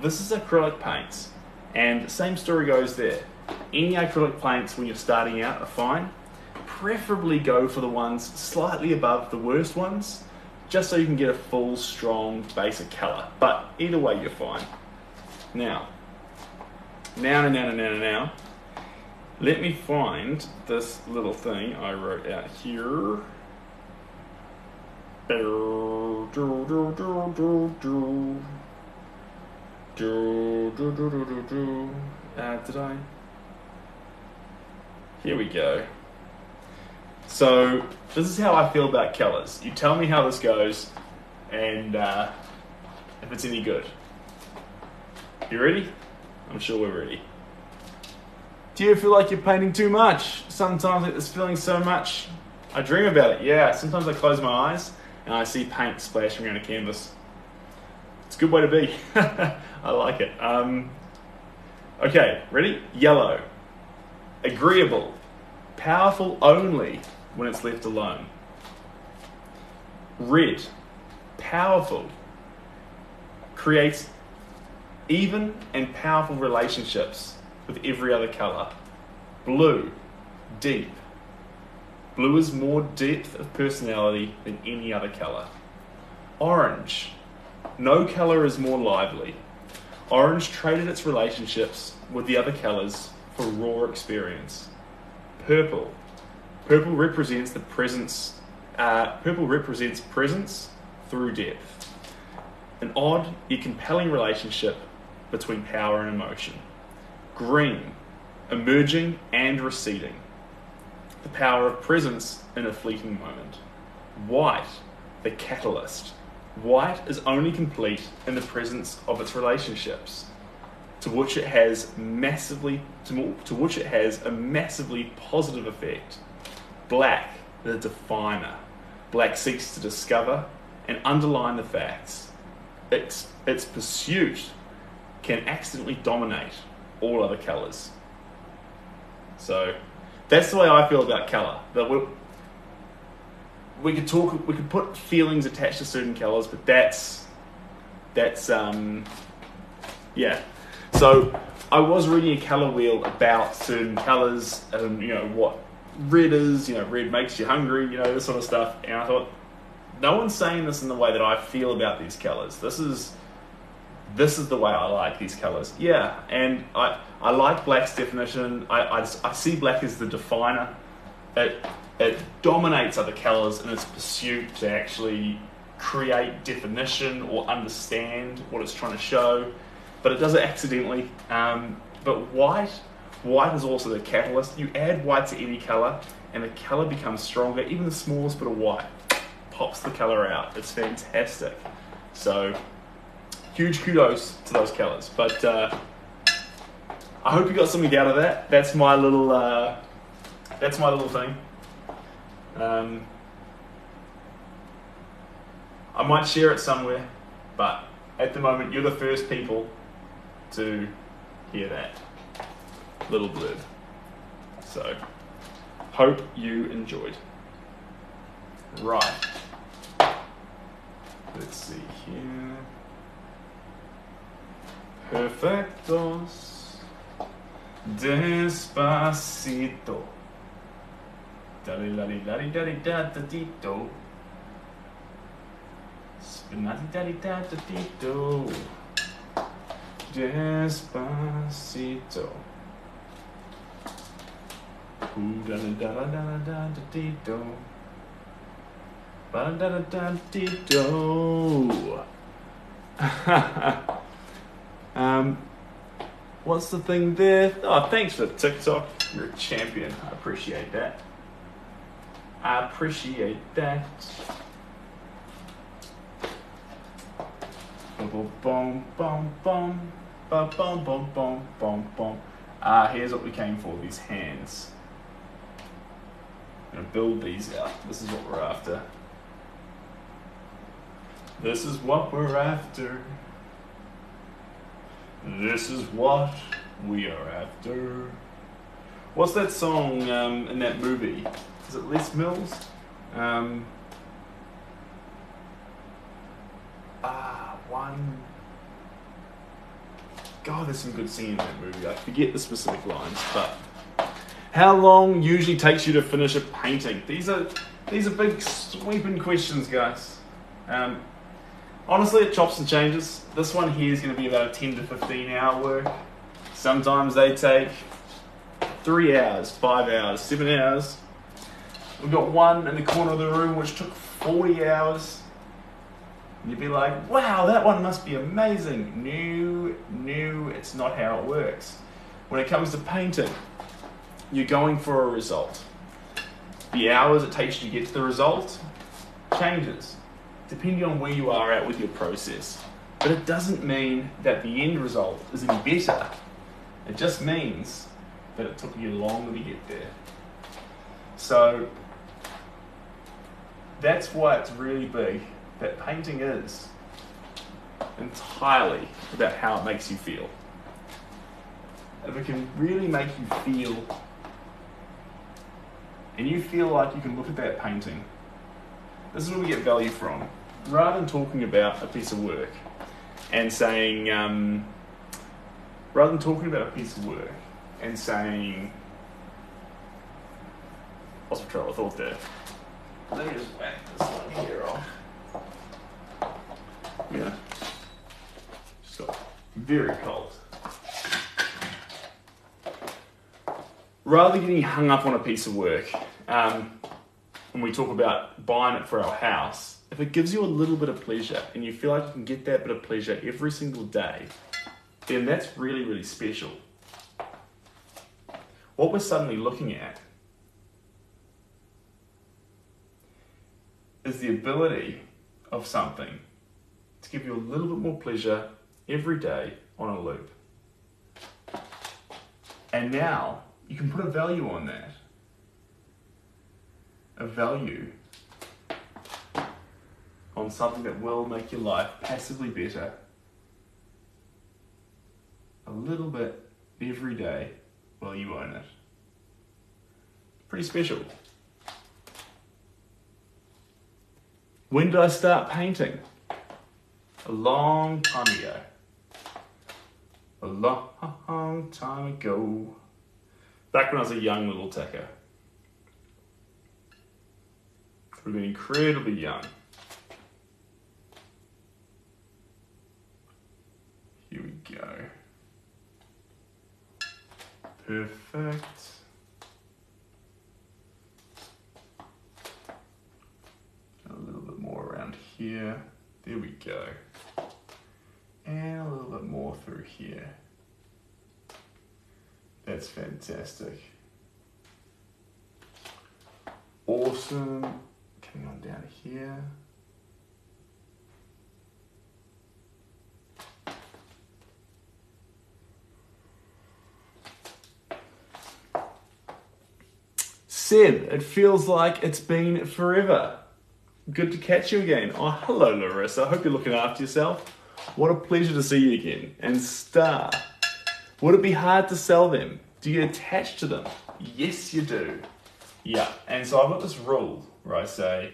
This is acrylic paints, and same story goes there. Any acrylic paints when you're starting out are fine. Preferably go for the ones slightly above the worst ones, just so you can get a full, strong, basic colour. But either way, you're fine. Now, let me find this little thing I wrote out here. Did I? Here we go. So this is how I feel about colours. You tell me how this goes, and if it's any good. You ready? I'm sure we're ready. Do you feel like you're painting too much? Sometimes I get this feeling so much, I dream about it. Yeah, sometimes I close my eyes and I see paint splashing around a canvas. It's a good way to be. I like it. Okay, ready? Yellow. Agreeable. Powerful only when it's left alone. Red. Powerful. Creates even and powerful relationships with every other colour. Blue. Deep. Blue is more depth of personality than any other colour. Orange. No colour is more lively. Orange traded its relationships with the other colours for raw experience. Purple. Purple represents the presence. Purple represents presence through depth. An odd yet compelling relationship between power and emotion. Green. Emerging and receding. The power of presence in a fleeting moment. White, the catalyst. White is only complete in the presence of its relationships, to which it has a massively positive effect. Black, the definer. Black seeks to discover and underline the facts. Its pursuit can accidentally dominate all other colours. So, that's the way I feel about colour. That we could put feelings attached to certain colours, but that's yeah. So I was reading a colour wheel about certain colours, and what red is. Red makes you hungry. This sort of stuff. And I thought, no one's saying this in the way that I feel about these colours. This is the way I like these colours. Yeah, and I like black's definition. I see black as the definer. It dominates other colours in its pursuit to actually create definition or understand what it's trying to show, but it does it accidentally. But white is also the catalyst. You add white to any colour and the colour becomes stronger. Even the smallest bit of white pops the colour out. It's fantastic. So huge kudos to those colours. But I hope you got something out of that. That's my little thing. I might share it somewhere, but at the moment you're the first people to hear that little blurb. So, hope you enjoyed. Right. Let's see here. Perfectos. Despacito. Daddy-daddy-daddy-daddy-da-da-dee-do. Spinati-daddy-da-da-dee-do. Despacito. Ooh-da-da-da-da-da-da-dee-do. Ba-da-da-da-dee-do. What's the thing there? Oh, thanks for TikTok. You're a champion. I appreciate that. I appreciate that. Boom, boom, boom, boom, boom, boom, boom, boom, boom, boom. Here's what we came for, these hands. I'm gonna build these out. This is what we're after. This is what we're after. This is what we are after. What's that song in that movie? Is it Les Mills? God, there's some good singing in that movie. I forget the specific lines, but how long usually takes you to finish a painting? These are big sweeping questions, guys. Honestly, it chops and changes. This one here is going to be about a 10 to 15 hour work. Sometimes they take 3 hours, 5 hours, 7 hours. We've got one in the corner of the room which took 40 hours. And you'd be like, wow, that one must be amazing. No, it's not how it works. When it comes to painting, you're going for a result. The hours it takes you to get to the result changes, depending on where you are at with your process. But it doesn't mean that the end result is any better. It just means that it took you longer to get there. So that's why it's really big that painting is entirely about how it makes you feel. If it can really make you feel, and you feel like you can look at that painting, this is where we get value from. Rather than talking about a piece of work and saying, lost my trail of thought there. Let me just whack this one here off. Yeah, just got very cold. Rather than getting hung up on a piece of work, when we talk about buying it for our house, if it gives you a little bit of pleasure and you feel like you can get that bit of pleasure every single day, then that's really, really special. What we're suddenly looking at is the ability of something to give you a little bit more pleasure every day on a loop. And now you can put a value on that. A value on something that will make your life passively better a little bit every day while you own it. Pretty special. When did I start painting? A long time ago. A long time ago. Back when I was a young little ticker. Would have been incredibly young. Here we go. Perfect. A little bit more around here. There we go. And a little bit more through here. That's fantastic. Awesome. Coming on down here. Seb, it feels like it's been forever. Good to catch you again. Oh, hello Larissa. I hope you're looking after yourself. What a pleasure to see you again. And Star, would it be hard to sell them? Do you get attached to them? Yes, you do. Yeah, and so I've got this rule where I say,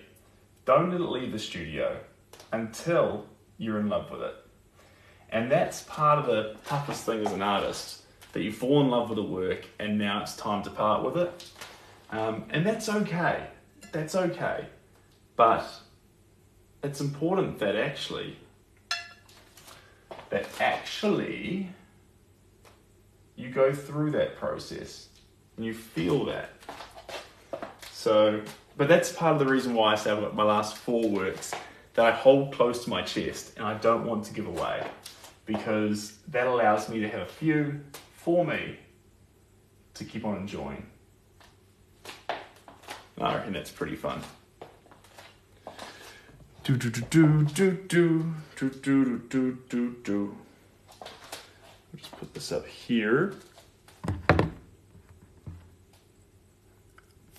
don't let it leave the studio until you're in love with it. And that's part of the toughest thing as an artist, that you fall in love with the work and now it's time to part with it. And that's okay. That's okay. But it's important that actually you go through that process and you feel that. So, but that's part of the reason why I say I've got my last 4 works that I hold close to my chest and I don't want to give away, because that allows me to have a few for me to keep on enjoying. I reckon that's pretty fun. Do do do do do do do do do do do. I'll just put this up here.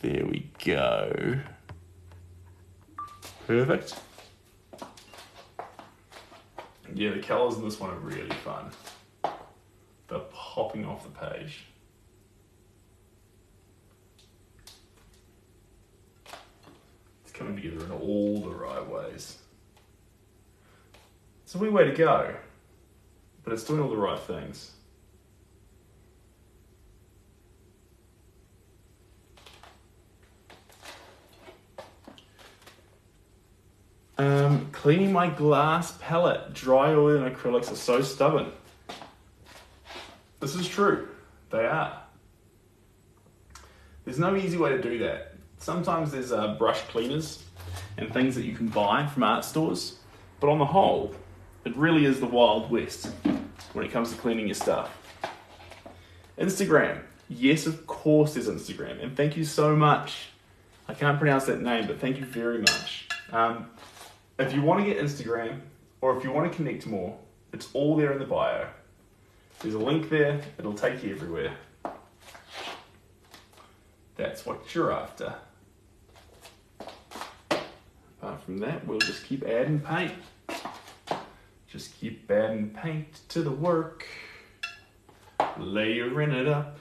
There we go. Perfect. Yeah, the colours in this one are really fun. They're popping off the page. Coming together in all the right ways. It's a wee way to go, but it's doing all the right things. Cleaning my glass palette. Dry oil and acrylics are so stubborn. This is true. They are. There's no easy way to do that. Sometimes there's brush cleaners and things that you can buy from art stores, but on the whole, it really is the Wild West when it comes to cleaning your stuff. Instagram. Yes, of course there's Instagram, and thank you so much. I can't pronounce that name, but thank you very much. If you want to get Instagram, or if you want to connect more, it's all there in the bio. There's a link there, it'll take you everywhere. That's what you're after. Apart from that, we'll just keep adding paint. Just keep adding paint to the work. Layering it up.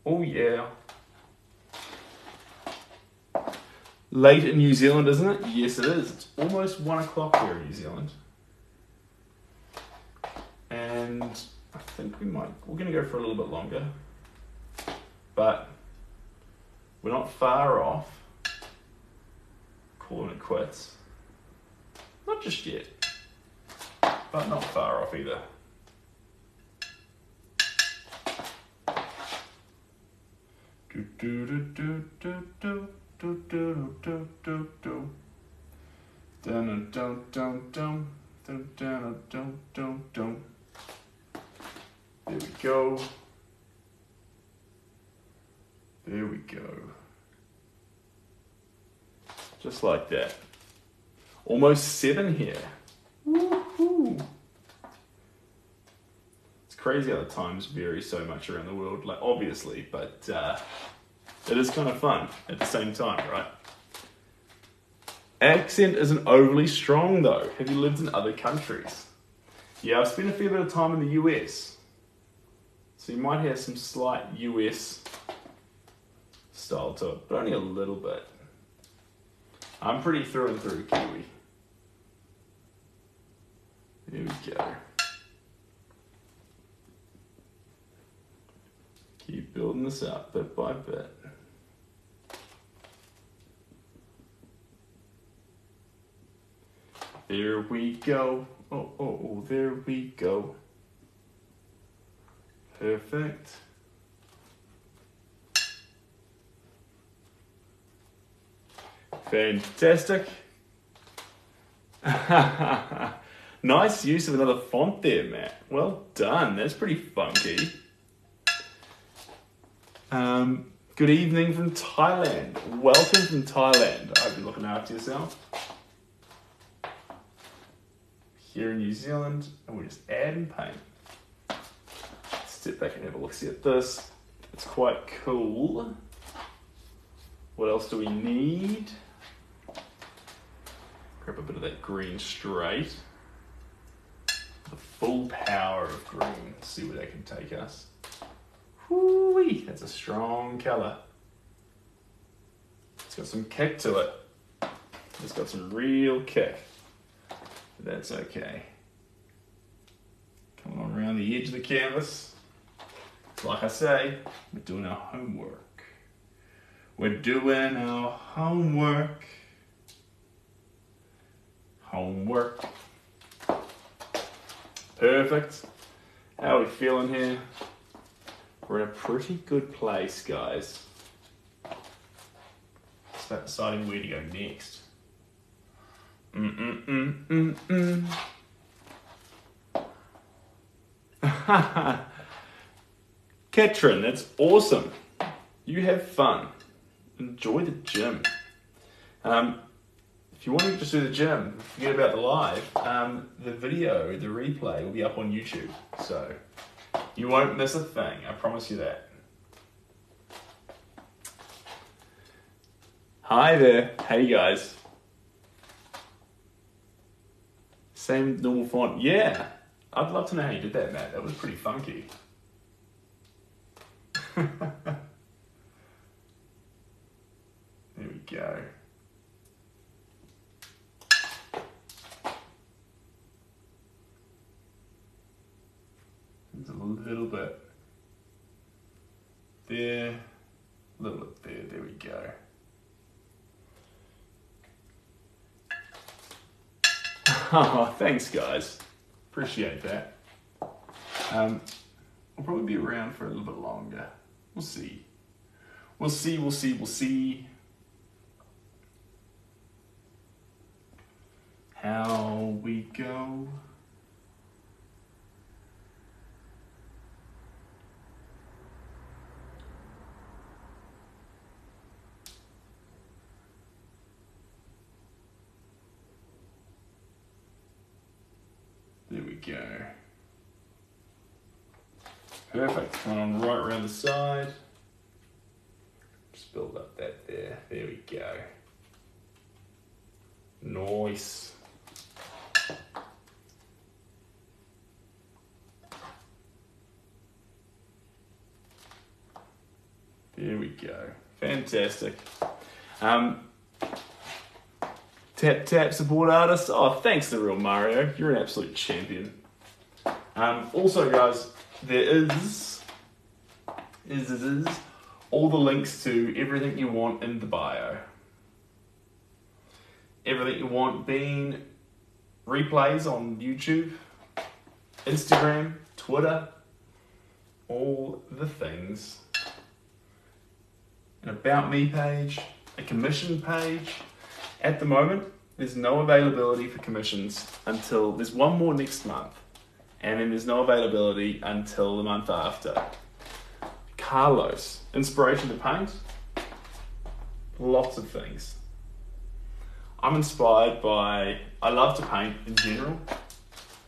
Oh yeah. Late in New Zealand, isn't it? Yes, it is. It's almost 1 o'clock here in New Zealand. And I think we're gonna go for a little bit longer. But we're not far off calling it quits. Not just yet, but not far off either. Do do do do do do do do do do do. Dun dun dun dun dun dun dun dun dun. There we go. There we go. Just like that. Almost 7 here. Woohoo! It's crazy how the times vary so much around the world, like obviously, but it is kind of fun at the same time, right? Accent isn't overly strong though. Have you lived in other countries? Yeah, I've spent a fair bit of time in the US. So you might have some slight US style to it, but only a little bit. I'm pretty through and through Kiwi. Here we go. Keep building this up bit by bit. There we go. Oh, there we go. Perfect. Fantastic. Nice use of another font there, Matt. Well done. That's pretty funky. Good evening from Thailand. Welcome from Thailand. I hope you're looking after yourself. Here in New Zealand, and we're just adding paint. Step back and have a look-see at this. It's quite cool. What else do we need? Grab a bit of that green straight. The full power of green. Let's see where that can take us. Whoo-wee, that's a strong colour. It's got some kick to it. It's got some real kick. That's okay. Coming on around the edge of the canvas. Like I say, we're doing our homework. We're doing our homework. Homework. Perfect. How are we feeling here? We're in a pretty good place, guys. It's about deciding where to go next. Katrin, that's awesome. You have fun. Enjoy the gym. If you want to just do the gym, forget about the live. The video, the replay will be up on YouTube. So you won't miss a thing. I promise you that. Hi there. Hey guys. Same normal font. Yeah. I'd love to know how you did that, Matt. That was pretty funky. There we go. There's a little bit there, a little bit there. There we go. Oh, thanks, guys. Appreciate that. I'll probably be around for a little bit longer. We'll see. We'll see. How we go. There we go. Perfect. Coming on right around the side. Just build up that there. There we go. Nice. There we go. Fantastic. Tap support artist. Oh, thanks the real Mario. You're an absolute champion. Also, guys, there is all the links to everything you want in the bio. Everything you want being replays on YouTube, Instagram, Twitter, all the things. An About Me page, a commission page. At the moment, there's no availability for commissions until there's one more next month, and then there's no availability until the month after. Carlos, inspiration to paint, lots of things. I'm inspired by, I love to paint in general.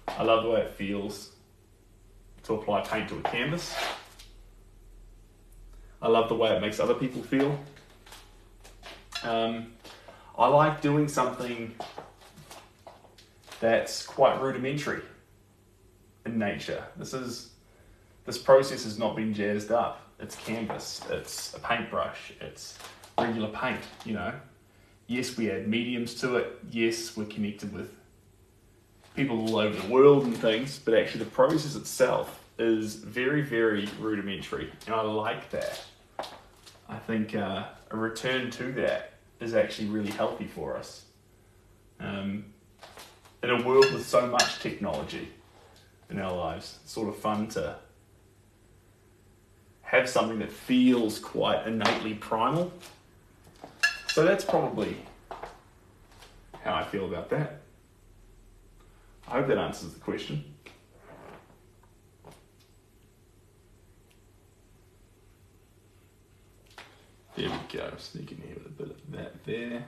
I love the way it feels to apply paint to a canvas. I love the way it makes other people feel. I like doing something that's quite rudimentary in nature. This process has not been jazzed up. it's canvas, it's a paintbrush, it's regular paint, you know. Yes, we add mediums to it. Yes, we're connected with people all over the world and things, but actually the process itself is very, very rudimentary, and I like that. I think a return to that is actually really healthy for us. In a world with so much technology in our lives, it's sort of fun to have something that feels quite innately primal. So that's probably how I feel about that. I hope that answers the question. There we go, sneak in here with a bit of that there.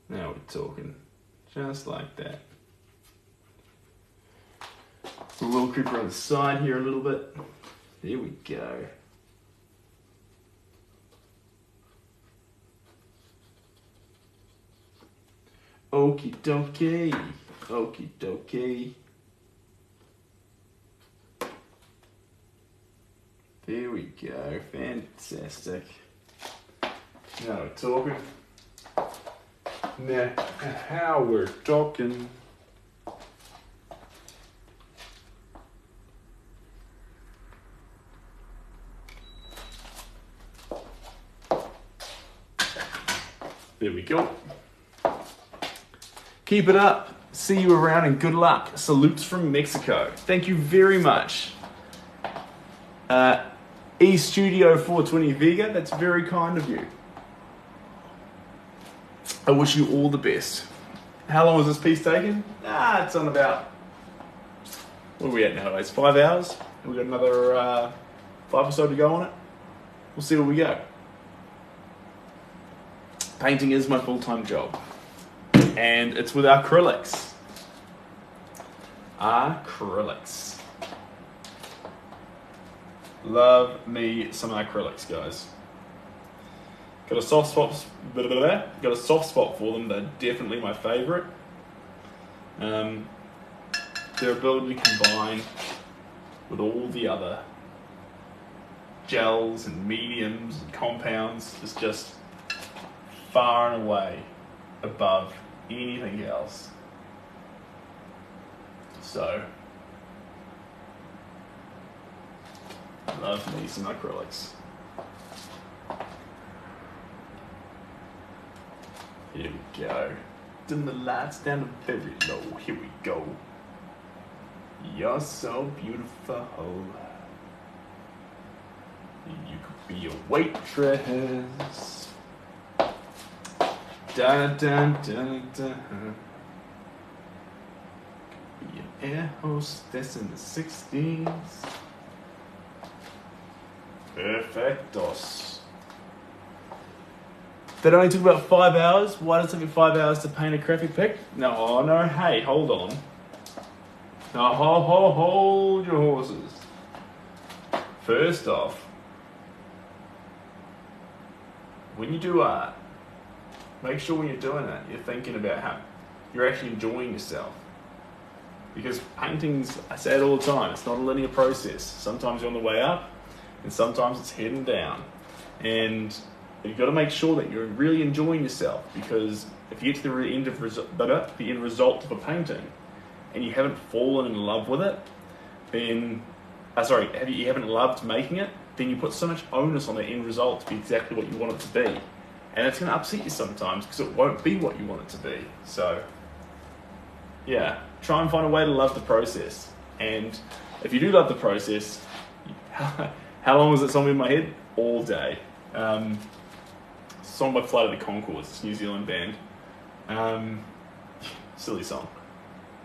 Now we're talking, just like that. A little creep around the side here a little bit. There we go. Okie dokie, okie dokie. There we go, fantastic. Now we're talking. Now, how we're talking. There we go. Keep it up. See you around and good luck. Salutes from Mexico. Thank you very much. eStudio 420 Vega, that's very kind of you. I wish you all the best. How long was this piece taking? It's on about, what are we at nowadays? 5 hours? We've got another 5 or so to go on it. We'll see where we go. Painting is my full-time job. And it's with acrylics. Acrylics. Love me some acrylics, guys. Got a soft spot. Got a soft spot for them. They're definitely my favourite. Their ability to combine with all the other gels and mediums and compounds is just far and away above anything else. So, love me some acrylics. Here we go. Dim the lights down to very low. Here we go. You're so beautiful. You could be a waitress. Da da da da. Be an air hostess in the 60s. Perfectos. That only took about 5 hours. Why does it take 5 hours to paint a crappy pic? No, oh no, hey, hold on. Now, hold your horses. First off, when you do art, make sure when you're doing it, you're thinking about how you're actually enjoying yourself. Because painting's, I say it all the time, it's not a linear process. Sometimes you're on the way up, and sometimes it's heading down. And you've got to make sure that you're really enjoying yourself, because if you get to the end result of a painting and you haven't fallen in love with it, then you haven't loved making it, then you put so much onus on the end result to be exactly what you want it to be, and it's going to upset you sometimes because it won't be what you want it to be. So yeah, try and find a way to love the process. And if you do love the process, how long was that song in my head? All day. Song by Flight of the Conchords, it's a New Zealand band. Silly song.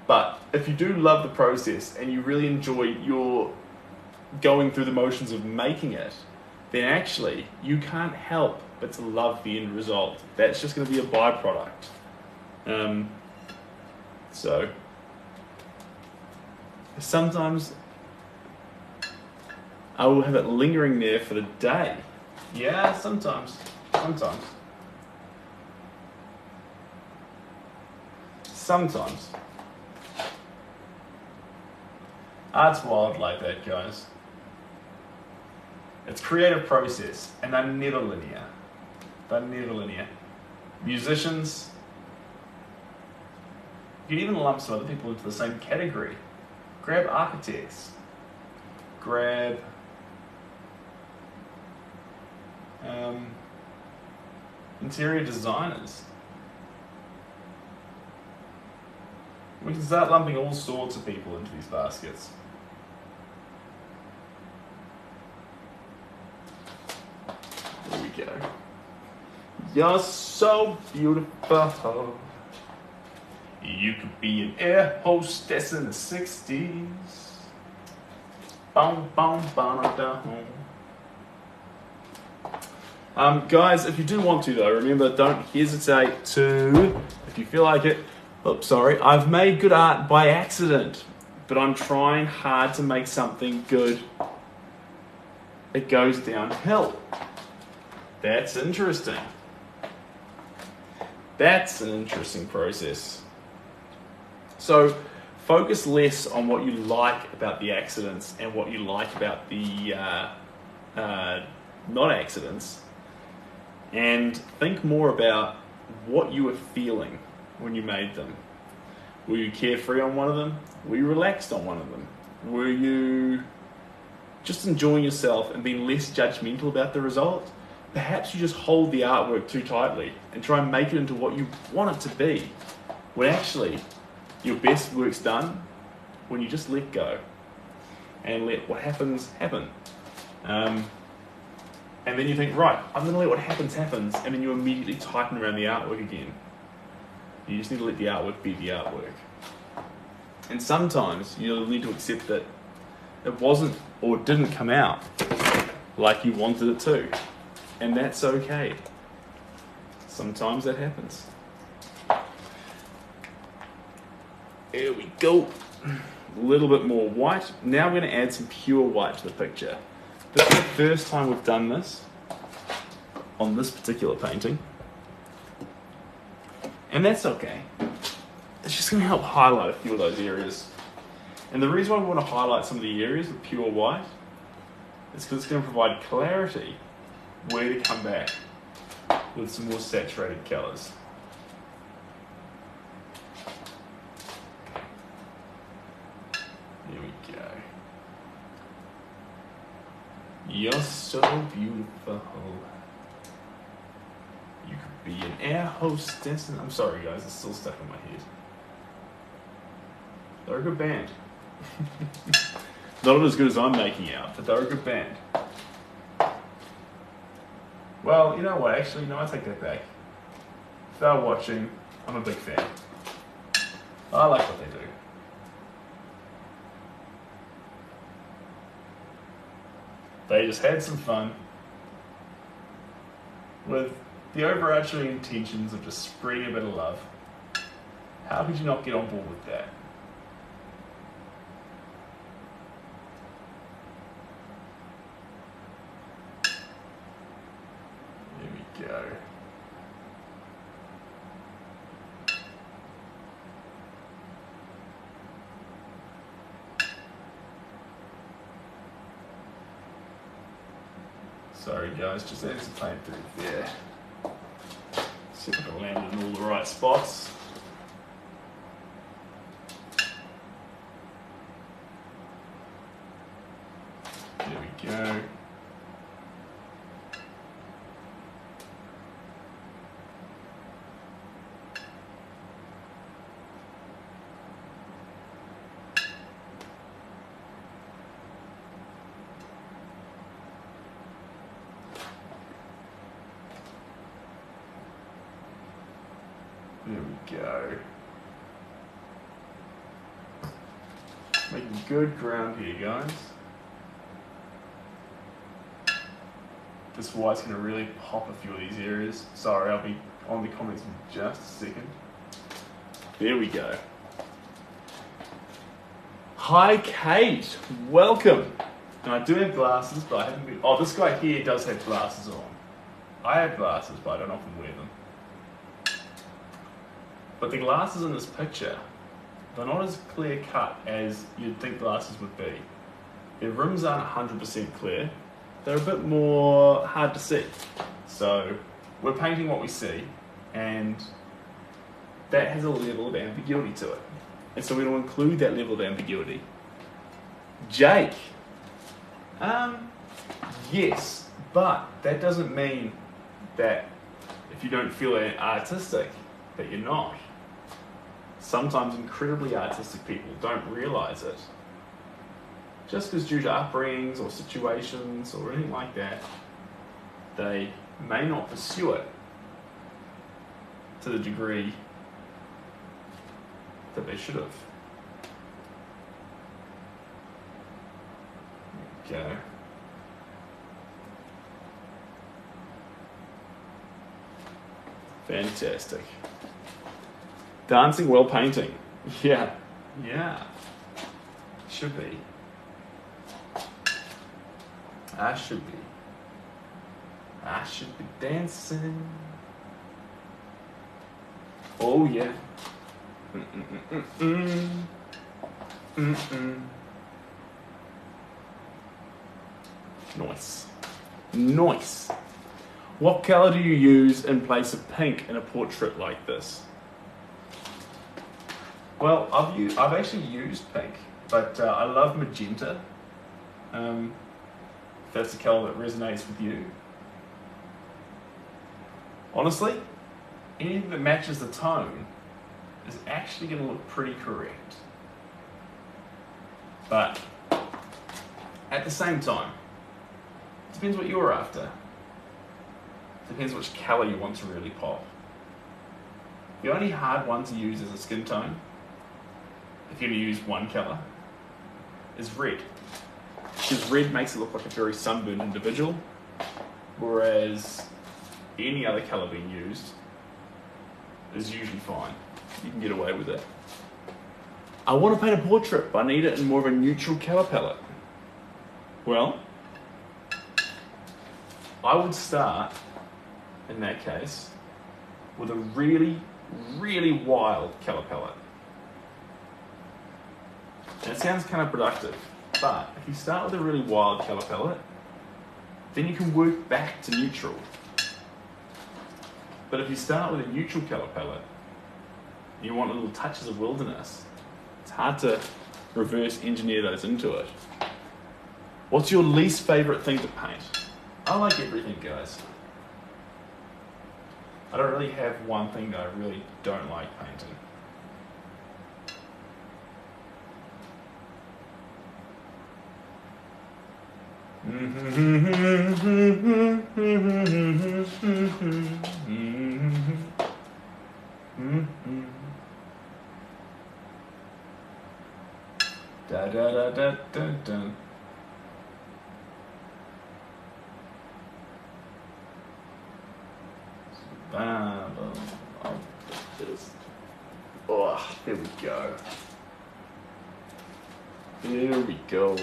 But if you do love the process and you really enjoy your going through the motions of making it, then actually you can't help but to love the end result. That's just going to be a byproduct. So sometimes I will have it lingering there for the day. Yeah, sometimes. Art's wild like that, guys. It's creative process, and they're never linear. They're never linear. Musicians, you can even lump some other people into the same category. Grab architects. Grab interior designers. We can start lumping all sorts of people into these baskets. There we go. You're so beautiful. You could be an air hostess in the 60s. Boom, boom, boom, down. Guys, if you do want to though, remember, don't hesitate to, if you feel like it, I've made good art by accident, but I'm trying hard to make something good. It goes downhill. That's interesting. That's an interesting process. So focus less on what you like about the accidents and what you like about the not accidents, and think more about what you were feeling when you made them. Were you carefree on one of them? Were you relaxed on one of them? Were you just enjoying yourself and being less judgmental about the result? Perhaps you just hold the artwork too tightly and try and make it into what you want it to be, when actually your best work's done when you just let go and let what happens happen. And then you think, right, I'm going to let what happens, and then you immediately tighten around the artwork again. You just need to let the artwork be the artwork. And sometimes you'll need to accept that it wasn't or didn't come out like you wanted it to. And that's okay. Sometimes that happens. There we go. A little bit more white. Now we're going to add some pure white to the picture. This is the first time we've done this on this particular painting. And that's okay. It's just going to help highlight a few of those areas. And the reason why we want to highlight some of the areas with pure white is because it's going to provide clarity where to come back with some more saturated colours. There we go. You're so beautiful. You could be an air hostess. I'm sorry guys, it's still stuck in my head. They're a good band. Not as good as I'm making out, but they're a good band. Well, you know what, actually, no, I take that back. If they're watching, I'm a big fan. I like what they do. They just had some fun with the overarching intentions of just spreading a bit of love. How could you not get on board with that? There we go. Sorry guys, just adding some paint through there. See if I can land it in all the right spots. There we go. There we go. Making good ground here, guys. This white's going to really pop a few of these areas. Sorry, I'll be on the comments in just a second. There we go. Hi, Kate. Welcome. Now, I do have glasses, but I haven't been... Oh, this guy here does have glasses on. I have glasses, but I don't often wear them. But the glasses in this picture they're not as clear cut as you'd think glasses would be. Their rims aren't 100% clear, they're a bit more hard to see. So we're painting what we see, and that has a level of ambiguity to it. And so we're going to include that level of ambiguity. Jake. Yes, but that doesn't mean that if you don't feel artistic, that you're not. Sometimes incredibly artistic people don't realise it. Just because due to upbringings or situations or anything like that, they may not pursue it to the degree that they should have. There we go. Fantastic. Dancing while painting. Yeah. Should be. I should be. I should be dancing. Oh yeah. Nice. Nice. What colour do you use in place of pink in a portrait like this? Well, I've actually used pink, but I love magenta. If that's a colour that resonates with you. Honestly, anything that matches the tone is actually going to look pretty correct. But at the same time, it depends what you're after. Depends which colour you want to really pop. The only hard one to use as a skin tone, if you're going to use one colour, is red. Because red makes it look like a very sunburned individual, whereas any other colour being used is usually fine. You can get away with it. I want to paint a portrait, but I need it in more of a neutral colour palette. Well, I would start, in that case, with a really, really wild colour palette. And it sounds kind of productive, but if you start with a really wild colour palette, then you can work back to neutral. But if you start with a neutral colour palette, you want little touches of wilderness, it's hard to reverse engineer those into it. What's your least favourite thing to paint? I like everything, guys. I don't really have one thing that I really don't like painting. Da da da da da da. Oh, there we go. There we go.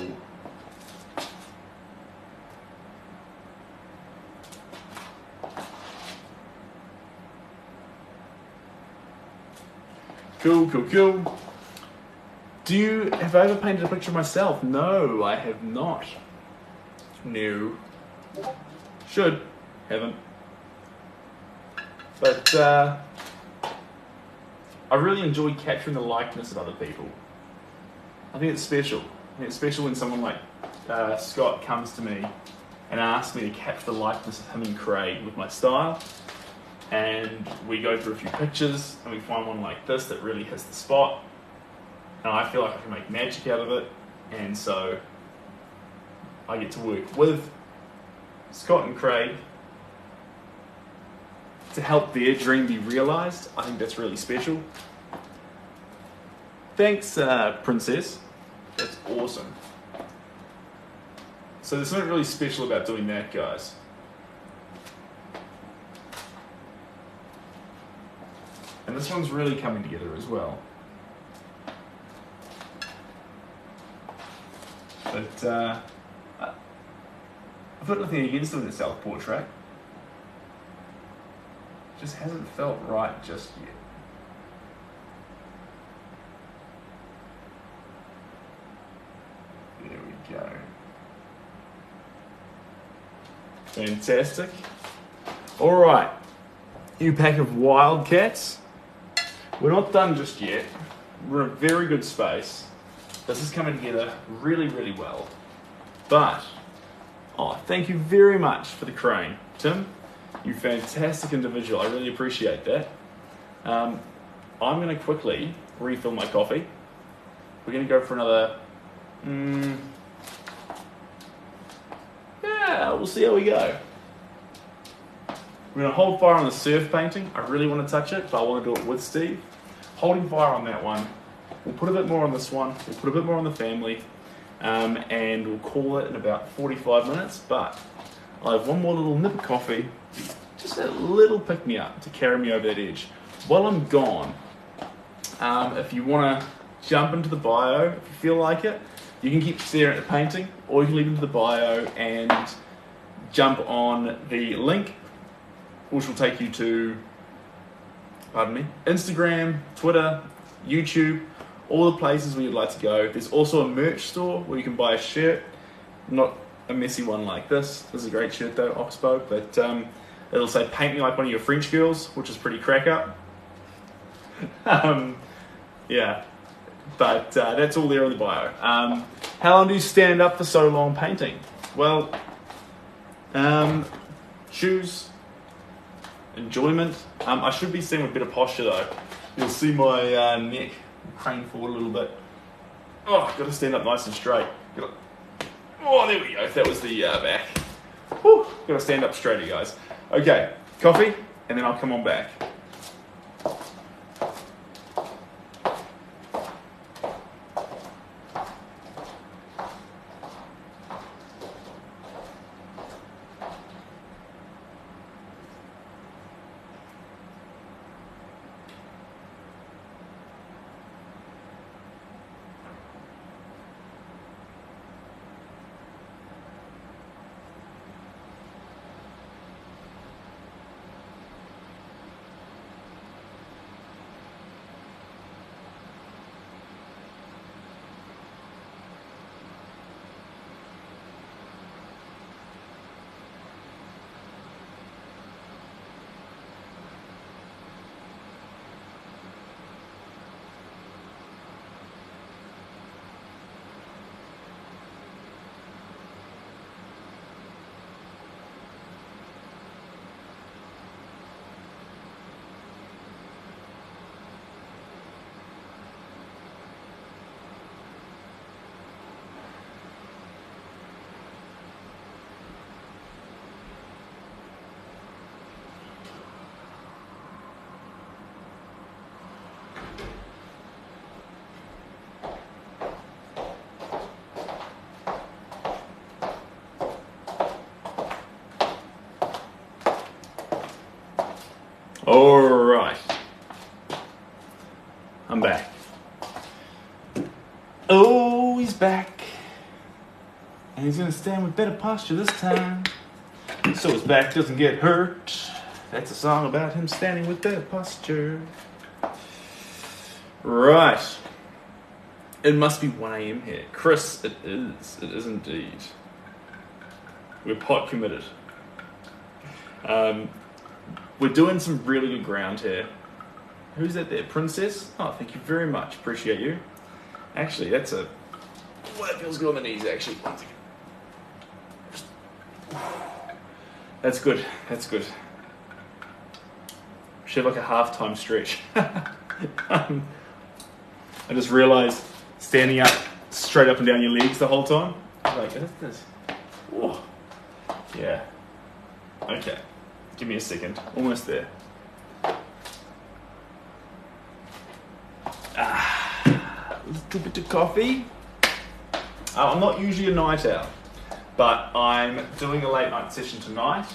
Cool, cool, cool. Have I ever painted a picture of myself? No, I have not. No. Should. Haven't. But I really enjoy capturing the likeness of other people. I think it's special. I think it's special when someone like Scott comes to me and asks me to capture the likeness of him and Craig with my style. And we go through a few pictures and we find one like this that really hits the spot. And I feel like I can make magic out of it. And so I get to work with Scott and Craig to help their dream be realised. I think that's really special. Thanks, Princess. That's awesome. So there's something really special about doing that, guys. And this one's really coming together as well. But I've got nothing against doing the self-portrait. Just hasn't felt right just yet. Fantastic. All right, you pack of wildcats. We're not done just yet. We're in a very good space. This is coming together really, really well. But, thank you very much for the crane, Tim. You fantastic individual. I really appreciate that. I'm going to quickly refill my coffee. We're going to go for another. Yeah, we'll see how we go. We're going to hold fire on the surf painting. I really want to touch it, but I want to do it with Steve. Holding fire on that one. We'll put a bit more on this one. We'll put a bit more on the family. And we'll call it in about 45 minutes. But I'll have one more little nip of coffee. Just a little pick-me-up to carry me over that edge. While I'm gone, if you want to jump into the bio, if you feel like it, you can keep staring at the painting, or you can leave into the bio and jump on the link, which will take you to, Instagram, Twitter, YouTube, all the places where you'd like to go. There's also a merch store where you can buy a shirt, not a messy one like this. This is a great shirt though, Oxbow, but it'll say "Paint me like one of your French girls," which is pretty crack up. Yeah, but that's all there in the bio. How long do you stand up for so long painting? Well, shoes, enjoyment. I should be sitting with a bit of posture though. You'll see my neck crane forward a little bit. Oh, I've got to stand up nice and straight. Oh, there we go. That was the back. Whew, got to stand up straighter, guys. Okay, coffee, and then I'll come on back. All right, I'm back. Oh, he's back. And he's gonna stand with better posture this time, so his back doesn't get hurt. That's a song about him standing with better posture. Right. It must be 1 a.m. here. Chris, it is. It is indeed. We're pot committed. We're doing some really good ground here. Who's that there? Princess? Oh, thank you very much. Appreciate you. Actually, that's a... Oh, that feels good on the knees, actually. One second. That's good. That's good. Should have like a half-time stretch. I just realised standing up straight up and down your legs the whole time. Like, this. Whoa. Yeah. Okay. Give me a second. Almost there. A little bit of coffee. I'm not usually a night owl, but I'm doing a late night session tonight,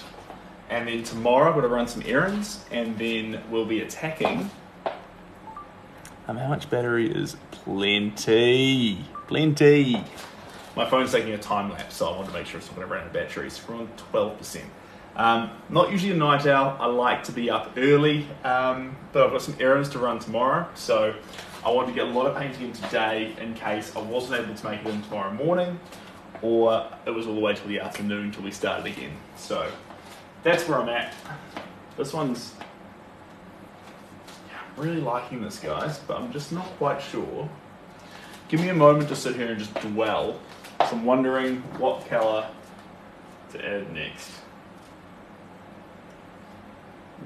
and then tomorrow I've got to run some errands, and then we'll be attacking. How much battery is plenty? Plenty. My phone's taking a time lapse, so I want to make sure it's not going to run out of batteries. We're on 12%. Not usually a night owl. I like to be up early, but I've got some errands to run tomorrow, so I want to get a lot of painting in today in case I wasn't able to make it in tomorrow morning, or it was all the way till the afternoon till we started again. So that's where I'm at. This one's, I'm really liking this, guys, but I'm just not quite sure. Give me a moment to sit here and just dwell. So I'm wondering what colour to add next.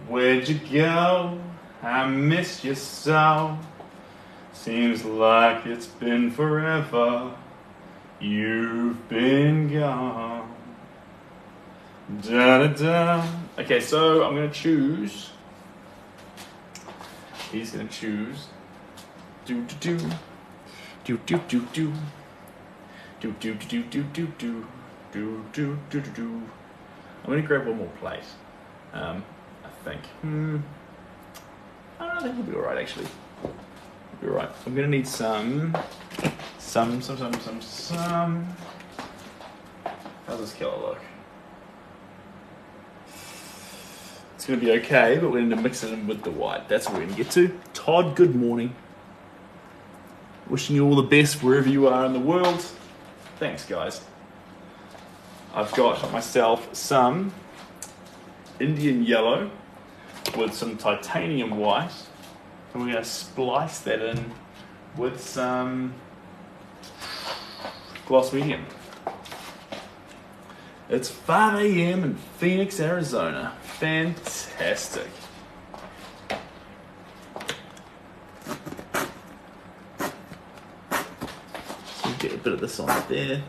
Where'd you go? I missed you so. Seems like it's been forever. You've been gone. Da da da. Okay, so I'm gonna choose. He's gonna choose. Do do do. Do do do do. Do do do do do do. Do do do do do. I'm gonna grab one more plate. I think. I don't know, I think we'll be alright actually. We'll be alright. I'm gonna need some. How's this colour look? It's gonna be okay, but we're gonna mix it in with the white. That's what we're gonna get to. Todd, good morning. Wishing you all the best wherever you are in the world. Thanks, guys. I've got myself some Indian yellow with some titanium white, and we're going to splice that in with some gloss medium. It's 5 a.m. in Phoenix, Arizona. Fantastic. So get a bit of this on there.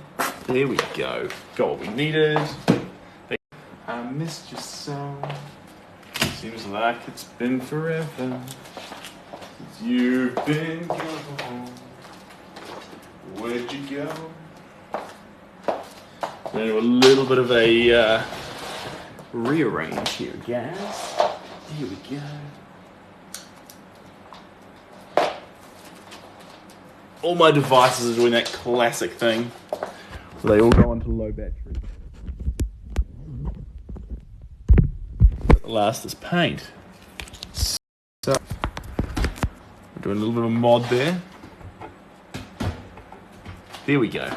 There we go. Got what we needed. I missed you so. Seems like it's been forever since you've been gone. Where'd you go? We're going to do a little bit of a rearrange here, guys. Here we go. All my devices are doing that classic thing where they all go onto low battery. Last is paint. So we're doing a little bit of a mod there. There we go.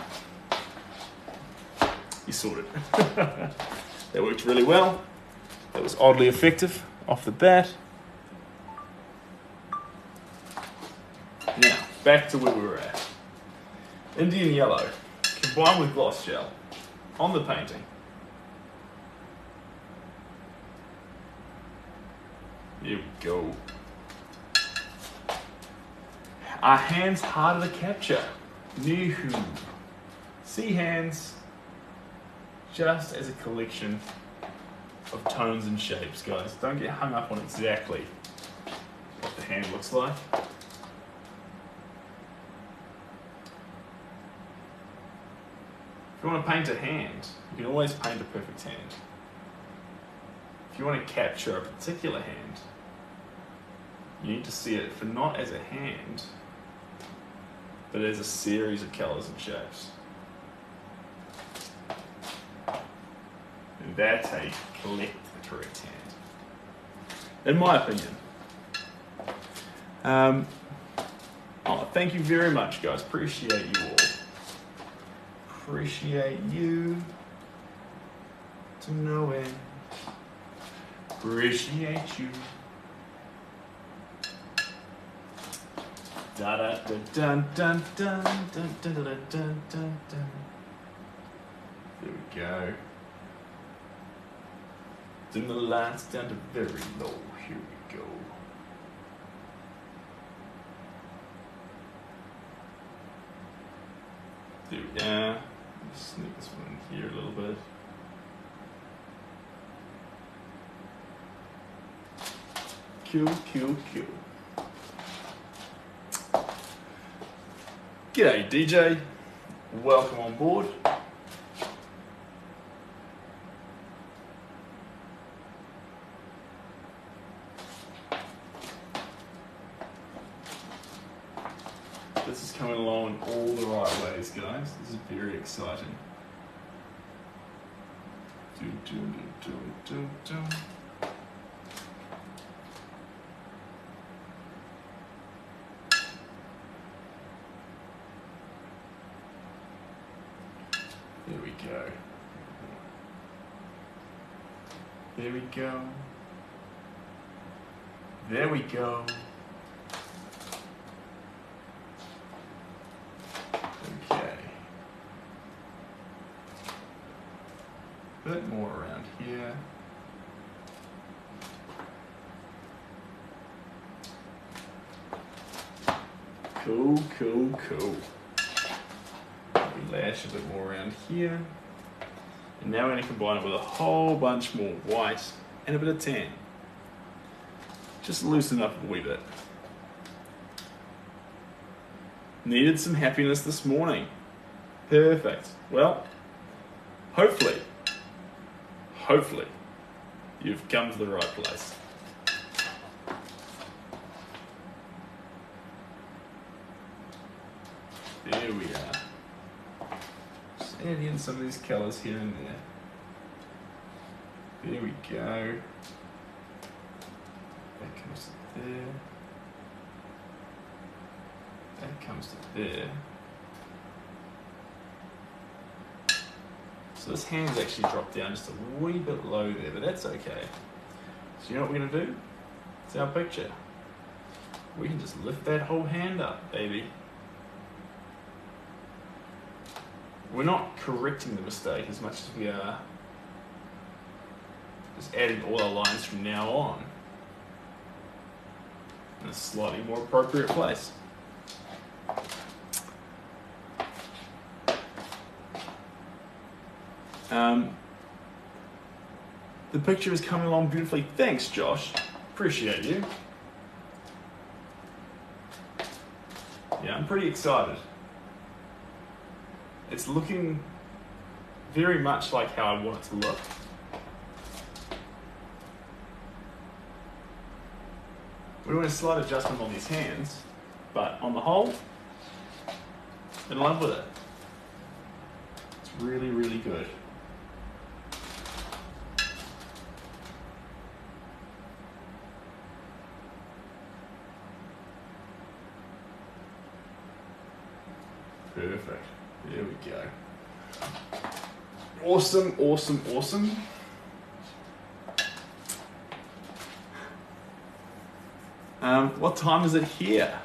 You sorted. That worked really well. That was oddly effective off the bat. Now, back to where we were at. Indian yellow, combined with gloss gel, on the painting. Here we go. Are hands harder to capture? No. See hands just as a collection of tones and shapes, guys. Don't get hung up on exactly what the hand looks like. If you want to paint a hand, you can always paint a perfect hand. If you want to capture a particular hand, you need to see it for not as a hand, but as a series of colours and shapes. And that's how you collect the correct hand, in my opinion. Thank you very much, guys. Appreciate you all. Appreciate you to no end. Appreciate you. Da da da dun dun dun dun dun dun dun dun dun. There we go. Dim the lights down to very low. Here we go. There we go. Sneak this one in here a little bit. Cool. G'day DJ, welcome on board. This is coming along in all the right ways, guys. This is very exciting. Do. There we go. There we go. Okay. A bit more around here. Cool, cool, cool. We lash a bit more around here. And now we're going to combine it with a whole bunch more white and a bit of tan. Just loosen up a wee bit. Needed some happiness this morning. Perfect. Well, hopefully, you've come to the right place. There we are. Just add in some of these colours here and there. There we go. That comes to there. That comes to there. So this hand's actually dropped down just a wee bit low there, but that's okay. So you know what we're going to do? It's our picture. We can just lift that whole hand up, baby. We're not correcting the mistake as much as we are just adding all our lines from now on in a slightly more appropriate place. The picture is coming along beautifully. Thanks, Josh. Appreciate you. Yeah, I'm pretty excited. It's looking very much like how I want it to look. We're doing a slight adjustment on these hands, but on the whole, in love with it. It's really, really good. Perfect. There we go. Awesome, awesome, awesome. What time is it here?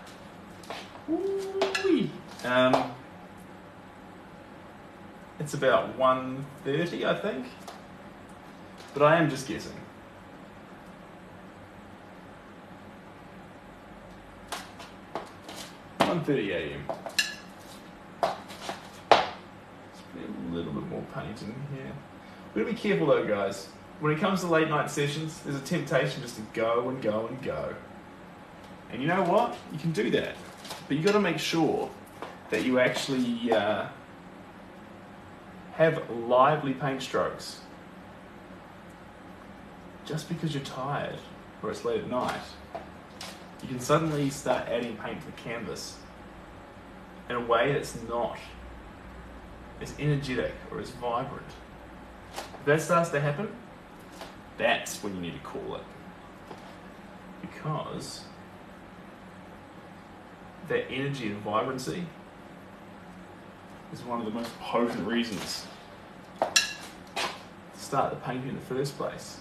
Ooh-wee. It's about 1:30, I think. But I am just guessing. A.m. A little bit more painting here. We've got to be careful though, guys. When it comes to late night sessions, there's a temptation just to go and go and go. And you know what? You can do that. But you've got to make sure that you actually have lively paint strokes. Just because you're tired or it's late at night, you can suddenly start adding paint to the canvas in a way that's not as energetic or as vibrant. If that starts to happen, that's when you need to call it. Because that energy and vibrancy is one of the most potent reasons to start the painting in the first place.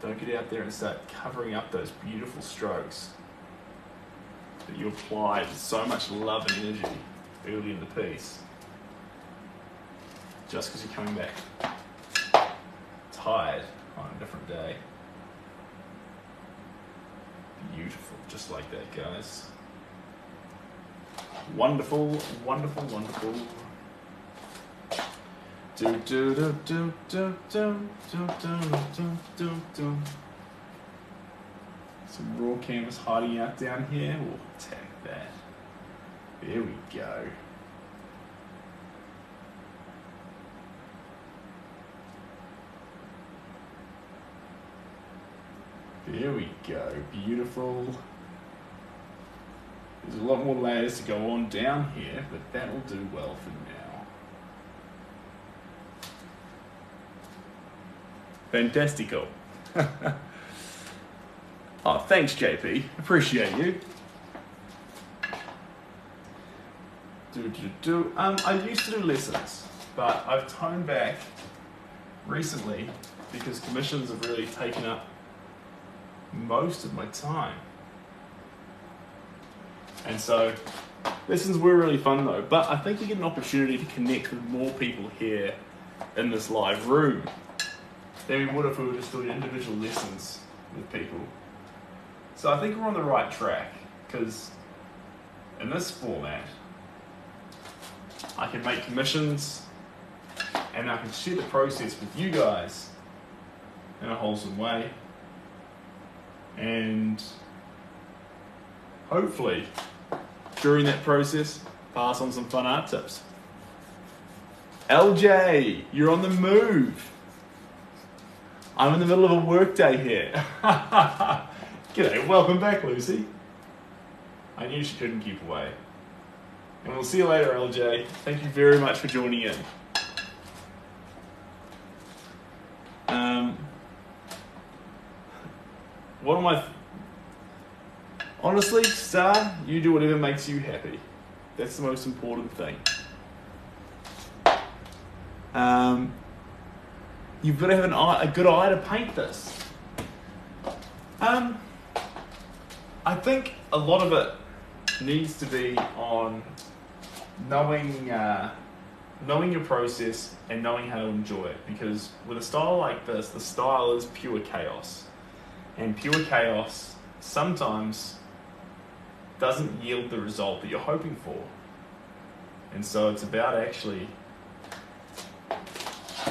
Don't get out there and start covering up those beautiful strokes that you applied with so much love and energy early in the piece, just because you're coming back tired on a different day. Beautiful, just like that, guys. Wonderful, wonderful, wonderful. Do do do do do do do do do do. Some raw canvas hiding out down here. We'll attack that. There we go. There we go. Beautiful. There's a lot more layers to go on down here, but that will do well for now. Fantastico. Oh, thanks, JP. Appreciate you. I used to do lessons, but I've toned back recently because commissions have really taken up most of my time. And so lessons were really fun though, but I think you get an opportunity to connect with more people here in this live room than we would if we were just doing individual lessons with people. So I think we're on the right track, because in this format I can make commissions and I can share the process with you guys in a wholesome way, and hopefully during that process pass on some fun art tips. LJ, you're on the move. I'm in the middle of a work day here. G'day, welcome back, Lucy. I knew she couldn't keep away. And we'll see you later, LJ. Thank you very much for joining in. What am I... Honestly, Star, you do whatever makes you happy. That's the most important thing. You've got to have a good eye to paint this. I think a lot of it needs to be on knowing your process and knowing how to enjoy it. Because with a style like this, the style is pure chaos. And pure chaos sometimes doesn't yield the result that you're hoping for. And so it's about actually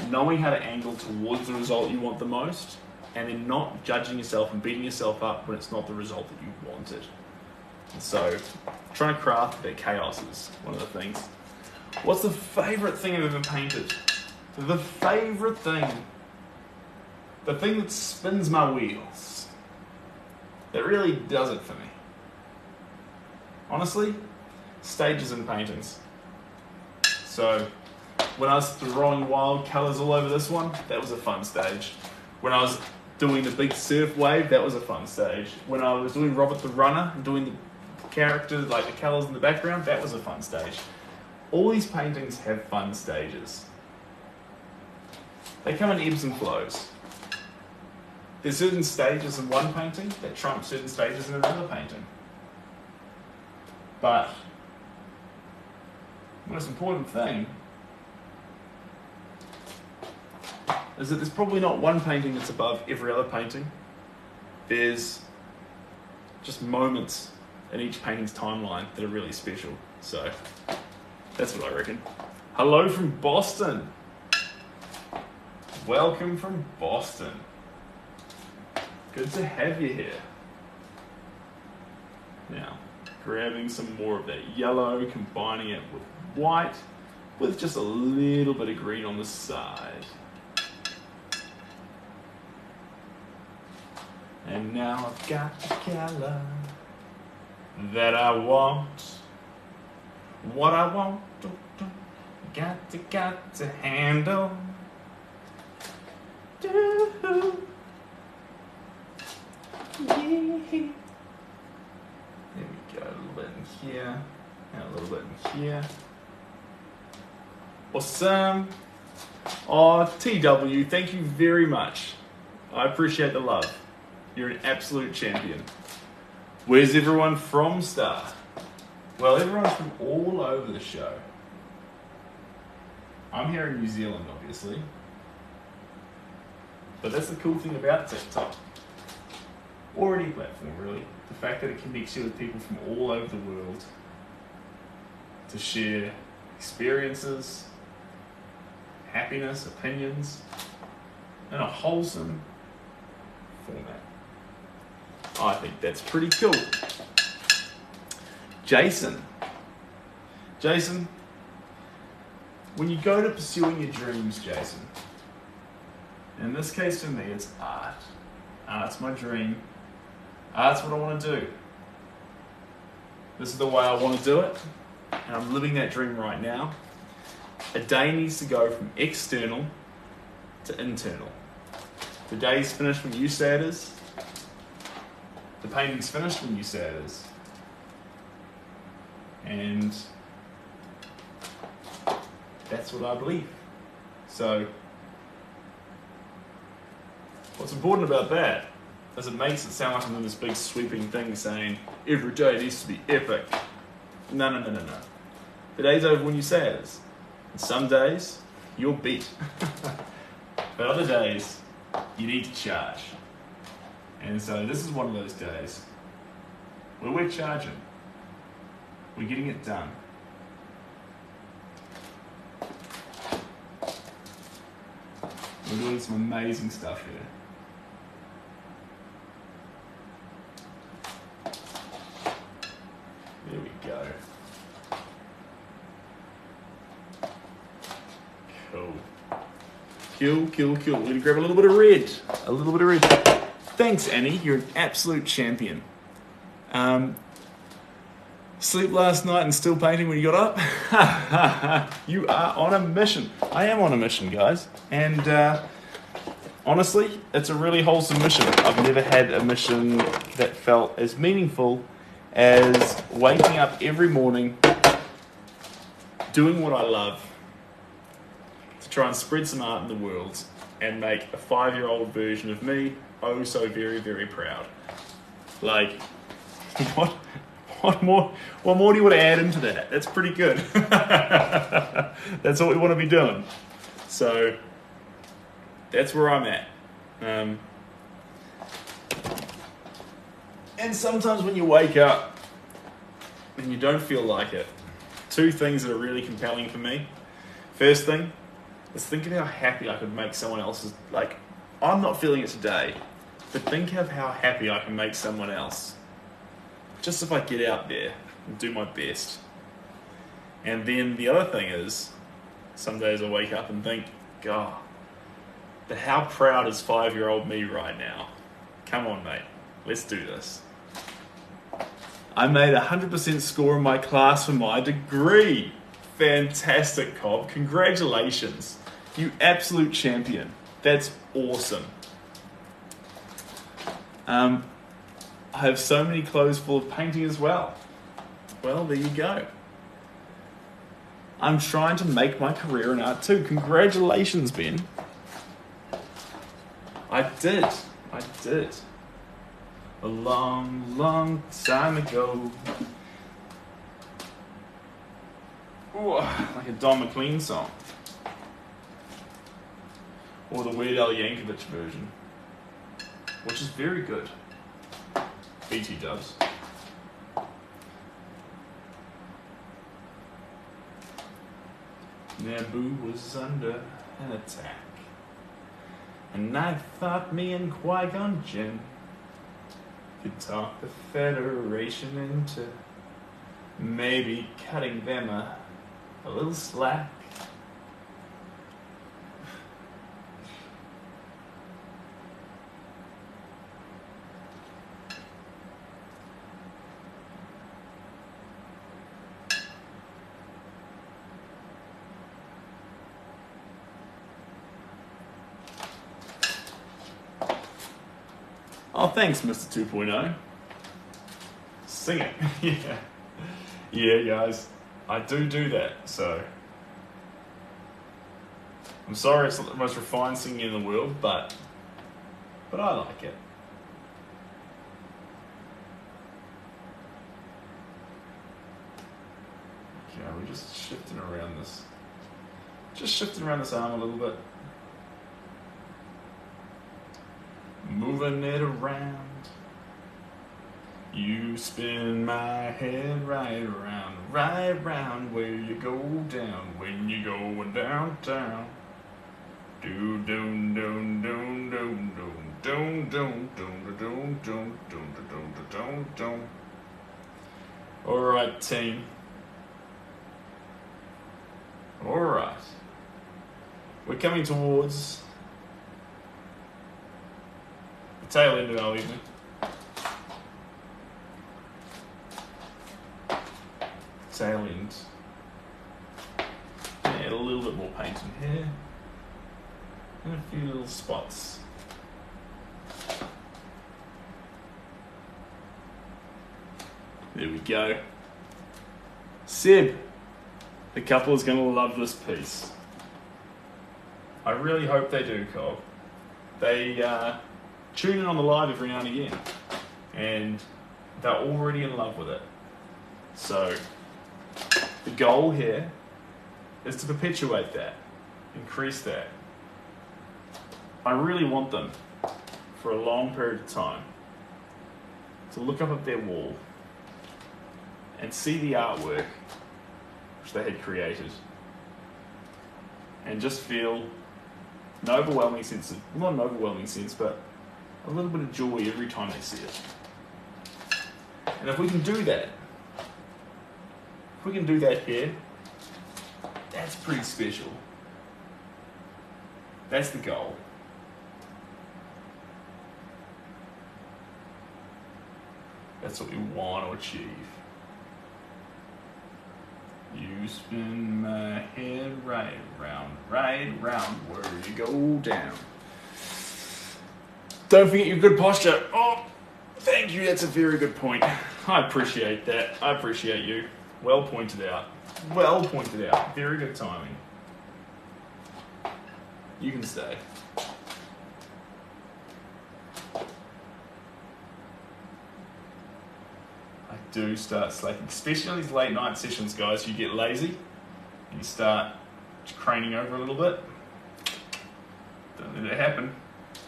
knowing how to angle towards the result you want the most, and then not judging yourself and beating yourself up when it's not the result that you wanted. And so trying to craft that chaos is one of the things. What's the favourite thing I've ever painted? The favourite thing, the thing that spins my wheels, that really does it for me. Honestly, stages and paintings. So when I was throwing wild colours all over this one, that was a fun stage. When I was doing the big surf wave, that was a fun stage. When I was doing Robert the Runner, doing the characters, like the colours in the background, that was a fun stage. All these paintings have fun stages. They come in ebbs and flows. There's certain stages in one painting that trump certain stages in another painting. But the most important thing is that there's probably not one painting that's above every other painting. There's just moments in each painting's timeline that are really special. So that's what I reckon. Hello from Boston. Welcome from Boston. Good to have you here. Now, grabbing some more of that yellow, combining it with white, with just a little bit of green on the side. And now I've got the color that I want. What I want, got to handle. There we go, a little bit in here, and a little bit in here. Awesome. Oh, TW, thank you very much. I appreciate the love. You're an absolute champion. Where's everyone from, Star? Well, everyone's from all over the show. I'm here in New Zealand, obviously. But that's the cool thing about TikTok. Or any platform, really. The fact that it connects you with people from all over the world to share experiences, happiness, opinions, in a wholesome format. I think that's pretty cool. Jason, when you go to pursuing your dreams, Jason, in this case for me, it's art. Art's my dream. Art's what I want to do. This is the way I want to do it, and I'm living that dream right now. A day needs to go from external to internal. The day's finished when you say it is. The painting's finished when you say it is. And that's what I believe. So what's important about that is it makes it sound like I'm doing this big sweeping thing saying every day needs to be epic. No. The day's over when you say it is. And some days, you'll beat. But other days, you need to charge. And so this is one of those days where we're charging. We're getting it done. We're doing some amazing stuff here. There we go. Cool. We're gonna grab a little bit of red. Thanks, Annie. You're an absolute champion. Sleep last night and still painting when you got up? You are on a mission. I am on a mission, guys. And honestly, it's a really wholesome mission. I've never had a mission that felt as meaningful as waking up every morning, doing what I love, to try and spread some art in the world and make a 5-year-old version of me oh so very, very proud. Like, what more do you want to add into that? That's pretty good. That's what we want to be doing. So that's where I'm at. And sometimes when you wake up and you don't feel like it, 2 things that are really compelling for me. First thing is thinking how happy I could make someone else's, like, I'm not feeling it today, but think of how happy I can make someone else. Just if I get out there and do my best. And then the other thing is, some days I wake up and think, God, but how proud is 5-year-old me right now? Come on, mate, let's do this. I made a 100% score in my class for my degree. Fantastic, Cobb. Congratulations. You absolute champion. That's awesome. I have so many clothes full of painting as well. Well, there you go. I'm trying to make my career in art too. Congratulations, Ben. I did. A long, long time ago. Ooh, like a Don McLean song. Or the Weird Al Yankovic version, which is very good. BT does. Naboo was under an attack, and I thought me and Qui-Gon Jinn could talk the Federation into maybe cutting them a little slack. Oh, thanks, Mr. 2.0. Sing it. Yeah, guys. I do that, so. I'm sorry it's not the most refined singing in the world, but I like it. Okay, we're just shifting around this. Just shifting around this arm a little bit. Moving it around. You spin my head right round where you go down when you're going downtown. Do do do do do do do do do do do do do do. All right, team. All right. We're coming towards tail end of our evening. Tail end. Add a little bit more paint in here. And a few little spots. There we go. Seb, the couple is going to love this piece. I really hope they do, Cobb. tune in on the live every now and again. And they're already in love with it. So the goal here is to perpetuate that, increase that. I really want them for a long period of time to look up at their wall and see the artwork which they had created and just feel an overwhelming sense of, not an overwhelming sense, but a little bit of joy every time they see it. And if we can do that, here, that's pretty special. That's the goal. That's what we want to achieve. You spin my head right round, where you go down. Don't forget your good posture. Oh, thank you, that's a very good point. I appreciate that. I appreciate you. Well pointed out. Well pointed out. Very good timing. You can stay. I do start slacking, especially on these late night sessions, guys. You get lazy and you start craning over a little bit. Don't let it happen.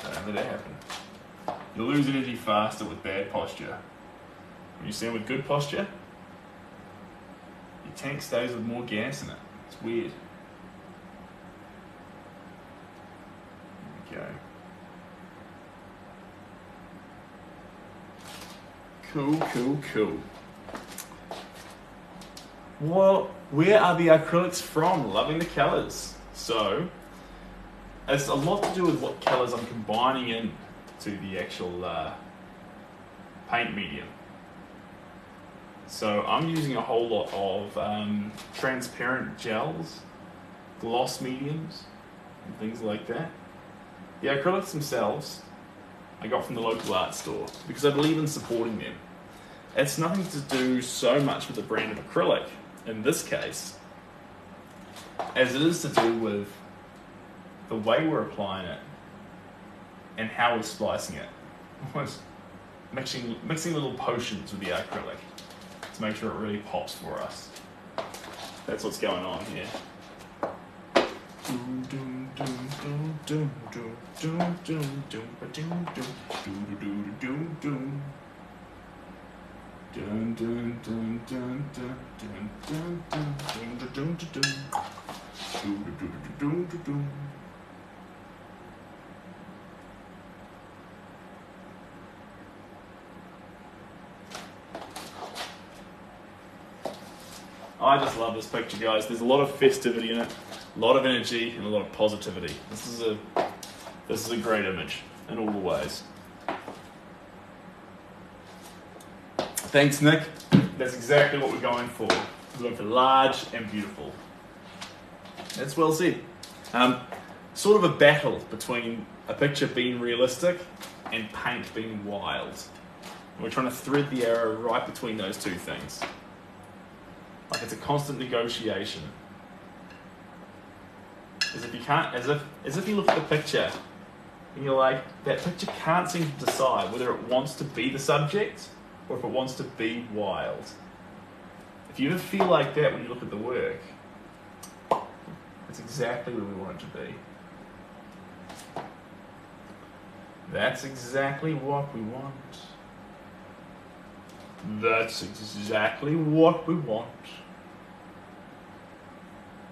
Don't let it happen. You lose energy faster with bad posture. When you stand with good posture, your tank stays with more gas in it. It's weird. There we go. Cool. Well, where are the acrylics from? Loving the colours. So, it's a lot to do with what colours I'm combining in to the actual paint medium. So I'm using a whole lot of transparent gels, gloss mediums, and things like that. The acrylics themselves I got from the local art store because I believe in supporting them. It's nothing to do so much with the brand of acrylic in this case as it is to do with the way we're applying it and how we're splicing it. Almost mixing little potions with the acrylic to make sure it really pops for us. That's what's going on here. I just love this picture, guys. There's a lot of festivity in it, a lot of energy, and a lot of positivity. This is a great image in all the ways. Thanks, Nick. That's exactly what we're going for. We're going for large and beautiful. That's well said. Sort of a battle between a picture being realistic and paint being wild. And we're trying to thread the arrow right between those two things. Like it's a constant negotiation. As if you look at the picture and you're like, that picture can't seem to decide whether it wants to be the subject or if it wants to be wild. If you ever feel like that when you look at the work, that's exactly where we want it to be. That's exactly what we want. That's exactly what we want.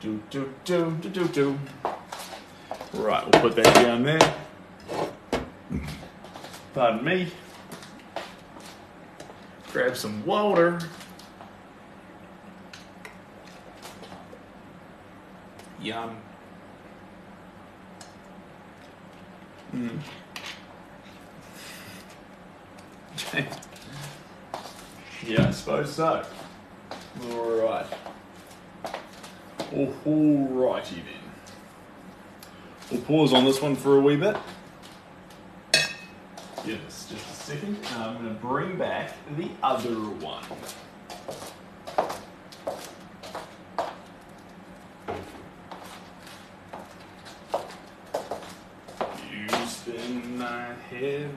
Do. Right, we'll put that down there. Pardon me. Grab some water. Yum. Yeah, I suppose so. Alright. Alrighty then. We'll pause on this one for a wee bit. Give us just a second. And I'm going to bring back the other one. You spin my head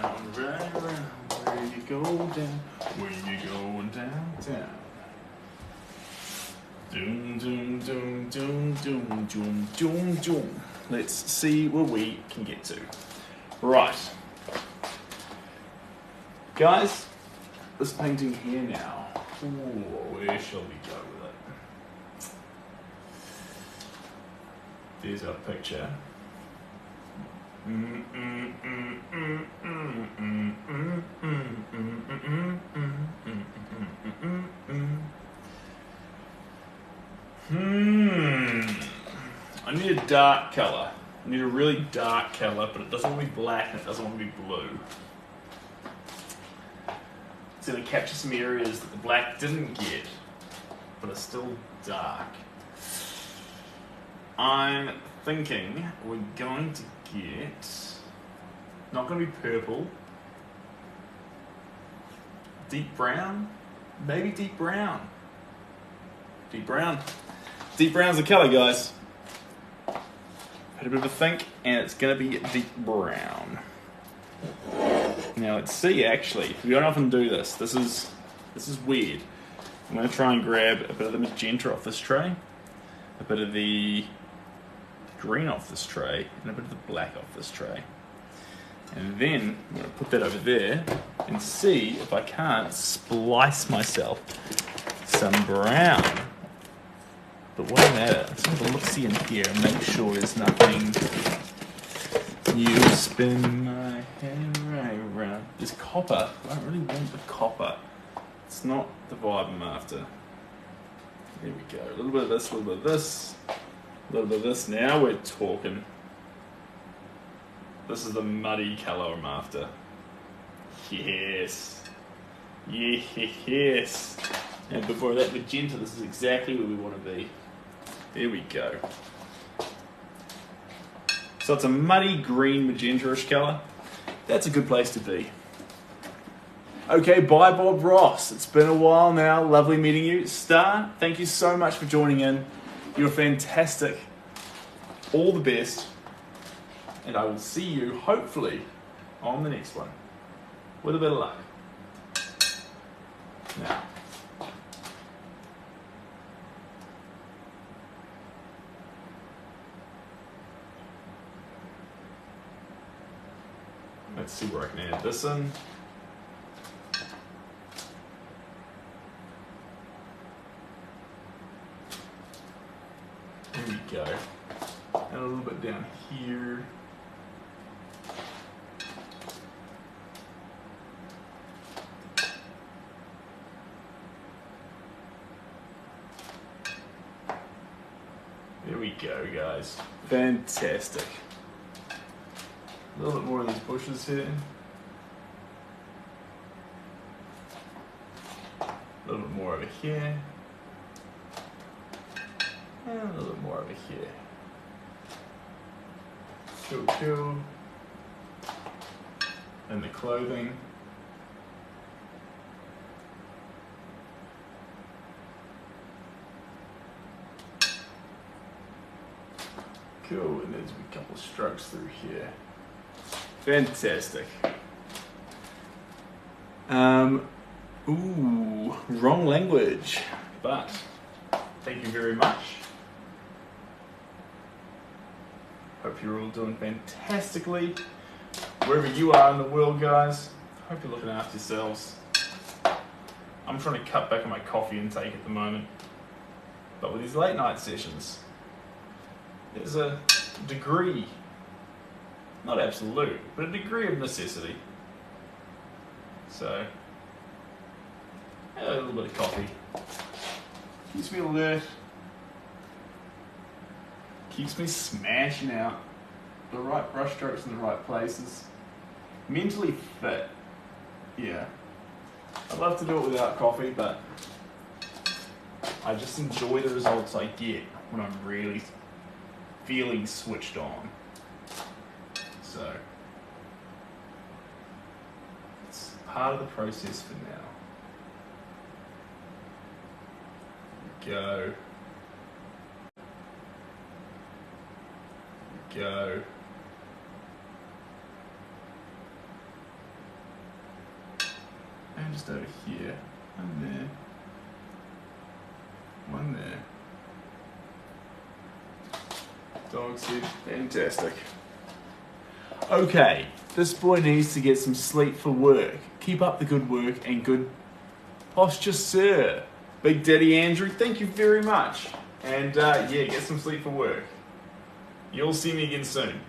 round, round, round. Where you go down? Where you going down, down? Doom, doom, doom, doom, doom, doom, doom, doom. Let's see where we can get to. Right. Guys, this painting here now. Ooh, where shall we go with it? There's our picture. I need a dark colour. I need a really dark colour, but it doesn't want to be black and it doesn't want to be blue. It's going to capture some areas that the black didn't get, but are still dark. I'm thinking we're going to get, not going to be purple, deep brown, maybe deep brown. Deep brown. Deep brown's the colour, guys. Had a bit of a think, and it's going to be deep brown. Now let's see, actually, we don't often do this. This is weird. I'm going to try and grab a bit of the magenta off this tray, a bit of the green off this tray, and a bit of the black off this tray. And then I'm going to put that over there and see if I can't splice myself some brown. But what matter? Let's have a look-see in here and make sure there's nothing. You spin my head right round. There's copper. I don't really want the copper. It's not the vibe I'm after. There we go. A little bit of this, a little bit of this, a little bit of this. Now we're talking. This is the muddy colour I'm after. Yes. Yes. And before that magenta, this is exactly where we want to be. There we go. So it's a muddy green magenta-ish colour. That's a good place to be. Okay, bye Bob Ross. It's been a while now. Lovely meeting you. Star, thank you so much for joining in. You're fantastic. All the best. And I will see you, hopefully, on the next one. With a bit of luck. Now. Let's see where I can add this in. There we go. And a little bit down here. There we go, guys. Fantastic. A little bit more of these bushes here. A little bit more over here. And a little bit more over here. Cool, cool. And the clothing. Cool, and there's a couple of strokes through here. Fantastic. Ooh, wrong language, but thank you very much. Hope you're all doing fantastically. Wherever you are in the world, guys, hope you're looking after yourselves. I'm trying to cut back on my coffee intake at the moment, but with these late night sessions, there's a degree, not absolute, but a degree of necessity. So, a little bit of coffee keeps me alert, keeps me smashing out the right brush strokes in the right places, mentally fit. Yeah, I'd love to do it without coffee, but I just enjoy the results I get when I'm really feeling switched on. So it's part of the process for now. Go. Go. just over here. One there. One there. Dog sleep. Fantastic. Okay, this boy needs to get some sleep for work. Keep up the good work and good posture, sir. Big Daddy Andrew, thank you very much. And yeah, get some sleep for work. You'll see me again soon.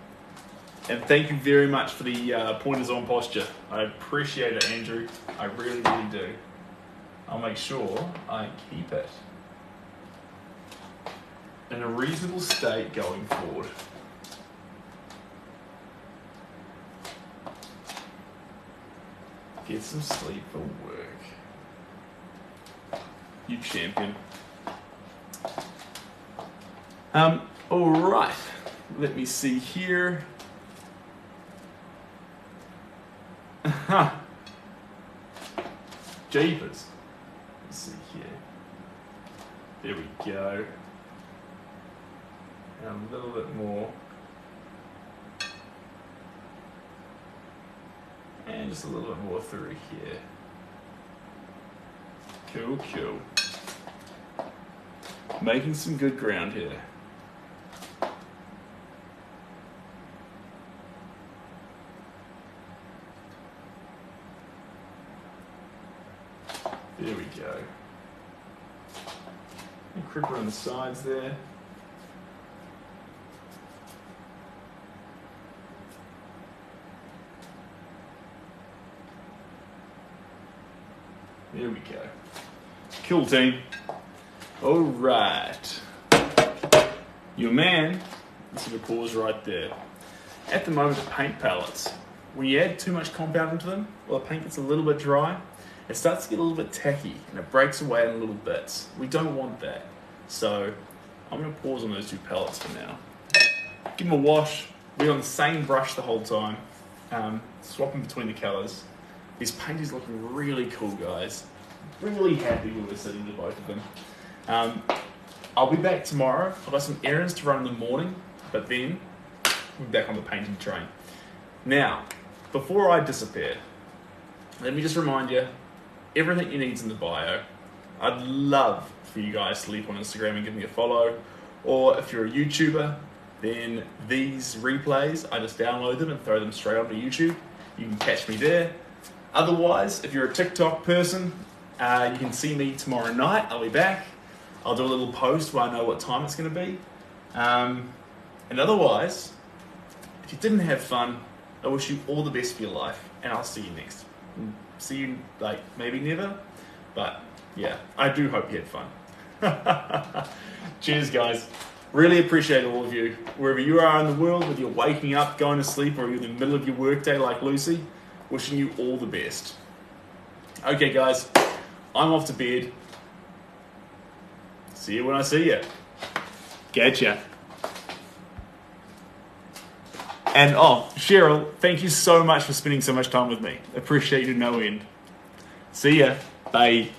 And thank you very much for the pointers on posture. I appreciate it, Andrew. I really, really do. I'll make sure I keep it in a reasonable state going forward. Get some sleep for work. You champion. All right. Let me see here. Jeepers. Let's see here. There we go. And a little bit more. And just a little bit more through here. Cool, cool. Making some good ground here. There we go. And cripple on the sides there. There we go. Cool, team. All right. Your man, let's have a pause right there. At the moment, the paint palettes, when you add too much compound into them, well, the paint gets a little bit dry, it starts to get a little bit tacky and it breaks away in little bits. We don't want that. So I'm going to pause on those two palettes for now. Give them a wash. We're on the same brush the whole time. Swapping between the colours. This paint is looking really cool, guys. Really happy with we're sitting to both of them. I'll be back tomorrow. I've got some errands to run in the morning, but then we'll be back on the painting train. Now, before I disappear, let me just remind you, everything you need's in the bio. I'd love for you guys to leap on Instagram and give me a follow. Or if you're a YouTuber, then these replays, I just download them and throw them straight onto YouTube. You can catch me there. Otherwise, if you're a TikTok person, you can see me tomorrow night. I'll be back. I'll do a little post where I know what time it's going to be. And otherwise, if you didn't have fun, I wish you all the best for your life. And I'll see you next. See you, like, maybe never. But, yeah, I do hope you had fun. Cheers, guys. Really appreciate all of you. Wherever you are in the world, whether you're waking up, going to sleep, or you're in the middle of your workday like Lucy, wishing you all the best. Okay, guys, I'm off to bed. See you when I see you. Getcha. And Cheryl, thank you so much for spending so much time with me. Appreciate you to no end. See ya. Bye.